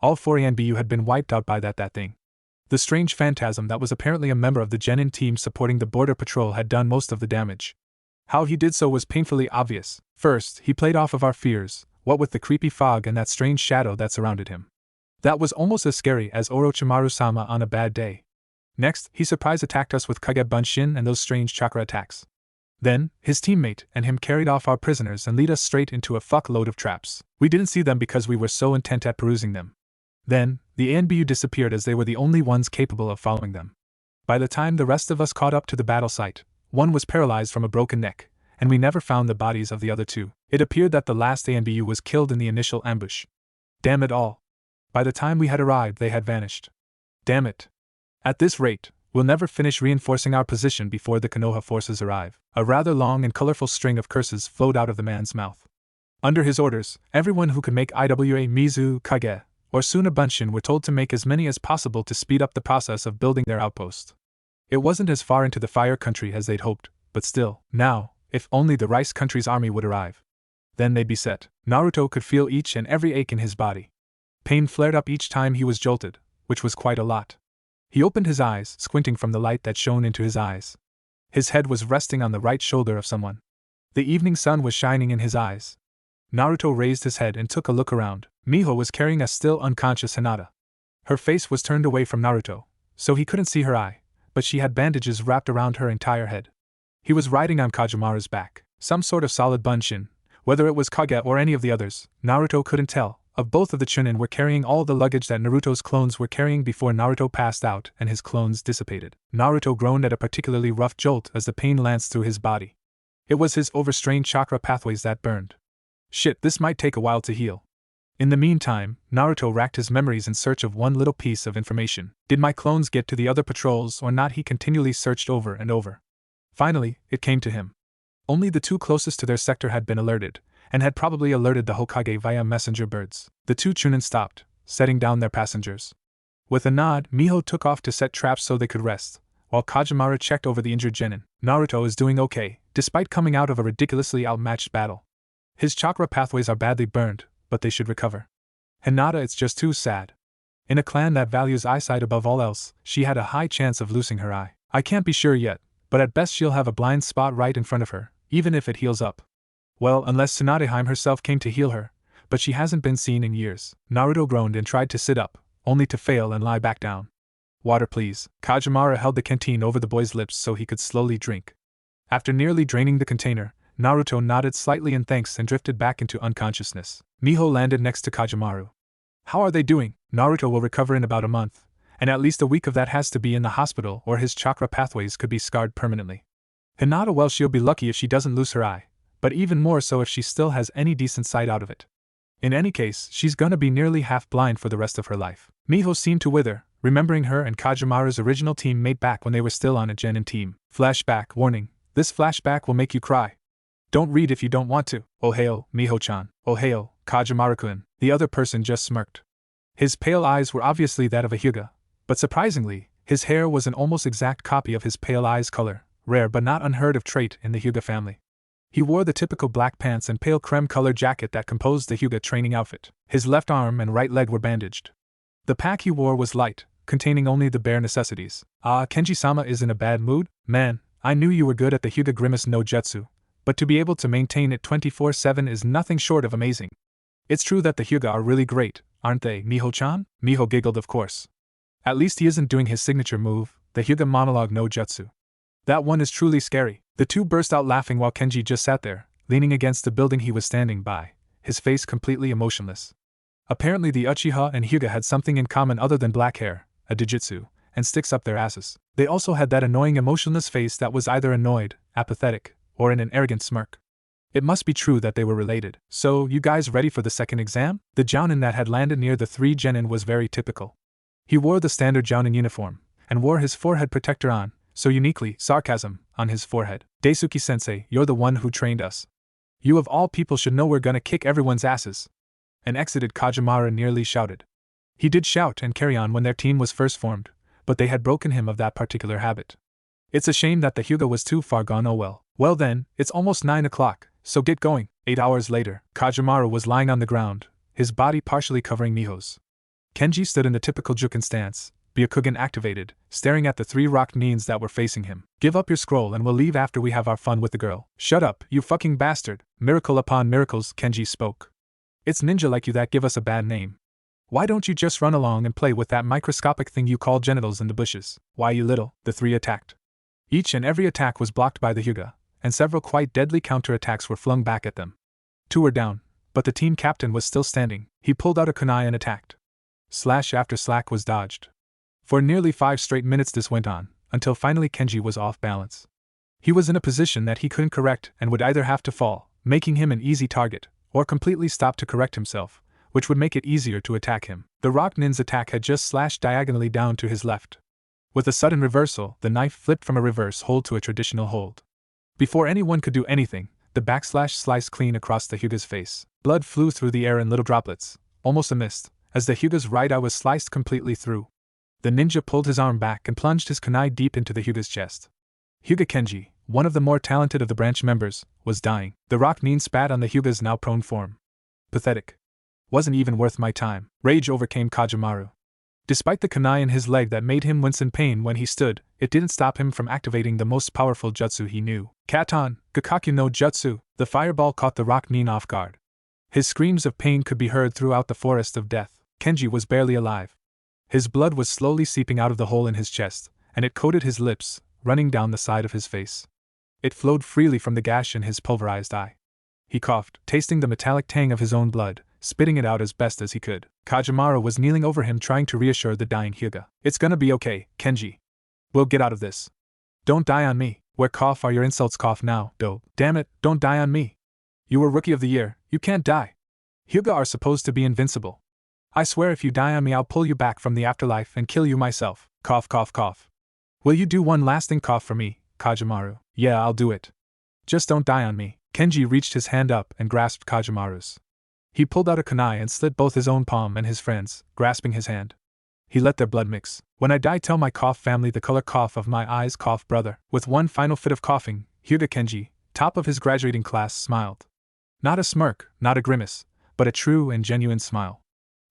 All 4 Anbu had been wiped out by that thing. The strange phantasm that was apparently a member of the genin team supporting the border patrol had done most of the damage. How he did so was painfully obvious. First, he played off of our fears, what with the creepy fog and that strange shadow that surrounded him. That was almost as scary as Orochimaru-sama on a bad day. Next, he surprise attacked us with Kage Bunshin and those strange chakra attacks. Then, his teammate and him carried off our prisoners and lead us straight into a fuckload of traps. We didn't see them because we were so intent at perusing them. Then, the ANBU disappeared as they were the only ones capable of following them. By the time the rest of us caught up to the battle site, one was paralyzed from a broken neck, and we never found the bodies of the other 2. It appeared that the last ANBU was killed in the initial ambush. Damn it all. By the time we had arrived, they had vanished. Damn it. At this rate, we'll never finish reinforcing our position before the Konoha forces arrive. A rather long and colorful string of curses flowed out of the man's mouth. Under his orders, everyone who could make IWA Mizu Kage or Suna Bunshin were told to make as many as possible to speed up the process of building their outpost. It wasn't as far into the Fire Country as they'd hoped, but still, now, if only the Rice Country's army would arrive. Then they'd be set. Naruto could feel each and every ache in his body. Pain flared up each time he was jolted, which was quite a lot. He opened his eyes, squinting from the light that shone into his eyes. His head was resting on the right shoulder of someone. The evening sun was shining in his eyes. Naruto raised his head and took a look around. Miho was carrying a still unconscious Hinata. Her face was turned away from Naruto, so he couldn't see her eye, but she had bandages wrapped around her entire head. He was riding on Kajimara's back, some sort of solid bunshin. Whether it was Kage or any of the others, Naruto couldn't tell. Of both of the Chunin were carrying all the luggage that Naruto's clones were carrying before Naruto passed out and his clones dissipated. Naruto groaned at a particularly rough jolt as the pain lanced through his body. It was his overstrained chakra pathways that burned. Shit, this might take a while to heal. In the meantime, Naruto racked his memories in search of one little piece of information. Did my clones get to the other patrols or not? He continually searched over and over. Finally, it came to him. Only the 2 closest to their sector had been alerted, and had probably alerted the Hokage via messenger birds. The 2 Chunin stopped, setting down their passengers. With a nod, Miho took off to set traps so they could rest, while Kajimara checked over the injured genin. Naruto is doing okay, despite coming out of a ridiculously outmatched battle. His chakra pathways are badly burned, but they should recover. Hinata, it's just too sad. In a clan that values eyesight above all else, she had a high chance of losing her eye. I can't be sure yet, but at best she'll have a blind spot right in front of her, even if it heals up. Well, unless Tsunadeheim herself came to heal her, but she hasn't been seen in years. Naruto groaned and tried to sit up, only to fail and lie back down. Water, please. Kajimara held the canteen over the boy's lips so he could slowly drink. After nearly draining the container, Naruto nodded slightly in thanks and drifted back into unconsciousness. Miho landed next to Kajimaru. How are they doing? Naruto will recover in about a month, and at least a week of that has to be in the hospital or his chakra pathways could be scarred permanently. Hinata, well, she'll be lucky if she doesn't lose her eye, but even more so if she still has any decent sight out of it. In any case, she's gonna be nearly half blind for the rest of her life. Miho seemed to wither, remembering her and Kajimaru's original teammate back when they were still on a genin team. Flashback, warning, this flashback will make you cry. Don't read if you don't want to. Ohio, Miho-chan. Ohio, Kajimaru-kun. The other person just smirked. His pale eyes were obviously that of a Hyuga, but surprisingly, his hair was an almost exact copy of his pale eyes color, rare but not unheard of trait in the Hyuga family. He wore the typical black pants and pale creme-colored jacket that composed the Hyuga training outfit. His left arm and right leg were bandaged. The pack he wore was light, containing only the bare necessities. Ah, Kenji-sama is in a bad mood? Man, I knew you were good at the Hyuga Grimace no Jutsu, but to be able to maintain it 24/7 is nothing short of amazing. It's true that the Hyuga are really great, aren't they, Miho-chan? Miho giggled, of course. At least he isn't doing his signature move, the Hyuga monologue no Jutsu. That one is truly scary. The two burst out laughing while Kenji just sat there, leaning against the building he was standing by, his face completely emotionless. Apparently the Uchiha and Hyuga had something in common other than black hair, a dijitsu, and sticks up their asses. They also had that annoying emotionless face that was either annoyed, apathetic, or in an arrogant smirk. It must be true that they were related. So, you guys ready for the second exam? The jounin that had landed near the three genin was very typical. He wore the standard jounin uniform, and wore his forehead protector on, so uniquely, sarcasm, on his forehead. Daisuke-sensei, you're the one who trained us. You of all people should know we're gonna kick everyone's asses. An exited Kajimara nearly shouted. He did shout and carry on when their team was first formed, but they had broken him of that particular habit. It's a shame that the Hyuga was too far gone. Oh well. Well then, it's almost 9 o'clock, so get going. 8 hours later, Kajimara was lying on the ground, his body partially covering Miho's. Kenji stood in the typical Juken stance, Byakugan activated, staring at the 3 rocked nins that were facing him. Give up your scroll and we'll leave after we have our fun with the girl. Shut up, you fucking bastard. Miracle upon miracles, Kenji spoke. It's ninja like you that give us a bad name. Why don't you just run along and play with that microscopic thing you call genitals in the bushes? Why, you little. The 3 attacked. Each and every attack was blocked by the Hyuga, and several quite deadly counterattacks were flung back at them. 2 were down, but the team captain was still standing. He pulled out a kunai and attacked. Slash after slash was dodged. For nearly 5 straight minutes this went on, until finally Kenji was off balance. He was in a position that he couldn't correct and would either have to fall, making him an easy target, or completely stop to correct himself, which would make it easier to attack him. The rock nin's attack had just slashed diagonally down to his left. With a sudden reversal, the knife flipped from a reverse hold to a traditional hold. Before anyone could do anything, the backslash sliced clean across the Hyuga's face. Blood flew through the air in little droplets, almost a mist, as the Hyuga's right eye was sliced completely through. The ninja pulled his arm back and plunged his kunai deep into the Hyuga's chest. Hyuga Kenji, one of the more talented of the branch members, was dying. The rock nin spat on the Hyuga's now prone form. Pathetic. Wasn't even worth my time. Rage overcame Kajimaru. Despite the kunai in his leg that made him wince in pain when he stood, it didn't stop him from activating the most powerful jutsu he knew. Katon, Gakkaku no Jutsu. The fireball caught the rock nin off guard. His screams of pain could be heard throughout the forest of death. Kenji was barely alive. His blood was slowly seeping out of the hole in his chest, and it coated his lips, running down the side of his face. It flowed freely from the gash in his pulverized eye. He coughed, tasting the metallic tang of his own blood, spitting it out as best as he could. Kajimaru was kneeling over him trying to reassure the dying Hyuga. It's gonna be okay, Kenji. We'll get out of this. Don't die on me. Where cough are your insults? Cough now, dope. Damn it, don't die on me. You were Rookie of the Year, you can't die. Hyuga are supposed to be invincible. I swear if you die on me I'll pull you back from the afterlife and kill you myself. Cough cough cough. Will you do one lasting cough for me, Kajimaru? Yeah, I'll do it. Just don't die on me. Kenji reached his hand up and grasped Kajimaru's. He pulled out a kunai and slit both his own palm and his friend's, grasping his hand. He let their blood mix. When I die tell my cough family the color cough of my eyes, cough brother. With one final fit of coughing, Hyuga Kenji, top of his graduating class, smiled. Not a smirk, not a grimace, but a true and genuine smile.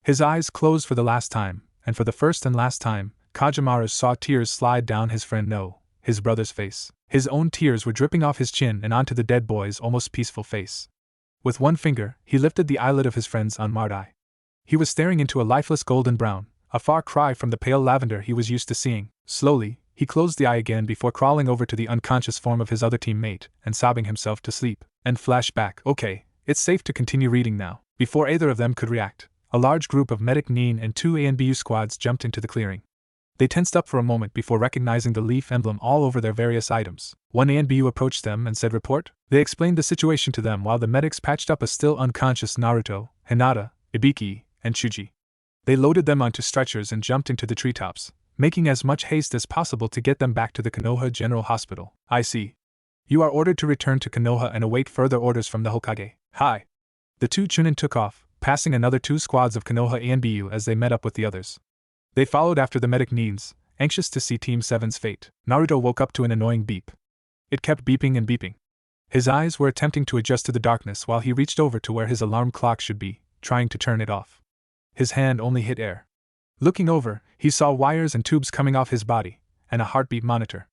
His eyes closed for the last time, and for the first and last time, Kajimaru saw tears slide down his friend his brother's face. His own tears were dripping off his chin and onto the dead boy's almost peaceful face. With one finger, he lifted the eyelid of his friend's unmarred eye. He was staring into a lifeless golden brown, a far cry from the pale lavender he was used to seeing. Slowly, he closed the eye again before crawling over to the unconscious form of his other teammate and sobbing himself to sleep. And flashback. Okay, it's safe to continue reading now. Before either of them could react, a large group of medic nin and 2 ANBU squads jumped into the clearing. They tensed up for a moment before recognizing the leaf emblem all over their various items. One ANBU approached them and said report. They explained the situation to them while the medics patched up a still unconscious Naruto, Hinata, Ibiki, and Chuji. They loaded them onto stretchers and jumped into the treetops, making as much haste as possible to get them back to the Konoha General Hospital. I see. You are ordered to return to Konoha and await further orders from the Hokage. Hi. The 2 Chunin took off, passing another 2 squads of Konoha ANBU as they met up with the others. They followed after the medic nins, anxious to see Team 7's fate. Naruto woke up to an annoying beep. It kept beeping and beeping. His eyes were attempting to adjust to the darkness while he reached over to where his alarm clock should be, trying to turn it off. His hand only hit air. Looking over, he saw wires and tubes coming off his body, and a heartbeat monitor.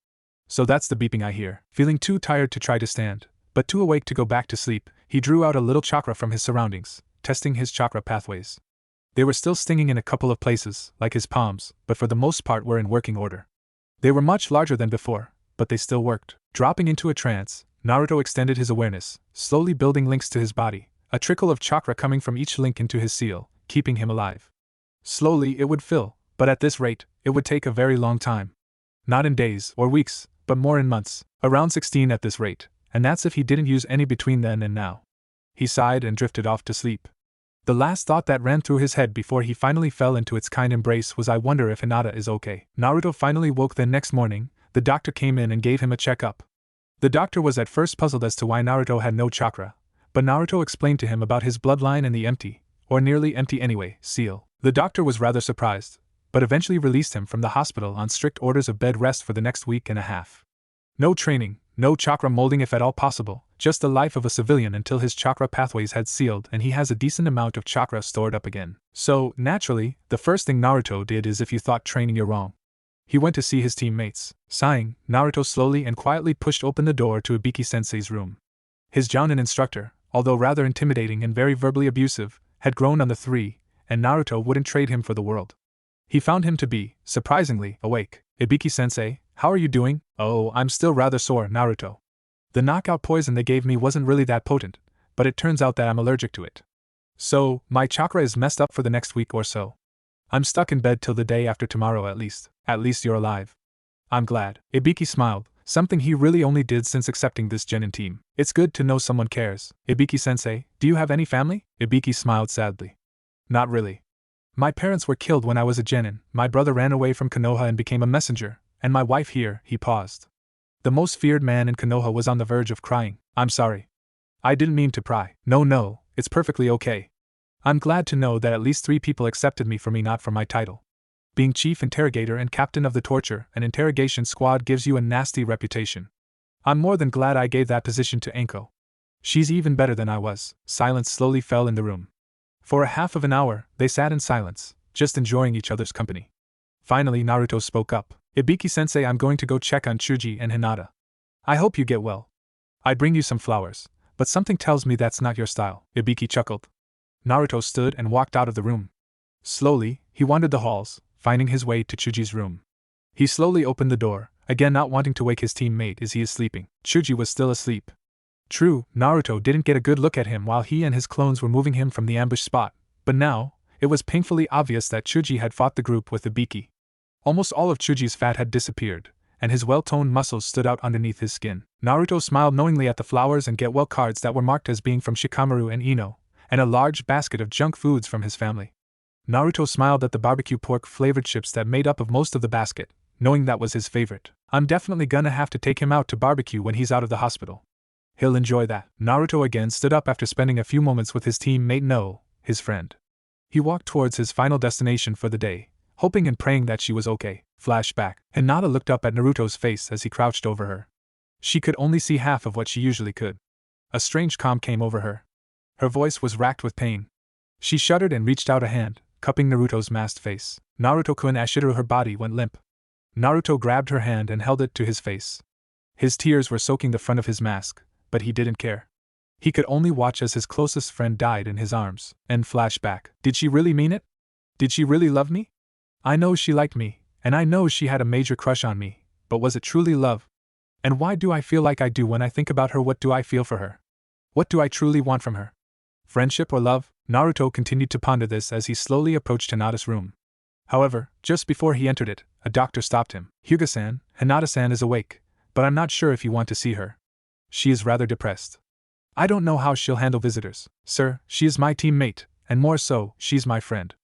So that's the beeping I hear. Feeling too tired to try to stand, but too awake to go back to sleep, he drew out a little chakra from his surroundings, testing his chakra pathways. They were still stinging in a couple of places, like his palms, but for the most part were in working order. They were much larger than before, but they still worked. Dropping into a trance, Naruto extended his awareness, slowly building links to his body, a trickle of chakra coming from each link into his seal, keeping him alive. Slowly it would fill, but at this rate, it would take a very long time. Not in days or weeks, but more in months, around 16 at this rate, and that's if he didn't use any between then and now. He sighed and drifted off to sleep. The last thought that ran through his head before he finally fell into its kind embrace was, I wonder if Hinata is okay. Naruto finally woke the next morning. The doctor came in and gave him a checkup. The doctor was at first puzzled as to why Naruto had no chakra, but Naruto explained to him about his bloodline and the empty, or nearly empty anyway, seal. The doctor was rather surprised, but eventually released him from the hospital on strict orders of bed rest for the next week and a half. No training, no chakra molding if at all possible, just the life of a civilian until his chakra pathways had sealed and he has a decent amount of chakra stored up again. So, naturally, the first thing Naruto did is, if you thought training you're wrong. He went to see his teammates. Sighing, Naruto slowly and quietly pushed open the door to Ibiki-sensei's room. His Jounin instructor, although rather intimidating and very verbally abusive, had grown on the three, and Naruto wouldn't trade him for the world. He found him to be, surprisingly, awake. Ibiki-sensei, how are you doing? Oh, I'm still rather sore, Naruto. The knockout poison they gave me wasn't really that potent, but it turns out that I'm allergic to it. So, my chakra is messed up for the next week or so. I'm stuck in bed till the day after tomorrow at least. At least you're alive. I'm glad. Ibiki smiled, something he really only did since accepting this genin team. It's good to know someone cares. Ibiki-sensei, do you have any family? Ibiki smiled sadly. Not really. My parents were killed when I was a genin, my brother ran away from Konoha and became a messenger, and my wife here. He paused. The most feared man in Konoha was on the verge of crying. I'm sorry. I didn't mean to pry. No, it's perfectly okay. I'm glad to know that at least 3 people accepted me for me, not for my title. Being chief interrogator and captain of the torture and interrogation squad gives you a nasty reputation. I'm more than glad I gave that position to Anko. She's even better than I was. Silence slowly fell in the room. For a half of an hour, they sat in silence, just enjoying each other's company. Finally, Naruto spoke up. Ibiki-sensei, I'm going to go check on Chuji and Hinata. I hope you get well. I'd bring you some flowers, but something tells me that's not your style. Ibiki chuckled. Naruto stood and walked out of the room. Slowly, he wandered the halls, finding his way to Chuji's room. He slowly opened the door, again not wanting to wake his teammate as he is sleeping. Chuji was still asleep. True, Naruto didn't get a good look at him while he and his clones were moving him from the ambush spot, but now, it was painfully obvious that Chuji had fought the group with Ibiki. Almost all of Chuji's fat had disappeared, and his well-toned muscles stood out underneath his skin. Naruto smiled knowingly at the flowers and get-well cards that were marked as being from Shikamaru and Ino, and a large basket of junk foods from his family. Naruto smiled at the barbecue pork-flavored chips that made up of most of the basket, knowing that was his favorite. I'm definitely gonna have to take him out to barbecue when he's out of the hospital. He'll enjoy that. Naruto again stood up after spending a few moments with his teammate No, his friend. He walked towards his final destination for the day, hoping and praying that she was okay. Flashback. Hinata looked up at Naruto's face as he crouched over her. She could only see half of what she usually could. A strange calm came over her. Her voice was racked with pain. She shuddered and reached out a hand, cupping Naruto's masked face. Naruto-kun Ashiru, her body went limp. Naruto grabbed her hand and held it to his face. His tears were soaking the front of his mask, but he didn't care. He could only watch as his closest friend died in his arms. End flashback. Did she really mean it? Did she really love me? I know she liked me, and I know she had a major crush on me, but was it truly love? And why do I feel like I do when I think about her? What do I feel for her? What do I truly want from her? Friendship or love? Naruto continued to ponder this as he slowly approached Hinata's room. However, just before he entered it, a doctor stopped him. Hyuga-san, Hinata-san is awake, but I'm not sure if you want to see her. She is rather depressed. I don't know how she'll handle visitors. Sir, she is my teammate, and more so, she's my friend.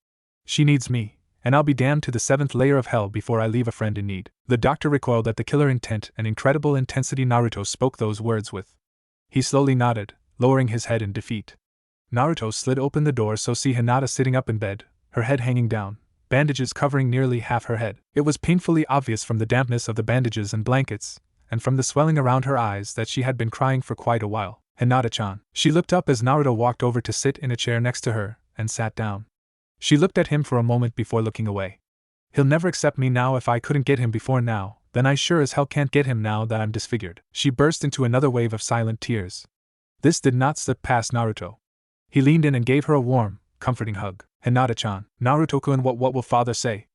She needs me, and I'll be damned to the 7th layer of hell before I leave a friend in need. The doctor recoiled at the killer intent and incredible intensity Naruto spoke those words with. He slowly nodded, lowering his head in defeat. Naruto slid open the door so see Hinata sitting up in bed, her head hanging down, bandages covering nearly half her head. It was painfully obvious from the dampness of the bandages and blankets, and from the swelling around her eyes that she had been crying for quite a while. Hinata-chan. She looked up as Naruto walked over to sit in a chair next to her, and sat down. She looked at him for a moment before looking away. He'll never accept me now. If I couldn't get him before now, then I sure as hell can't get him now that I'm disfigured. She burst into another wave of silent tears. This did not slip past Naruto. He leaned in and gave her a warm, comforting hug. Hinata-chan, Naruto-kun, what will father say?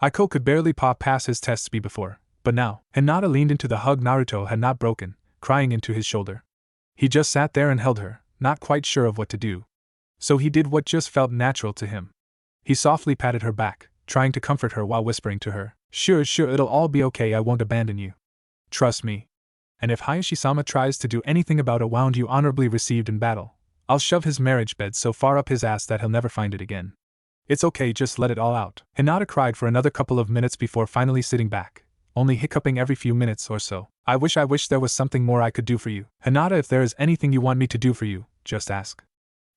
Aiko could barely pass his tests before, but now, Hinata leaned into the hug Naruto had not broken, crying into his shoulder. He just sat there and held her, not quite sure of what to do. So he did what just felt natural to him. He softly patted her back, trying to comfort her while whispering to her, Sure, it'll all be okay, I won't abandon you. Trust me. And if Hayashi-sama tries to do anything about a wound you honorably received in battle, I'll shove his marriage bed so far up his ass that he'll never find it again. It's okay, just let it all out. Hinata cried for another couple of minutes before finally sitting back, only hiccuping every few minutes or so. I wish there was something more I could do for you. Hinata, if there is anything you want me to do for you, just ask.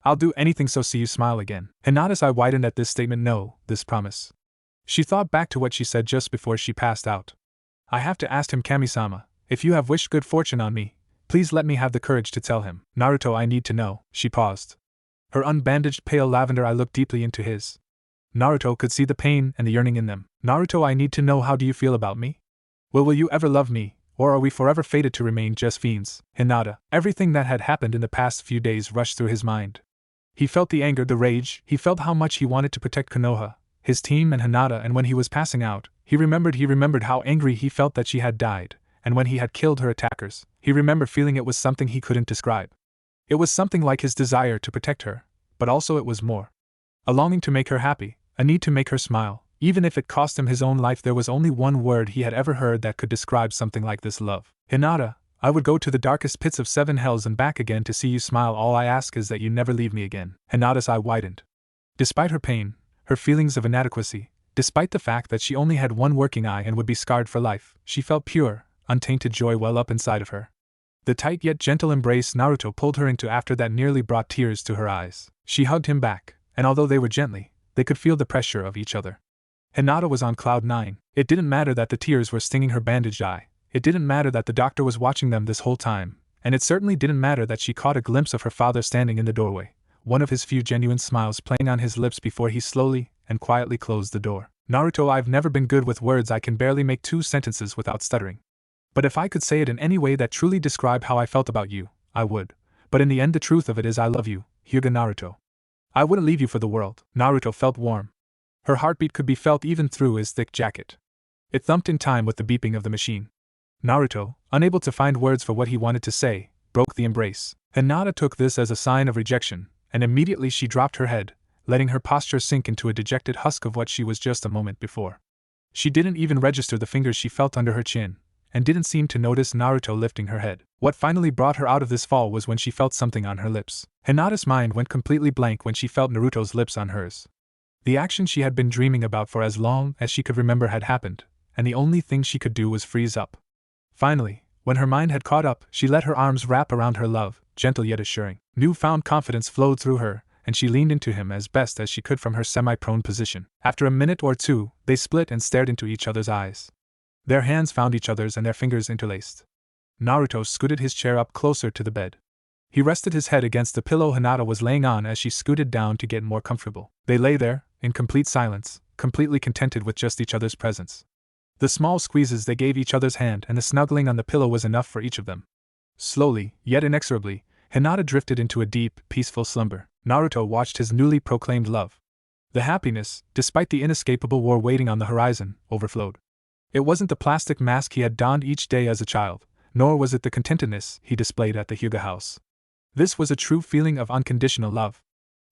I'll do anything, so see you smile again. Hinata's eye widened at this statement. No, this promise. She thought back to what she said just before she passed out. I have to ask him, Kami-sama, if you have wished good fortune on me, please let me have the courage to tell him. Naruto, I need to know. She paused. Her unbandaged pale lavender eye looked deeply into his. Naruto could see the pain and the yearning in them. Naruto, I need to know, how do you feel about me? Will you ever love me, or are we forever fated to remain just fiends? Hinata. Everything that had happened in the past few days rushed through his mind. He felt the anger, the rage, he felt how much he wanted to protect Konoha, his team and Hinata, and when he was passing out, he remembered how angry he felt that she had died, and when he had killed her attackers, he remembered feeling it was something he couldn't describe. It was something like his desire to protect her, but also it was more. A longing to make her happy, a need to make her smile, even if it cost him his own life. There was only one word he had ever heard that could describe something like this: love. Hinata, I would go to the darkest pits of 7 hells and back again to see you smile. All I ask is that you never leave me again. Hinata's eye widened. Despite her pain, her feelings of inadequacy, despite the fact that she only had one working eye and would be scarred for life, she felt pure, untainted joy well up inside of her. The tight yet gentle embrace Naruto pulled her into after that nearly brought tears to her eyes. She hugged him back, and although they were gently, they could feel the pressure of each other. Hinata was on cloud 9. It didn't matter that the tears were stinging her bandaged eye. It didn't matter that the doctor was watching them this whole time, and it certainly didn't matter that she caught a glimpse of her father standing in the doorway, one of his few genuine smiles playing on his lips before he slowly and quietly closed the door. Naruto, I've never been good with words. I can barely make 2 sentences without stuttering. But if I could say it in any way that truly described how I felt about you, I would. But in the end, the truth of it is I love you, Hyuga Naruto. I wouldn't leave you for the world. Naruto felt warm. Her heartbeat could be felt even through his thick jacket. It thumped in time with the beeping of the machine. Naruto, unable to find words for what he wanted to say, broke the embrace. Hinata took this as a sign of rejection, and immediately she dropped her head, letting her posture sink into a dejected husk of what she was just a moment before. She didn't even register the fingers she felt under her chin, and didn't seem to notice Naruto lifting her head. What finally brought her out of this fall was when she felt something on her lips. Hinata's mind went completely blank when she felt Naruto's lips on hers. The action she had been dreaming about for as long as she could remember had happened, and the only thing she could do was freeze up. Finally, when her mind had caught up, she let her arms wrap around her love, gentle yet assuring. Newfound confidence flowed through her, and she leaned into him as best as she could from her semi-prone position. After a minute or two, they split and stared into each other's eyes. Their hands found each other's and their fingers interlaced. Naruto scooted his chair up closer to the bed. He rested his head against the pillow Hinata was laying on as she scooted down to get more comfortable. They lay there, in complete silence, completely contented with just each other's presence. The small squeezes they gave each other's hand and the snuggling on the pillow was enough for each of them. Slowly, yet inexorably, Hinata drifted into a deep, peaceful slumber. Naruto watched his newly proclaimed love. The happiness, despite the inescapable war waiting on the horizon, overflowed. It wasn't the plastic mask he had donned each day as a child, nor was it the contentedness he displayed at the Hyuga house. This was a true feeling of unconditional love.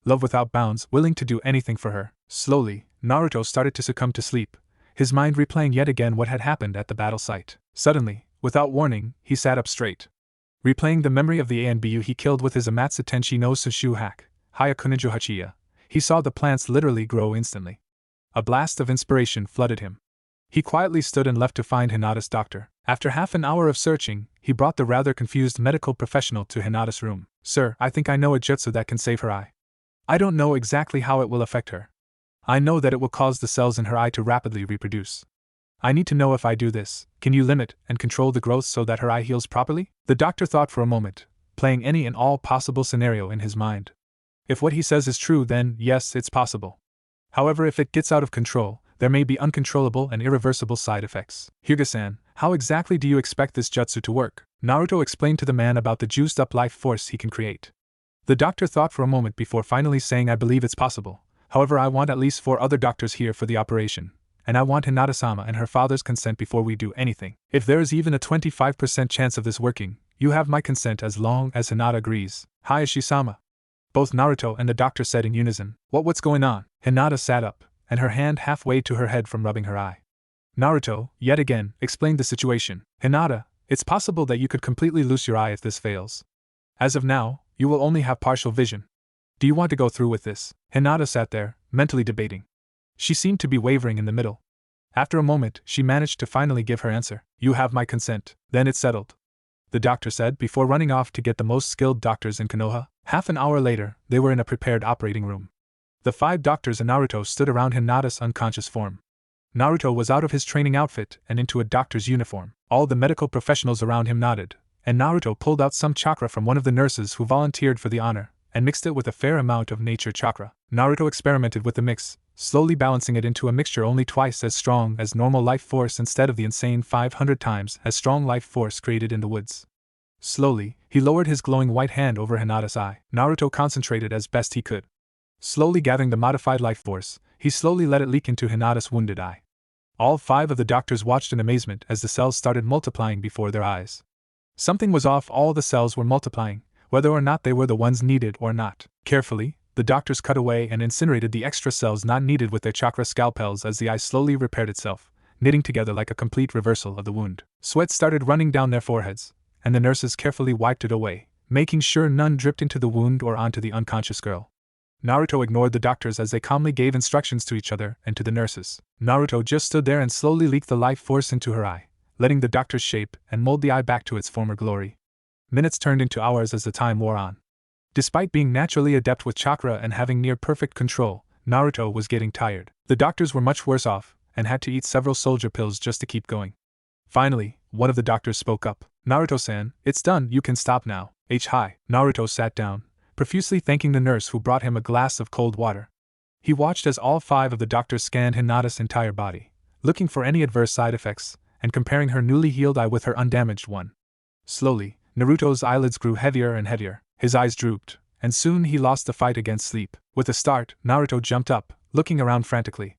Love without bounds, willing to do anything for her. Slowly, Naruto started to succumb to sleep, his mind replaying yet again what had happened at the battle site. Suddenly, without warning, he sat up straight. Replaying the memory of the ANBU he killed with his Amatsu Tenshi no Sushu hack, Hyakuninju Hachiya, he saw the plants literally grow instantly. A blast of inspiration flooded him. He quietly stood and left to find Hinata's doctor. After half an hour of searching, he brought the rather confused medical professional to Hinata's room. Sir, I think I know a jutsu that can save her eye. I don't know exactly how it will affect her. I know that it will cause the cells in her eye to rapidly reproduce. I need to know if I do this, can you limit and control the growth so that her eye heals properly? The doctor thought for a moment, playing any and all possible scenario in his mind. If what he says is true, then yes, it's possible. However, if it gets out of control, there may be uncontrollable and irreversible side effects. Hyuga-san, how exactly do you expect this jutsu to work? Naruto explained to the man about the juiced-up life force he can create. The doctor thought for a moment before finally saying, I believe it's possible. However, I want at least 4 other doctors here for the operation, and I want Hinata-sama and her father's consent before we do anything. If there is even a 25% chance of this working, you have my consent as long as Hinata agrees. Hayashi-sama. Both Naruto and the doctor said in unison. What's going on? Hinata sat up, and her hand halfway to her head from rubbing her eye. Naruto, yet again, explained the situation. Hinata, it's possible that you could completely lose your eye if this fails. As of now, you will only have partial vision. Do you want to go through with this? Hinata sat there, mentally debating. She seemed to be wavering in the middle. After a moment, she managed to finally give her answer. You have my consent. Then it's settled, the doctor said before running off to get the most skilled doctors in Konoha. Half an hour later, they were in a prepared operating room. The 5 doctors and Naruto stood around Hinata's unconscious form. Naruto was out of his training outfit and into a doctor's uniform. All the medical professionals around him nodded, and Naruto pulled out some chakra from one of the nurses who volunteered for the honor, and mixed it with a fair amount of nature chakra. Naruto experimented with the mix, slowly balancing it into a mixture only twice as strong as normal life force instead of the insane 500 times as strong life force created in the woods. Slowly, he lowered his glowing white hand over Hinata's eye. Naruto concentrated as best he could. Slowly gathering the modified life force, he slowly let it leak into Hinata's wounded eye. All 5 of the doctors watched in amazement as the cells started multiplying before their eyes. Something was off, all the cells were multiplying, whether or not they were the ones needed or not. Carefully, the doctors cut away and incinerated the extra cells not needed with their chakra scalpels as the eye slowly repaired itself, knitting together like a complete reversal of the wound. Sweat started running down their foreheads, and the nurses carefully wiped it away, making sure none dripped into the wound or onto the unconscious girl. Naruto ignored the doctors as they calmly gave instructions to each other and to the nurses. Naruto just stood there and slowly leaked the life force into her eye, letting the doctors shape and mold the eye back to its former glory. Minutes turned into hours as the time wore on. Despite being naturally adept with chakra and having near-perfect control, Naruto was getting tired. The doctors were much worse off, and had to eat several soldier pills just to keep going. Finally, one of the doctors spoke up. Naruto-san, it's done, you can stop now. Hi. Naruto sat down, profusely thanking the nurse who brought him a glass of cold water. He watched as all 5 of the doctors scanned Hinata's entire body, looking for any adverse side effects, and comparing her newly healed eye with her undamaged one. Slowly, Naruto's eyelids grew heavier and heavier, his eyes drooped, and soon he lost the fight against sleep. With a start, Naruto jumped up, looking around frantically.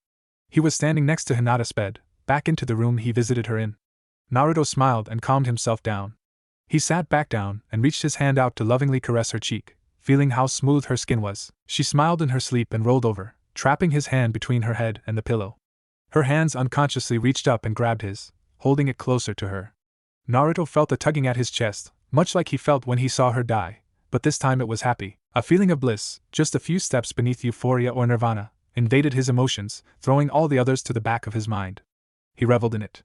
He was standing next to Hinata's bed, back into the room he visited her in. Naruto smiled and calmed himself down. He sat back down and reached his hand out to lovingly caress her cheek, feeling how smooth her skin was. She smiled in her sleep and rolled over, trapping his hand between her head and the pillow. Her hands unconsciously reached up and grabbed his, holding it closer to her. Naruto felt a tugging at his chest, much like he felt when he saw her die, but this time it was happy. A feeling of bliss, just a few steps beneath euphoria or nirvana, invaded his emotions, throwing all the others to the back of his mind. He reveled in it.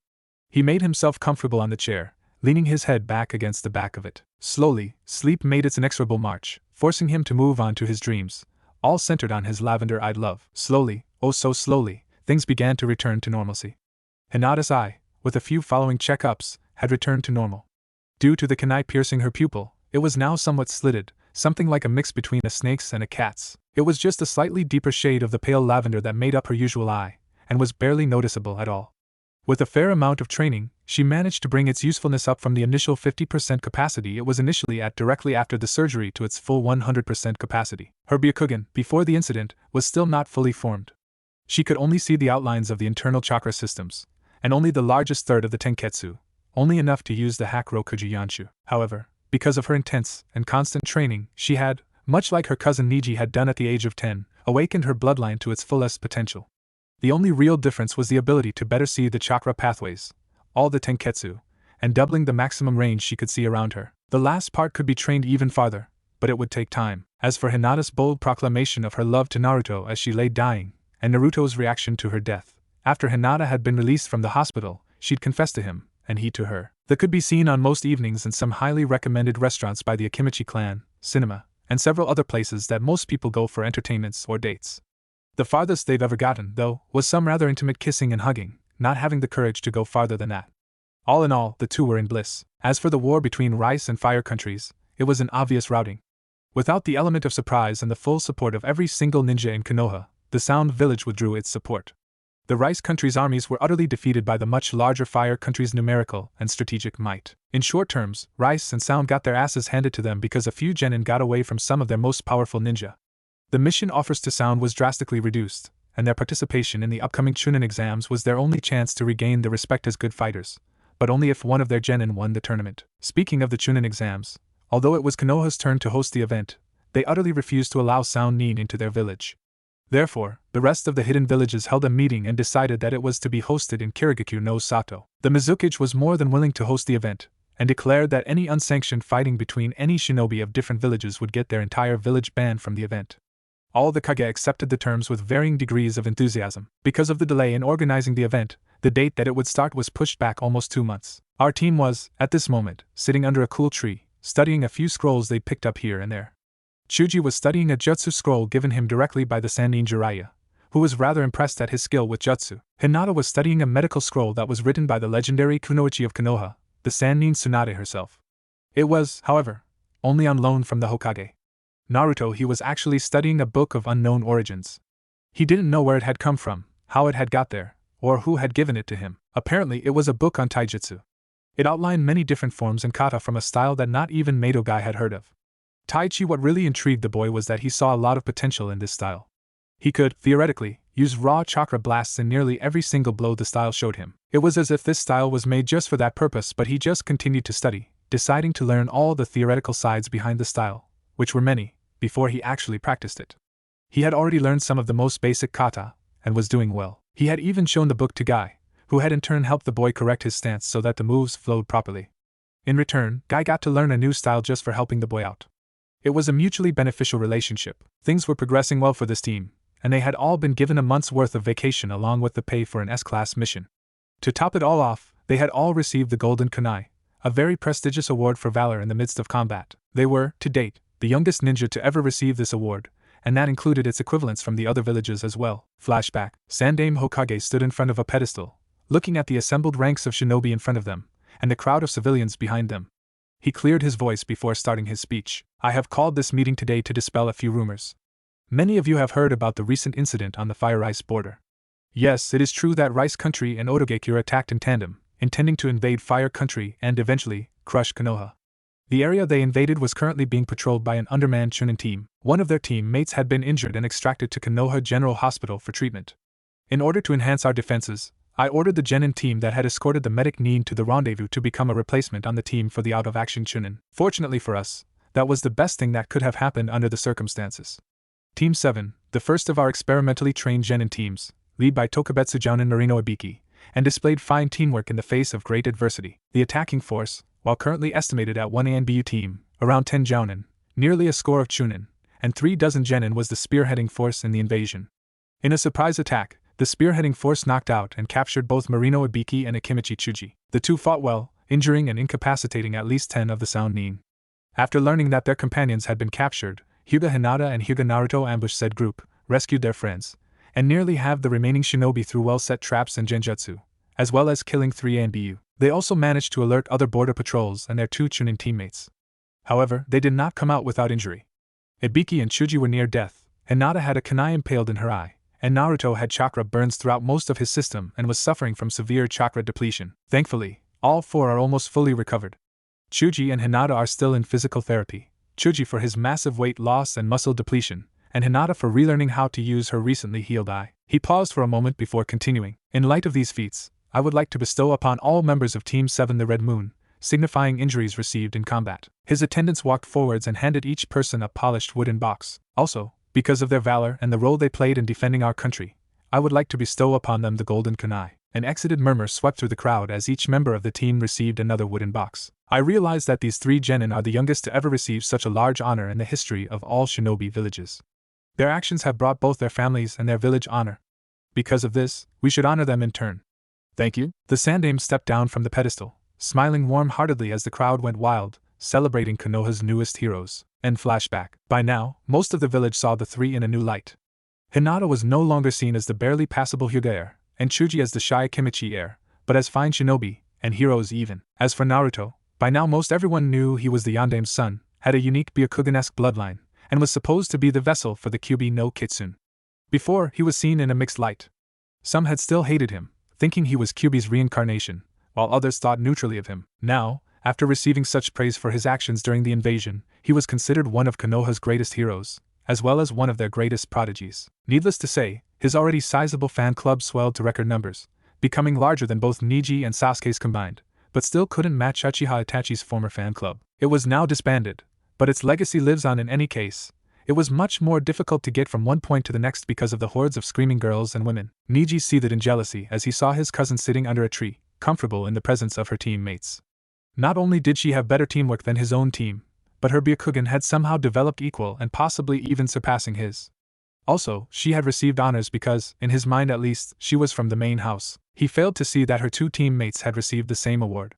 He made himself comfortable on the chair, leaning his head back against the back of it. Slowly, sleep made its inexorable march, forcing him to move on to his dreams, all centered on his lavender-eyed love. Slowly, oh so slowly, things began to return to normalcy. Hinata's eye, with a few following checkups, had returned to normal. Due to the kunai piercing her pupil, it was now somewhat slitted, something like a mix between a snake's and a cat's. It was just a slightly deeper shade of the pale lavender that made up her usual eye, and was barely noticeable at all. With a fair amount of training, she managed to bring its usefulness up from the initial 50% capacity it was initially at directly after the surgery to its full 100% capacity. Her Byakugan, before the incident, was still not fully formed. She could only see the outlines of the internal chakra systems, and only the largest third of the Tenketsu, only enough to use the Hakurokuju Yanshu. However, because of her intense and constant training, she had, much like her cousin Niji had done at the age of 10, awakened her bloodline to its fullest potential. The only real difference was the ability to better see the chakra pathways, all the Tenketsu, and doubling the maximum range she could see around her. The last part could be trained even farther, but it would take time. As for Hinata's bold proclamation of her love to Naruto as she lay dying, and Naruto's reaction to her death, after Hinata had been released from the hospital, she'd confessed to him, and he to her. That could be seen on most evenings in some highly recommended restaurants by the Akimichi clan, cinema, and several other places that most people go for entertainments or dates. The farthest they've ever gotten, though, was some rather intimate kissing and hugging, not having the courage to go farther than that. All in all, the two were in bliss. As for the war between rice and fire countries, it was an obvious routing. Without the element of surprise and the full support of every single ninja in Konoha, the Sound Village withdrew its support. The Rice country's armies were utterly defeated by the much larger Fire country's numerical and strategic might. In short terms, Rice and Sound got their asses handed to them because a few genin got away from some of their most powerful ninja. The mission offers to Sound was drastically reduced, and their participation in the upcoming Chunin exams was their only chance to regain the respect as good fighters, but only if one of their genin won the tournament. Speaking of the Chunin exams, although it was Konoha's turn to host the event, they utterly refused to allow Sound Nin into their village. Therefore, the rest of the hidden villages held a meeting and decided that it was to be hosted in Kirigakure no Sato. The Mizukage was more than willing to host the event, and declared that any unsanctioned fighting between any shinobi of different villages would get their entire village banned from the event. All the Kage accepted the terms with varying degrees of enthusiasm. Because of the delay in organizing the event, the date that it would start was pushed back almost 2 months. Our team was, at this moment, sitting under a cool tree, studying a few scrolls they'd picked up here and there. Chuji was studying a jutsu scroll given him directly by the Sannin Jiraiya, who was rather impressed at his skill with jutsu. Hinata was studying a medical scroll that was written by the legendary Kunoichi of Konoha, the Sannin Tsunade herself. It was, however, only on loan from the Hokage. Naruto, he was actually studying a book of unknown origins. He didn't know where it had come from, how it had got there, or who had given it to him. Apparently it was a book on taijutsu. It outlined many different forms and kata from a style that not even Madogai had heard of. Taichi, what really intrigued the boy was that he saw a lot of potential in this style. He could, theoretically, use raw chakra blasts in nearly every single blow the style showed him. It was as if this style was made just for that purpose, but he just continued to study, deciding to learn all the theoretical sides behind the style, which were many, before he actually practiced it. He had already learned some of the most basic kata, and was doing well. He had even shown the book to Guy, who had in turn helped the boy correct his stance so that the moves flowed properly. In return, Guy got to learn a new style just for helping the boy out. It was a mutually beneficial relationship. Things were progressing well for this team, and they had all been given a month's worth of vacation along with the pay for an S-class mission. To top it all off, they had all received the Golden Kunai, a very prestigious award for valor in the midst of combat. They were, to date, the youngest ninja to ever receive this award, and that included its equivalents from the other villages as well. Flashback. Sandaime Hokage stood in front of a pedestal, looking at the assembled ranks of shinobi in front of them, and the crowd of civilians behind them. He cleared his voice before starting his speech. I have called this meeting today to dispel a few rumors. Many of you have heard about the recent incident on the Fire-Rice border. Yes, it is true that Rice Country and Otogakure attacked in tandem, intending to invade Fire Country and, eventually, crush Konoha. The area they invaded was currently being patrolled by an undermanned Chunin team. One of their teammates had been injured and extracted to Konoha General Hospital for treatment. In order to enhance our defenses, I ordered the Genin team that had escorted the medic Nin to the rendezvous to become a replacement on the team for the out-of-action Chunin. Fortunately for us, that was the best thing that could have happened under the circumstances. Team 7, the first of our experimentally trained Genin teams, led by Tokubetsu Jounin Marino Ibiki, and displayed fine teamwork in the face of great adversity. The attacking force, while currently estimated at 1 ANBU team, around 10 Jounin, nearly a score of Chunin, and 3 dozen Genin was the spearheading force in the invasion. In a surprise attack, the spearheading force knocked out and captured both Marino Ibiki and Akimichi Chuji. The two fought well, injuring and incapacitating at least 10 of the Sound Nin. After learning that their companions had been captured, Hyuga Hinata and Hyuga Naruto ambushed said group, rescued their friends, and nearly halved the remaining shinobi through well-set traps and genjutsu, as well as killing 3 ANBU. They also managed to alert other border patrols and their 2 Chunin teammates. However, they did not come out without injury. Ibiki and Chuji were near death, Hinata had a kunai impaled in her eye, and Naruto had chakra burns throughout most of his system and was suffering from severe chakra depletion. Thankfully, all 4 are almost fully recovered. Chuji and Hinata are still in physical therapy, Chuji for his massive weight loss and muscle depletion, and Hinata for relearning how to use her recently healed eye. He paused for a moment before continuing. In light of these feats, I would like to bestow upon all members of Team 7 the Red Moon, signifying injuries received in combat. His attendants walked forwards and handed each person a polished wooden box. Also, because of their valor and the role they played in defending our country, I would like to bestow upon them the Golden Kunai. An exited murmur swept through the crowd as each member of the team received another wooden box. I realized that these 3 genin are the youngest to ever receive such a large honor in the history of all shinobi villages. Their actions have brought both their families and their village honor. Because of this, we should honor them in turn. Thank you. The Sandaime stepped down from the pedestal, smiling warm-heartedly as the crowd went wild, celebrating Konoha's newest heroes. End flashback. By now, most of the village saw the 3 in a new light. Hinata was no longer seen as the barely passable Hyuga heir, and Chuji as the shy Kimichi heir, but as fine shinobi, and heroes even. As for Naruto, by now most everyone knew he was the Yandaime's son, had a unique Byakugan-esque bloodline, and was supposed to be the vessel for the Kyubi no Kitsune. Before, he was seen in a mixed light. Some had still hated him, thinking he was Kyuubi's reincarnation, while others thought neutrally of him. Now, after receiving such praise for his actions during the invasion, he was considered one of Konoha's greatest heroes, as well as one of their greatest prodigies. Needless to say, his already sizable fan club swelled to record numbers, becoming larger than both Neji and Sasuke's combined, but still couldn't match Uchiha Itachi's former fan club. It was now disbanded, but its legacy lives on in any case. It was much more difficult to get from one point to the next because of the hordes of screaming girls and women. Neji seethed in jealousy as he saw his cousin sitting under a tree, comfortable in the presence of her teammates. Not only did she have better teamwork than his own team, but her Byakugan had somehow developed equal and possibly even surpassing his. Also, she had received honors because, in his mind at least, she was from the main house. He failed to see that her two teammates had received the same award.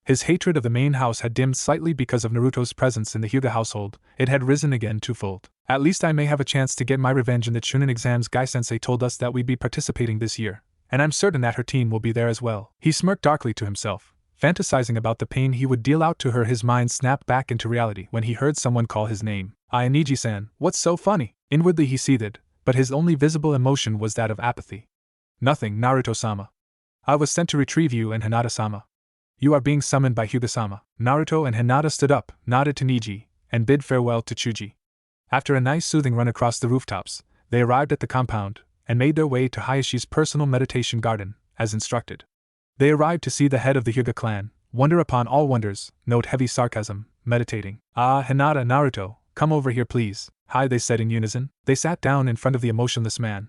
His hatred of the main house had dimmed slightly because of Naruto's presence in the Hyuga household. It had risen again twofold. At least I may have a chance to get my revenge in the Chunin exams. Guy-sensei told us that we'd be participating this year, and I'm certain that her team will be there as well. He smirked darkly to himself, fantasizing about the pain he would deal out to her. His mind snapped back into reality when he heard someone call his name. Neji-san, what's so funny? Inwardly he seethed, but his only visible emotion was that of apathy. Nothing, Naruto-sama. I was sent to retrieve you and Hinata-sama. You are being summoned by Hyuga-sama. Naruto and Hinata stood up, nodded to Neji, and bid farewell to Chuji. After a nice soothing run across the rooftops, they arrived at the compound, and made their way to Hayashi's personal meditation garden, as instructed. They arrived to see the head of the Hyuga clan, wonder upon all wonders, note heavy sarcasm, meditating. Hinata, Naruto, come over here please. Hi, they said in unison. They sat down in front of the emotionless man.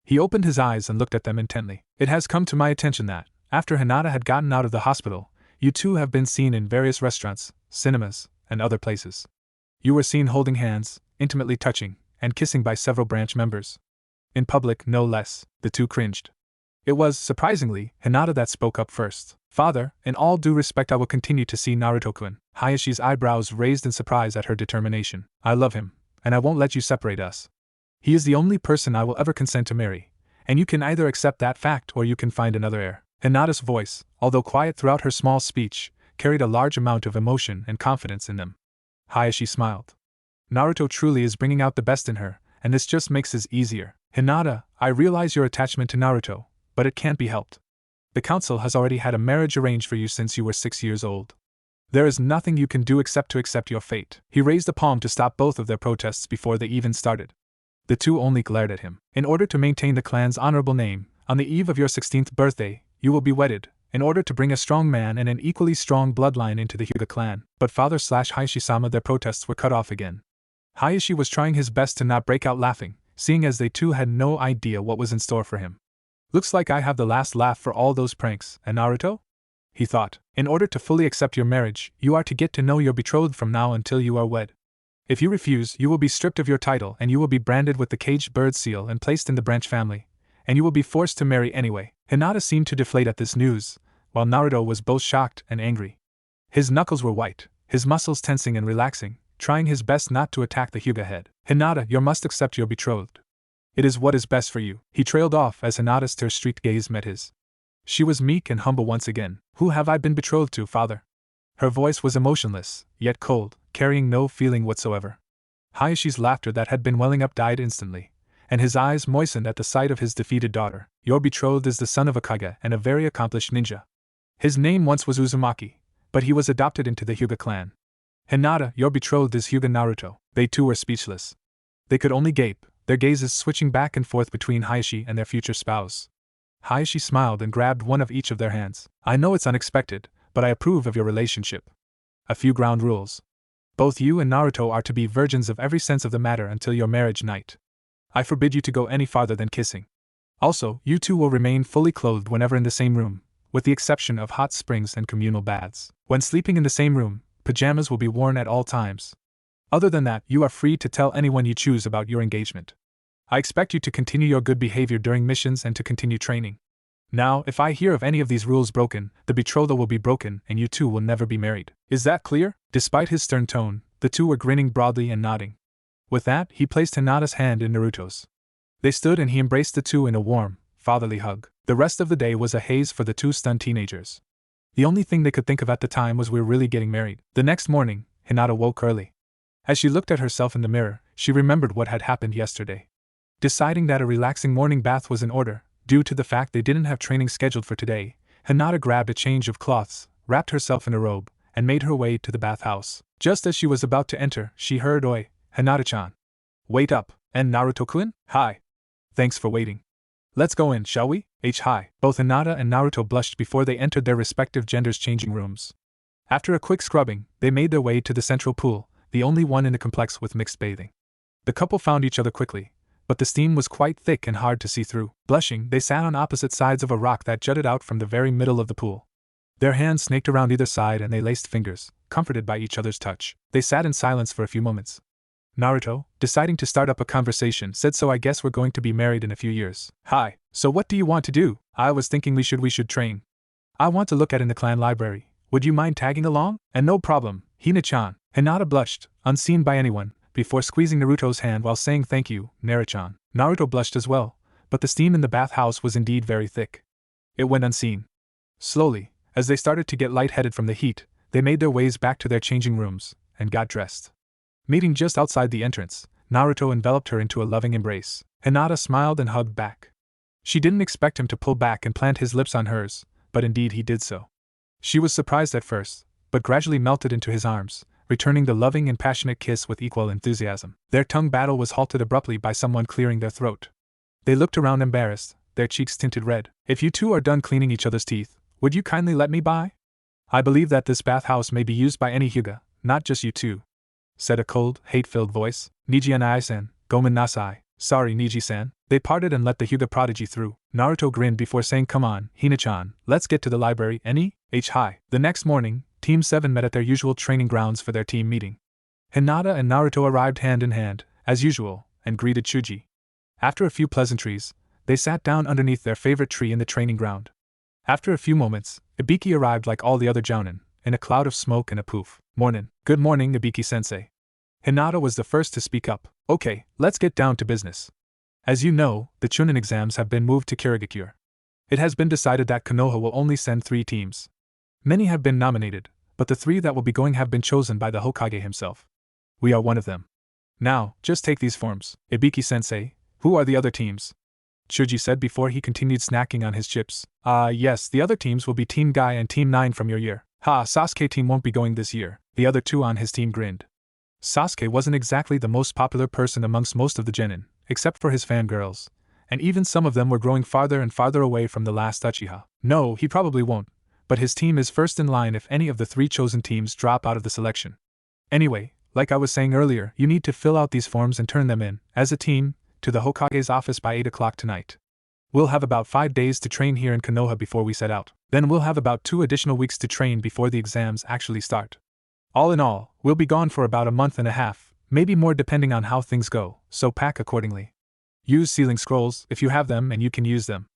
He opened his eyes and looked at them intently. It has come to my attention that, after Hinata had gotten out of the hospital, you two have been seen in various restaurants, cinemas, and other places. You were seen holding hands, intimately touching, and kissing by several branch members. In public, no less. The two cringed. It was, surprisingly, Hinata that spoke up first. Father, in all due respect I will continue to see Naruto-kun. Hayashi's eyebrows raised in surprise at her determination. I love him, and I won't let you separate us. He is the only person I will ever consent to marry, and you can either accept that fact or you can find another heir. Hinata's voice, although quiet throughout her small speech, carried a large amount of emotion and confidence in them. Hayashi smiled. Naruto truly is bringing out the best in her, and this just makes it easier. Hinata, I realize your attachment to Naruto, but it can't be helped. The council has already had a marriage arranged for you since you were 6 years old. There is nothing you can do except to accept your fate. He raised a palm to stop both of their protests before they even started. The two only glared at him. In order to maintain the clan's honorable name, on the eve of your 16th birthday, you will be wedded, in order to bring a strong man and an equally strong bloodline into the Hyuga clan. But Father/Hayashi-sama, their protests were cut off again. Hayashi was trying his best to not break out laughing, seeing as they too had no idea what was in store for him. Looks like I have the last laugh for all those pranks, and Naruto? He thought. In order to fully accept your marriage, you are to get to know your betrothed from now until you are wed. If you refuse, you will be stripped of your title and you will be branded with the caged bird seal and placed in the branch family, and you will be forced to marry anyway. Hinata seemed to deflate at this news, while Naruto was both shocked and angry. His knuckles were white, his muscles tensing and relaxing, trying his best not to attack the Hyuga head. Hinata, you must accept your betrothed. It is what is best for you. He trailed off as Hinata's tear-streaked gaze met his. She was meek and humble once again. Who have I been betrothed to, father? Her voice was emotionless, yet cold, carrying no feeling whatsoever. Hayashi's laughter that had been welling up died instantly, and his eyes moistened at the sight of his defeated daughter. Your betrothed is the son of a Hokage and a very accomplished ninja. His name once was Uzumaki, but he was adopted into the Hyuga clan. Hinata, your betrothed is Hyuga Naruto. They too were speechless. They could only gape, their gazes switching back and forth between Hayashi and their future spouse. Hayashi smiled and grabbed one of each of their hands. I know it's unexpected, but I approve of your relationship. A few ground rules. Both you and Naruto are to be virgins of every sense of the matter until your marriage night. I forbid you to go any farther than kissing. Also, you two will remain fully clothed whenever in the same room, with the exception of hot springs and communal baths. When sleeping in the same room, pajamas will be worn at all times. Other than that, you are free to tell anyone you choose about your engagement. I expect you to continue your good behavior during missions and to continue training. Now, if I hear of any of these rules broken, the betrothal will be broken and you two will never be married. Is that clear? Despite his stern tone, the two were grinning broadly and nodding. With that, he placed Hinata's hand in Naruto's. They stood and he embraced the two in a warm, fatherly hug. The rest of the day was a haze for the two stunned teenagers. The only thing they could think of at the time was we're really getting married. The next morning, Hinata woke early. As she looked at herself in the mirror, she remembered what had happened yesterday. Deciding that a relaxing morning bath was in order, due to the fact they didn't have training scheduled for today, Hinata grabbed a change of cloths, wrapped herself in a robe, and made her way to the bathhouse. Just as she was about to enter, she heard "Oi, Hinata-chan. Wait up, and Naruto-kun? Hi. Thanks for waiting. Let's go in, shall we? Hi." Both Hinata and Naruto blushed before they entered their respective genders' changing rooms. After a quick scrubbing, they made their way to the central pool, the only one in the complex with mixed bathing. The couple found each other quickly, but the steam was quite thick and hard to see through. Blushing, they sat on opposite sides of a rock that jutted out from the very middle of the pool. Their hands snaked around either side and they laced fingers, comforted by each other's touch. They sat in silence for a few moments. Naruto, deciding to start up a conversation, said, "So I guess we're going to be married in a few years." "Hi, so what do you want to do?" "I was thinking we should train. I want to look at in the clan library. Would you mind tagging along?" "And no problem, Hina-chan." Hinata blushed, unseen by anyone, before squeezing Naruto's hand while saying thank you, Naruto-chan. Naruto blushed as well, but the steam in the bathhouse was indeed very thick. It went unseen. Slowly, as they started to get lightheaded from the heat, they made their ways back to their changing rooms, and got dressed. Meeting just outside the entrance, Naruto enveloped her into a loving embrace. Hinata smiled and hugged back. She didn't expect him to pull back and plant his lips on hers, but indeed he did so. She was surprised at first, but gradually melted into his arms, returning the loving and passionate kiss with equal enthusiasm. Their tongue battle was halted abruptly by someone clearing their throat. They looked around embarrassed, their cheeks tinted red. "If you two are done cleaning each other's teeth, would you kindly let me by? I believe that this bathhouse may be used by any Hyuga, not just you two," said a cold, hate-filled voice. "Niji-san, gomen nasai." "Sorry, Niji-san." They parted and let the Hyuga prodigy through. Naruto grinned before saying, "Come on, Hina-chan, let's get to the library, hi." The next morning, Team 7 met at their usual training grounds for their team meeting. Hinata and Naruto arrived hand in hand, as usual, and greeted Chuji. After a few pleasantries, they sat down underneath their favorite tree in the training ground. After a few moments, Ibiki arrived like all the other jounin, in a cloud of smoke and a poof. "Mornin'." "Good morning, Ibiki-sensei." Hinata was the first to speak up. "Okay, let's get down to business. As you know, the Chunin exams have been moved to Kirigakure. It has been decided that Konoha will only send 3 teams. Many have been nominated, but the 3 that will be going have been chosen by the Hokage himself. We are one of them. Now, just take these forms. Ibiki-sensei, who are the other teams?" Chuji said before he continued snacking on his chips. Yes, the other teams will be Team Guy and Team 9 from your year." Sasuke team won't be going this year." The other 2 on his team grinned. Sasuke wasn't exactly the most popular person amongst most of the genin, except for his fangirls, and even some of them were growing farther and farther away from the last Uchiha. No, he probably won't, but his team is first in line if any of the 3 chosen teams drop out of the selection. Anyway, like I was saying earlier, you need to fill out these forms and turn them in, as a team, to the Hokage's office by 8 o'clock tonight. We'll have about 5 days to train here in Konoha before we set out. Then we'll have about 2 additional weeks to train before the exams actually start. All in all, we'll be gone for about a month and a half, maybe more depending on how things go, so pack accordingly. Use sealing scrolls if you have them and you can use them.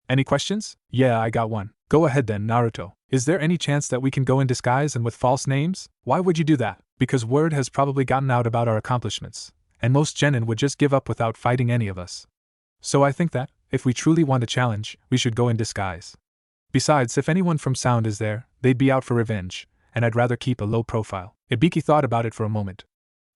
Any questions? Yeah, I got one. Go ahead then, Naruto. Is there any chance that we can go in disguise and with false names? Why would you do that? Because word has probably gotten out about our accomplishments, and most genin would just give up without fighting any of us. So I think that, if we truly want a challenge, we should go in disguise. Besides, if anyone from Sound is there, they'd be out for revenge, and I'd rather keep a low profile. Ibiki thought about it for a moment.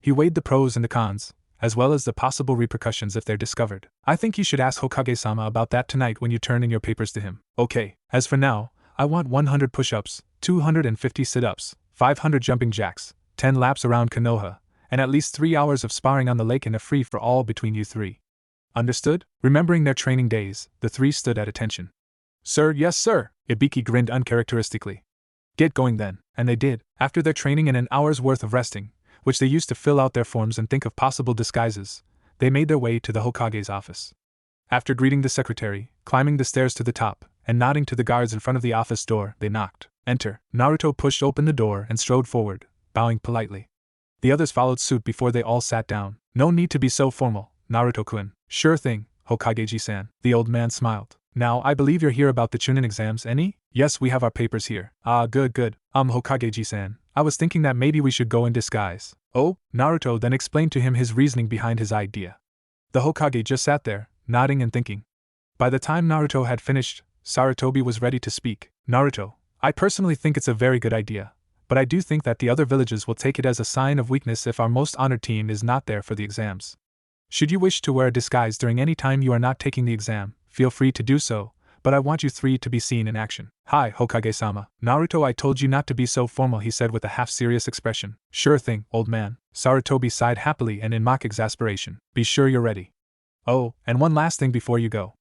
He weighed the pros and the cons, as well as the possible repercussions if they're discovered. "I think you should ask Hokage-sama about that tonight when you turn in your papers to him." "Okay, as for now, I want 100 push-ups, 250 sit-ups, 500 jumping jacks, 10 laps around Konoha, and at least 3 hours of sparring on the lake in a free-for-all between you 3. Understood?" Remembering their training days, the 3 stood at attention. "Sir, yes sir," Ibiki grinned uncharacteristically. "Get going then," and they did. After their training and an hour's worth of resting, which they used to fill out their forms and think of possible disguises, they made their way to the Hokage's office. After greeting the secretary, climbing the stairs to the top, and nodding to the guards in front of the office door, they knocked. "Enter." Naruto pushed open the door and strode forward, bowing politely. The others followed suit before they all sat down. "No need to be so formal, Naruto-kun." "Sure thing, Hokage-ji-san." The old man smiled. "Now, I believe you're here about the Chunin exams, any?" "Yes, we have our papers here." "Ah, good. Hokage-ji-san, I was thinking that maybe we should go in disguise." "Oh?" Naruto then explained to him his reasoning behind his idea. The Hokage just sat there, nodding and thinking. By the time Naruto had finished, Sarutobi was ready to speak. "Naruto, I personally think it's a very good idea, but I do think that the other villages will take it as a sign of weakness if our most honored team is not there for the exams. Should you wish to wear a disguise during any time you are not taking the exam, feel free to do so, but I want you three to be seen in action. Hi, Hokage-sama. Naruto, I told you not to be so formal, he said with a half-serious expression. Sure thing, old man. Sarutobi sighed happily and in mock exasperation. Be sure you're ready. Oh, and one last thing before you go.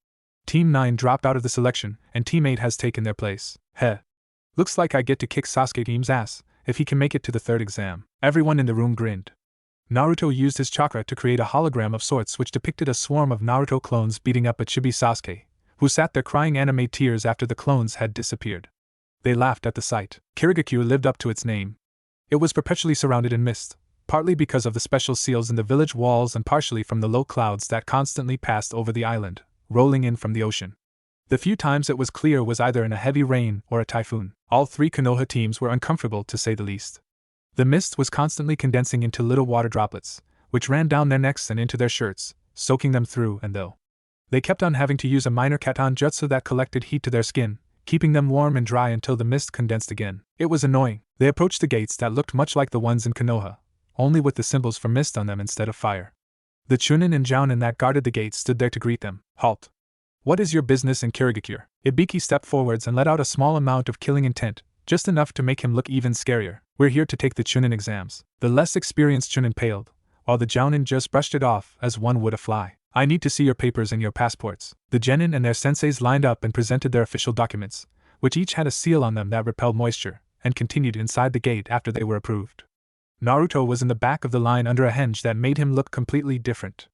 Team 9 dropped out of the selection, and Team 8 has taken their place. Heh. Looks like I get to kick Sasuke team's ass, if he can make it to the third exam. Everyone in the room grinned. Naruto used his chakra to create a hologram of sorts which depicted a swarm of Naruto clones beating up a chibi Sasuke, who sat there crying anime tears after the clones had disappeared. They laughed at the sight. Kirigakure lived up to its name. It was perpetually surrounded in mist, partly because of the special seals in the village walls and partially from the low clouds that constantly passed over the island, rolling in from the ocean. The few times it was clear was either in a heavy rain or a typhoon. All three Konoha teams were uncomfortable to say the least. The mist was constantly condensing into little water droplets, which ran down their necks and into their shirts, soaking them through and through. They kept on having to use a minor katan jutsu that collected heat to their skin, keeping them warm and dry until the mist condensed again. It was annoying. They approached the gates that looked much like the ones in Konoha, only with the symbols for mist on them instead of fire. The Chunin and Jounin that guarded the gates stood there to greet them. Halt. What is your business in Kirigakure? Ibiki stepped forwards and let out a small amount of killing intent, just enough to make him look even scarier. We're here to take the Chunin exams. The less experienced Chunin paled, while the Jounin just brushed it off as one would a fly. I need to see your papers and your passports. The genin and their senseis lined up and presented their official documents, which each had a seal on them that repelled moisture, and continued inside the gate after they were approved. Naruto was in the back of the line under a henge that made him look completely different.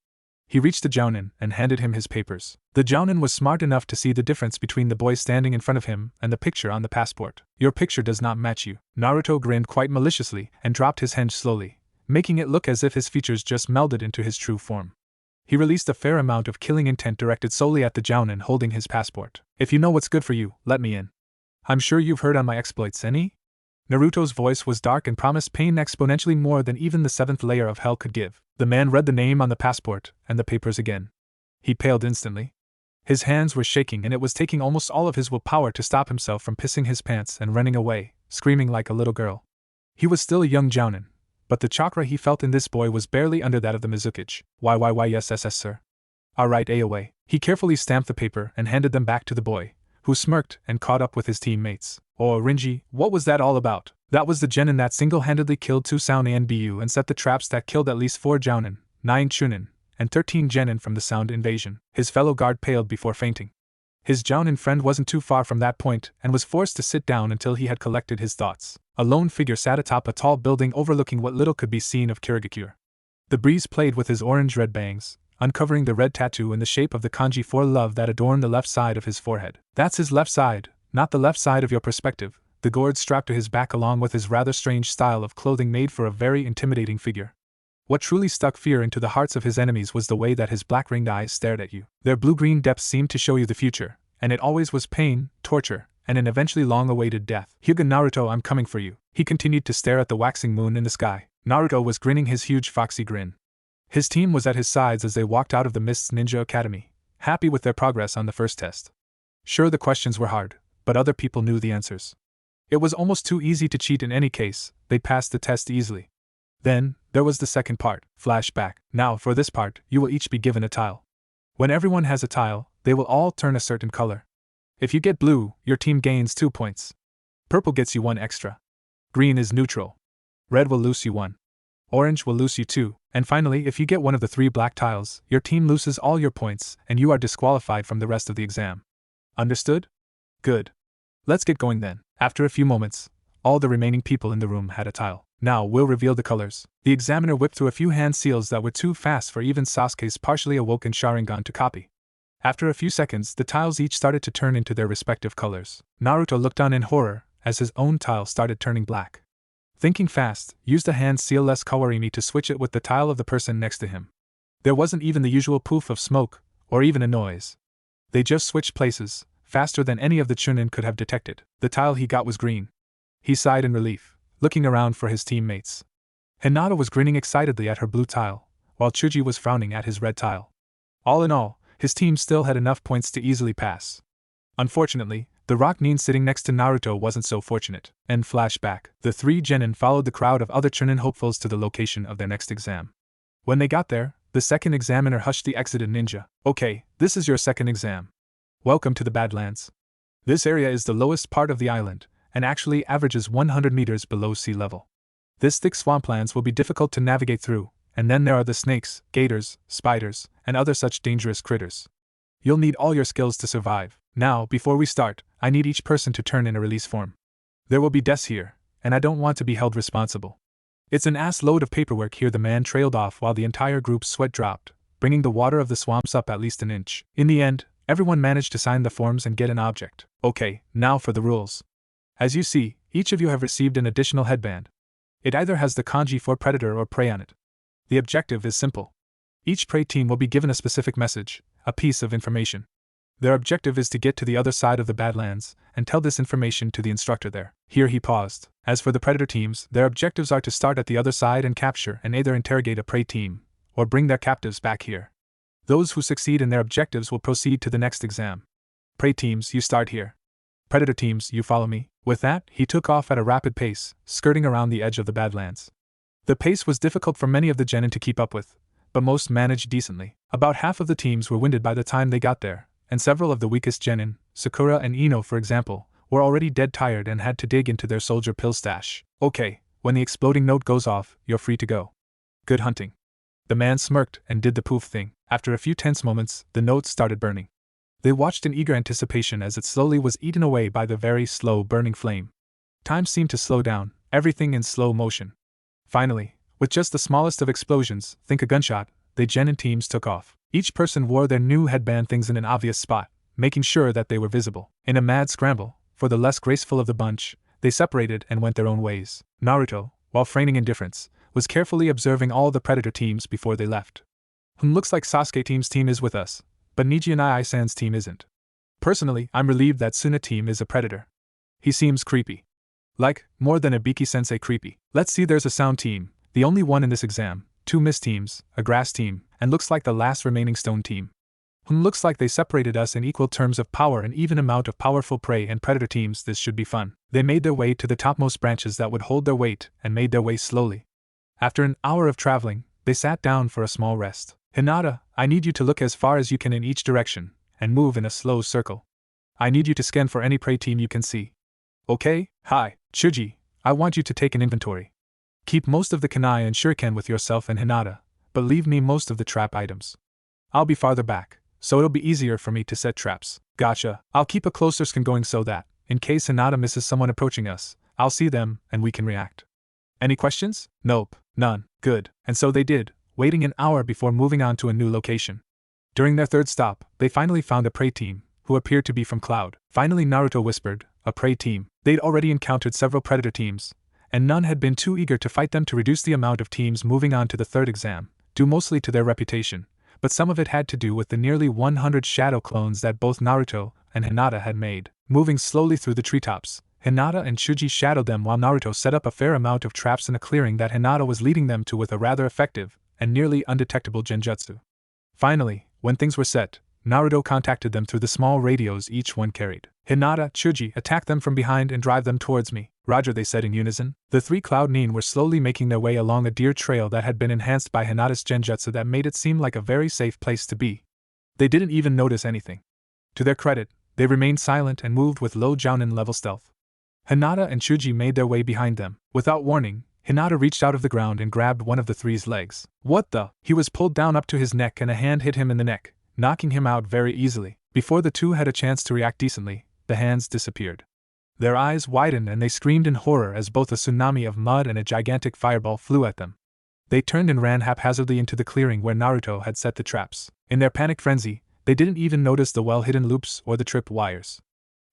He reached the Jounin and handed him his papers. The Jounin was smart enough to see the difference between the boy standing in front of him and the picture on the passport. Your picture does not match you. Naruto grinned quite maliciously and dropped his henge slowly, making it look as if his features just melded into his true form. He released a fair amount of killing intent directed solely at the Jounin holding his passport. If you know what's good for you, let me in. I'm sure you've heard on my exploits, any? Naruto's voice was dark and promised pain exponentially more than even the 7th layer of hell could give. The man read the name on the passport and the papers again. He paled instantly. His hands were shaking and it was taking almost all of his willpower to stop himself from pissing his pants and running away, screaming like a little girl. He was still a young Jounin, but the chakra he felt in this boy was barely under that of the Mizukage. Yes, sir. Alright, away. He carefully stamped the paper and handed them back to the boy, who smirked and caught up with his teammates. Oh, Rinji, what was that all about? That was the genin that single-handedly killed 2 Sound Anbu and set the traps that killed at least 4 Jounin, 9 Chunin, and 13 genin from the Sound invasion. His fellow guard paled before fainting. His Jounin friend wasn't too far from that point and was forced to sit down until he had collected his thoughts. A lone figure sat atop a tall building overlooking what little could be seen of Kirigakure. The breeze played with his orange-red bangs, uncovering the red tattoo in the shape of the kanji for love that adorned the left side of his forehead. That's his left side, not the left side of your perspective. The gourd strapped to his back along with his rather strange style of clothing made for a very intimidating figure. What truly stuck fear into the hearts of his enemies was the way that his black-ringed eyes stared at you. Their blue-green depths seemed to show you the future, and it always was pain, torture, and an eventually long-awaited death. Hyuga Naruto, I'm coming for you. He continued to stare at the waxing moon in the sky. Naruto was grinning his huge foxy grin. His team was at his sides as they walked out of the Mist's Ninja Academy, happy with their progress on the first test. Sure, the questions were hard, but other people knew the answers. It was almost too easy to cheat in any case. They passed the test easily. Then, there was the second part, flashback. Now, for this part, you will each be given a tile. When everyone has a tile, they will all turn a certain color. If you get blue, your team gains 2 points. Purple gets you 1 extra. Green is neutral. Red will lose you 1. Orange will lose you 2. And finally, if you get one of the 3 black tiles, your team loses all your points and you are disqualified from the rest of the exam. Understood? Good. Let's get going then. After a few moments, all the remaining people in the room had a tile. Now we'll reveal the colors. The examiner whipped through a few hand seals that were too fast for even Sasuke's partially awoken Sharingan to copy. After a few seconds, the tiles each started to turn into their respective colors. Naruto looked on in horror as his own tile started turning black. Thinking fast, used a hand seal less Kawarimi to switch it with the tile of the person next to him. There wasn't even the usual poof of smoke, or even a noise. They just switched places, faster than any of the Chunin could have detected. The tile he got was green. He sighed in relief, looking around for his teammates. Hinata was grinning excitedly at her blue tile, while Chuji was frowning at his red tile. All in all, his team still had enough points to easily pass. Unfortunately, the Rocknin sitting next to Naruto wasn't so fortunate. End flashback. The 3 genin followed the crowd of other Chunin hopefuls to the location of their next exam. When they got there, The second examiner hushed the exited ninja. Okay, this is your second exam. Welcome to the Badlands. This area is the lowest part of the island, and actually averages 100 meters below sea level. This thick swamplands will be difficult to navigate through, and then there are the snakes, gators, spiders, and other such dangerous critters. You'll need all your skills to survive. Now, before we start, I need each person to turn in a release form. There will be deaths here, and I don't want to be held responsible. It's an ass load of paperwork here. The man trailed off while the entire group's sweat dropped, bringing the water of the swamps up at least an inch. In the end, everyone managed to sign the forms and get an object. Okay, now for the rules. As you see, each of you have received an additional headband. It either has the kanji for predator or prey on it. The objective is simple. Each prey team will be given a specific message, a piece of information. Their objective is to get to the other side of the Badlands and tell this information to the instructor there. Here he paused. As for the predator teams, their objectives are to start at the other side and capture and either interrogate a prey team or bring their captives back here. Those who succeed in their objectives will proceed to the next exam. Prey teams, you start here. Predator teams, you follow me. With that, he took off at a rapid pace, skirting around the edge of the Badlands. The pace was difficult for many of the genin to keep up with, but most managed decently. About half of the teams were winded by the time they got there, and several of the weakest genin, Sakura and Ino for example, were already dead tired and had to dig into their soldier pill stash. Okay, when the exploding note goes off, you're free to go. Good hunting. The man smirked and did the poof thing. After a few tense moments, the note started burning. They watched in eager anticipation as it slowly was eaten away by the very slow burning flame. Time seemed to slow down, everything in slow motion. Finally, with just the smallest of explosions, think a gunshot, the genin teams took off. Each person wore their new headband things in an obvious spot, making sure that they were visible. In a mad scramble, for the less graceful of the bunch, they separated and went their own ways. Naruto, while feigning indifference, was carefully observing all the predator teams before they left. Looks like Sasuke team's team is with us, but Niji and Ai-san's team isn't. Personally, I'm relieved that Suna team is a predator. He seems creepy. Like, more than Ibiki-sensei creepy. Let's see, there's a sound team, the only one in this exam, 2 mist teams, a grass team, and looks like the last remaining stone team. Looks like they separated us in equal terms of power and even amount of powerful prey and predator teams. This should be fun. They made their way to the topmost branches that would hold their weight and made their way slowly. After an hour of traveling, they sat down for a small rest. Hinata, I need you to look as far as you can in each direction, and move in a slow circle. I need you to scan for any prey team you can see. Okay? Hi, Chuji, I want you to take an inventory. Keep most of the kunai and shuriken with yourself and Hinata, but leave me most of the trap items. I'll be farther back, so it'll be easier for me to set traps. Gotcha. I'll keep a closer scan going so that, in case Hinata misses someone approaching us, I'll see them and we can react. Any questions? Nope, none. Good. And so they did, waiting an hour before moving on to a new location. During their third stop, they finally found a prey team, who appeared to be from Cloud. Finally, Naruto whispered, a prey team. They'd already encountered several predator teams, and none had been too eager to fight them to reduce the amount of teams moving on to the third exam, due mostly to their reputation, but some of it had to do with the nearly 100 shadow clones that both Naruto and Hinata had made. Moving slowly through the treetops, Hinata and Chuji shadowed them while Naruto set up a fair amount of traps in a clearing that Hinata was leading them to with a rather effective and nearly undetectable genjutsu. Finally, when things were set, Naruto contacted them through the small radios each one carried. Hinata, Chuji, attack them from behind and drive them towards me. Roger, they said in unison. The 3 Cloud Nin were slowly making their way along a deer trail that had been enhanced by Hinata's genjutsu that made it seem like a very safe place to be. They didn't even notice anything. To their credit, they remained silent and moved with low Jounin level stealth. Hinata and Chuji made their way behind them. Without warning, Hinata reached out of the ground and grabbed one of the 3's legs. What the? He was pulled down up to his neck and a hand hit him in the neck, knocking him out very easily. Before the 2 had a chance to react decently, the hands disappeared. Their eyes widened and they screamed in horror as both a tsunami of mud and a gigantic fireball flew at them. They turned and ran haphazardly into the clearing where Naruto had set the traps. In their panic frenzy, they didn't even notice the well-hidden loops or the trip wires.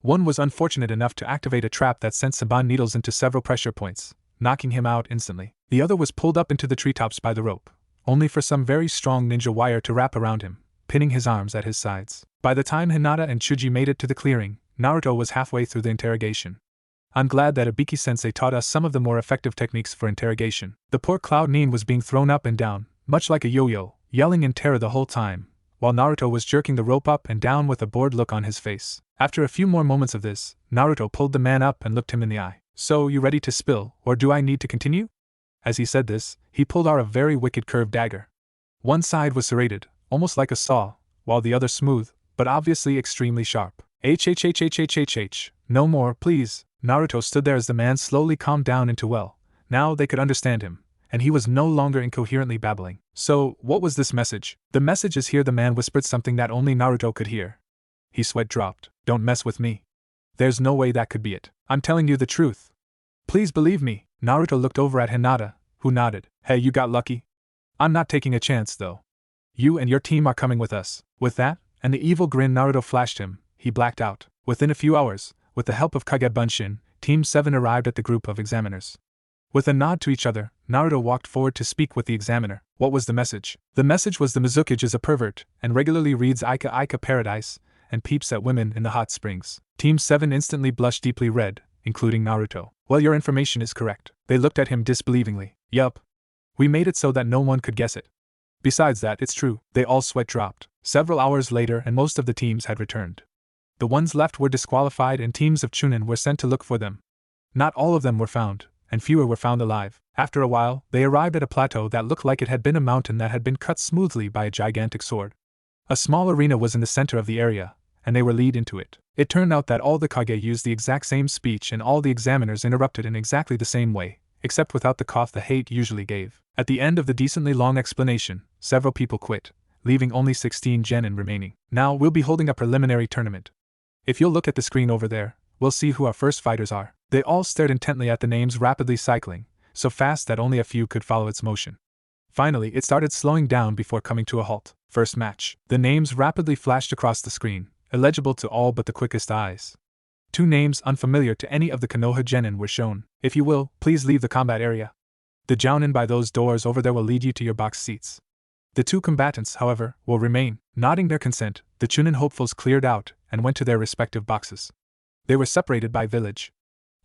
One was unfortunate enough to activate a trap that sent Saban needles into several pressure points, knocking him out instantly. The other was pulled up into the treetops by the rope, only for some very strong ninja wire to wrap around him, pinning his arms at his sides. By the time Hinata and Chuji made it to the clearing, Naruto was halfway through the interrogation. I'm glad that Ibiki-sensei taught us some of the more effective techniques for interrogation. The poor Cloud Nin was being thrown up and down, much like a yo-yo, yelling in terror the whole time, while Naruto was jerking the rope up and down with a bored look on his face. After a few more moments of this, Naruto pulled the man up and looked him in the eye. So, you ready to spill, or do I need to continue? As he said this, he pulled out a very wicked curved dagger. One side was serrated, almost like a saw, while the other smooth, but obviously extremely sharp. No more, please. Naruto stood there as the man slowly calmed down into well. Now they could understand him, and he was no longer incoherently babbling. So, what was this message? The message is here. The man whispered something that only Naruto could hear. His sweat dropped. Don't mess with me. There's no way that could be it. I'm telling you the truth. Please believe me. Naruto looked over at Hinata, who nodded. Hey, you got lucky? I'm not taking a chance, though. You and your team are coming with us. With that, and the evil grin Naruto flashed him, he blacked out. Within a few hours, with the help of Kage Bunshin, Team 7 arrived at the group of examiners. With a nod to each other, Naruto walked forward to speak with the examiner. What was the message? The message was the Mizukage is a pervert, and regularly reads Ika Ika Paradise, and peeps at women in the hot springs. Team 7 instantly blushed deeply red, including Naruto. Well, your information is correct. They looked at him disbelievingly. Yup. We made it so that no one could guess it. Besides that, it's true. They all sweat dropped. Several hours later and most of the teams had returned. The ones left were disqualified and teams of Chunin were sent to look for them. Not all of them were found, and fewer were found alive. After a while, they arrived at a plateau that looked like it had been a mountain that had been cut smoothly by a gigantic sword. A small arena was in the center of the area, and they were led into it. It turned out that all the Kage used the exact same speech and all the examiners interrupted in exactly the same way, except without the cough the hate usually gave. At the end of the decently long explanation, several people quit, leaving only 16 genin remaining. Now we'll be holding a preliminary tournament. If you'll look at the screen over there, we'll see who our first fighters are. They all stared intently at the names rapidly cycling, so fast that only a few could follow its motion. Finally, it started slowing down before coming to a halt. First match. The names rapidly flashed across the screen, illegible to all but the quickest eyes. Two names unfamiliar to any of the Konoha genin were shown. If you will, please leave the combat area. The jounin by those doors over there will lead you to your box seats. The two combatants, however, will remain. Nodding their consent, the Chunin hopefuls cleared out and went to their respective boxes. They were separated by village.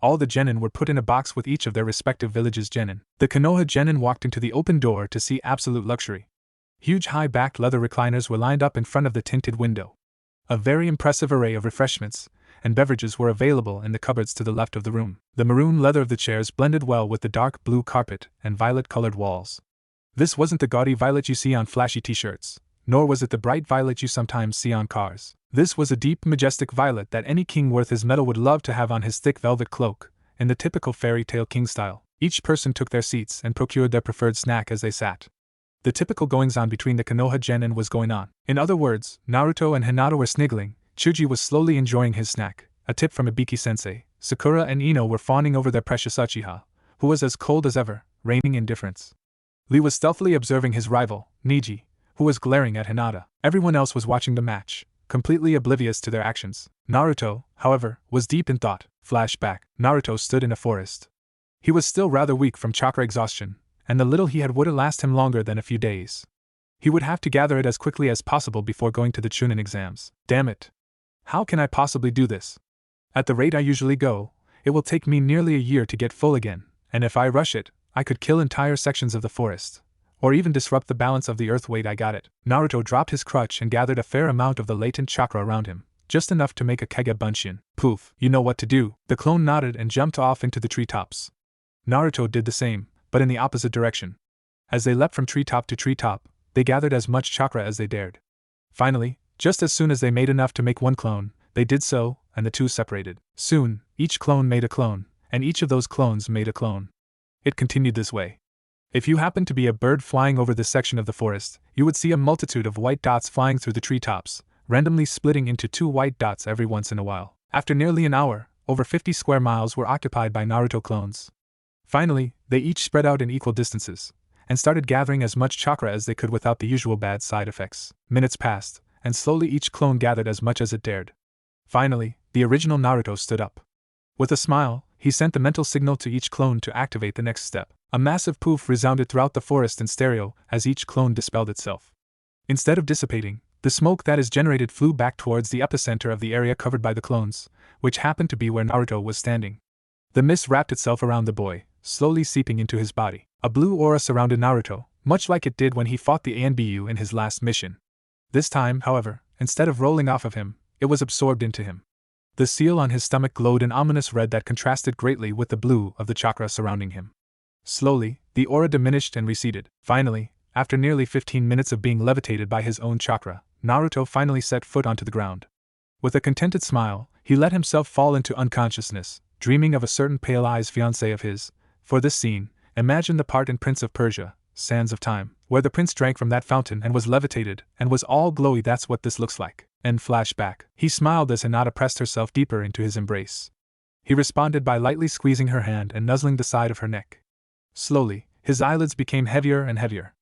All the genin were put in a box with each of their respective villages' genin. The Konoha genin walked into the open door to see absolute luxury. Huge high-backed leather recliners were lined up in front of the tinted window. A very impressive array of refreshments and beverages were available in the cupboards to the left of the room. The maroon leather of the chairs blended well with the dark blue carpet and violet-colored walls. This wasn't the gaudy violet you see on flashy t-shirts, nor was it the bright violet you sometimes see on cars. This was a deep, majestic violet that any king worth his metal would love to have on his thick velvet cloak, in the typical fairy tale king style. Each person took their seats and procured their preferred snack as they sat. The typical goings-on between the Konoha genin was going on. In other words, Naruto and Hinata were sniggling, Chuji was slowly enjoying his snack, a tip from Ibiki-sensei, Sakura and Ino were fawning over their precious Uchiha, who was as cold as ever, reigning indifference. Lee was stealthily observing his rival, Niji, who was glaring at Hinata. Everyone else was watching the match, completely oblivious to their actions. Naruto, however, was deep in thought. Flashback. Naruto stood in a forest. He was still rather weak from chakra exhaustion, and the little he had wouldn't last him longer than a few days. He would have to gather it as quickly as possible before going to the Chunin exams. Damn it! How can I possibly do this? At the rate I usually go, it will take me nearly a year to get full again, and if I rush it, I could kill entire sections of the forest, or even disrupt the balance of the earth. Wait, I got it. Naruto dropped his crutch and gathered a fair amount of the latent chakra around him, just enough to make a Kage Bunshin. Poof, you know what to do. The clone nodded and jumped off into the treetops. Naruto did the same, but in the opposite direction. As they leapt from treetop to treetop, they gathered as much chakra as they dared. Finally, just as soon as they made enough to make one clone, they did so, and the two separated. Soon, each clone made a clone, and each of those clones made a clone. It continued this way. If you happened to be a bird flying over this section of the forest, you would see a multitude of white dots flying through the treetops, randomly splitting into two white dots every once in a while. After nearly an hour, over 50 square miles were occupied by Naruto clones. Finally, they each spread out in equal distances, and started gathering as much chakra as they could without the usual bad side effects. Minutes passed, and slowly each clone gathered as much as it dared. Finally, the original Naruto stood up. With a smile, he sent the mental signal to each clone to activate the next step. A massive poof resounded throughout the forest in stereo as each clone dispelled itself. Instead of dissipating, the smoke that is generated flew back towards the epicenter of the area covered by the clones, which happened to be where Naruto was standing. The mist wrapped itself around the boy, slowly seeping into his body. A blue aura surrounded Naruto, much like it did when he fought the ANBU in his last mission. This time, however, instead of rolling off of him, it was absorbed into him. The seal on his stomach glowed an ominous red that contrasted greatly with the blue of the chakra surrounding him. Slowly, the aura diminished and receded. Finally, After nearly 15 minutes of being levitated by his own chakra, Naruto finally set foot onto the ground. With a contented smile, he let himself fall into unconsciousness, dreaming of a certain pale-eyed fiancée of his. For this scene, imagine the part in Prince of Persia, Sands of Time, where the prince drank from that fountain and was levitated, and was all glowy. That's what this looks like. End flashback. He smiled as Hinata pressed herself deeper into his embrace. He responded by lightly squeezing her hand and nuzzling the side of her neck. Slowly, his eyelids became heavier and heavier.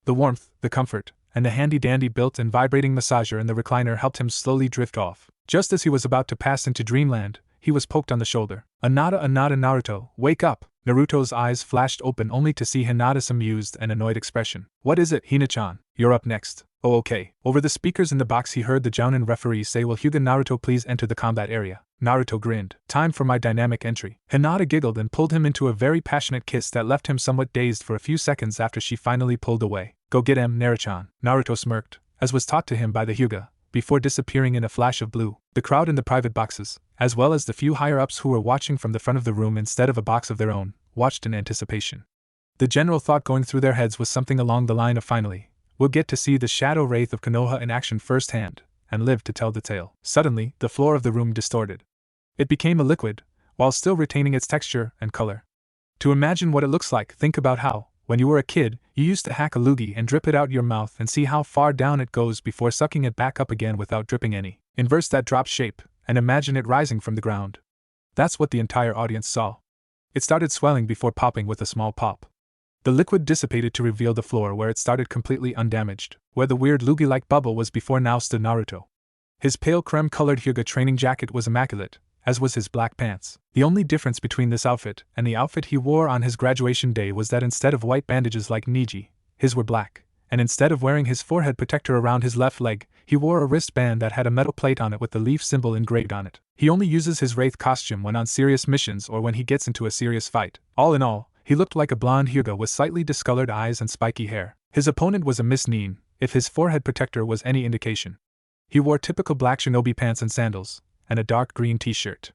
The warmth, the comfort, and the handy-dandy built-in vibrating massager in the recliner helped him slowly drift off. Just as he was about to pass into dreamland, he was poked on the shoulder. Anata, Naruto, wake up! Naruto's eyes flashed open only to see Hinata's amused and annoyed expression. What is it, Hina-chan? You're up next. Oh, okay. Over the speakers in the box he heard the Jounin referee say, will Hyuga Naruto please enter the combat area? Naruto grinned. Time for my dynamic entry. Hinata giggled and pulled him into a very passionate kiss that left him somewhat dazed for a few seconds after she finally pulled away. Go get him, Naruto-chan. Naruto smirked, as was taught to him by the Hyuga, before disappearing in a flash of blue. The crowd in the private boxes, as well as the few higher-ups who were watching from the front of the room instead of a box of their own, watched in anticipation. The general thought going through their heads was something along the line of finally, we'll get to see the shadow wraith of Konoha in action firsthand, and live to tell the tale. Suddenly, the floor of the room distorted. It became a liquid, while still retaining its texture and color. To imagine what it looks like, think about how, when you were a kid, you used to hack a loogie and drip it out your mouth and see how far down it goes before sucking it back up again without dripping any. Inverse that drop shape, and imagine it rising from the ground. That's what the entire audience saw. It started swelling before popping with a small pop. The liquid dissipated to reveal the floor where it started completely undamaged. Where the weird loogie-like bubble was before now stood Naruto. His pale creme-colored Hyuga training jacket was immaculate, as was his black pants. The only difference between this outfit and the outfit he wore on his graduation day was that instead of white bandages like Niji, his were black, and instead of wearing his forehead protector around his left leg, he wore a wristband that had a metal plate on it with the leaf symbol engraved on it. He only uses his wraith costume when on serious missions or when he gets into a serious fight. All in all, he looked like a blonde Hyuga with slightly discolored eyes and spiky hair. His opponent was a Miss Nin, if his forehead protector was any indication. He wore typical black shinobi pants and sandals, and a dark green t-shirt.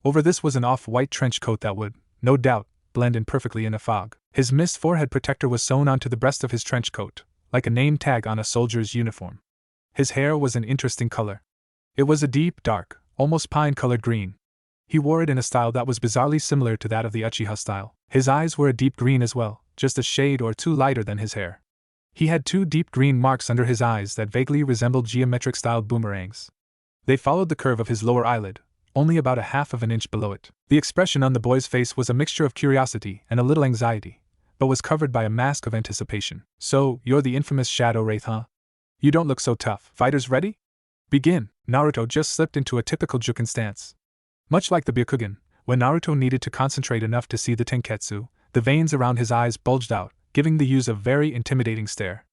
Over this was an off-white trench coat that would, no doubt, blend in perfectly in a fog. His mist forehead protector was sewn onto the breast of his trench coat, like a name tag on a soldier's uniform. His hair was an interesting color. It was a deep, dark, almost pine-colored green. He wore it in a style that was bizarrely similar to that of the Uchiha style. His eyes were a deep green as well, just a shade or two lighter than his hair. He had two deep green marks under his eyes that vaguely resembled geometric-styled boomerangs. They followed the curve of his lower eyelid, only about a half of an inch below it. The expression on the boy's face was a mixture of curiosity and a little anxiety, but was covered by a mask of anticipation. So, you're the infamous Shadow Wraith, huh? You don't look so tough. Fighters ready? Begin! Naruto just slipped into a typical Juken stance. Much like the Byakugan, when Naruto needed to concentrate enough to see the Tenketsu, the veins around his eyes bulged out, giving the use a very intimidating stare.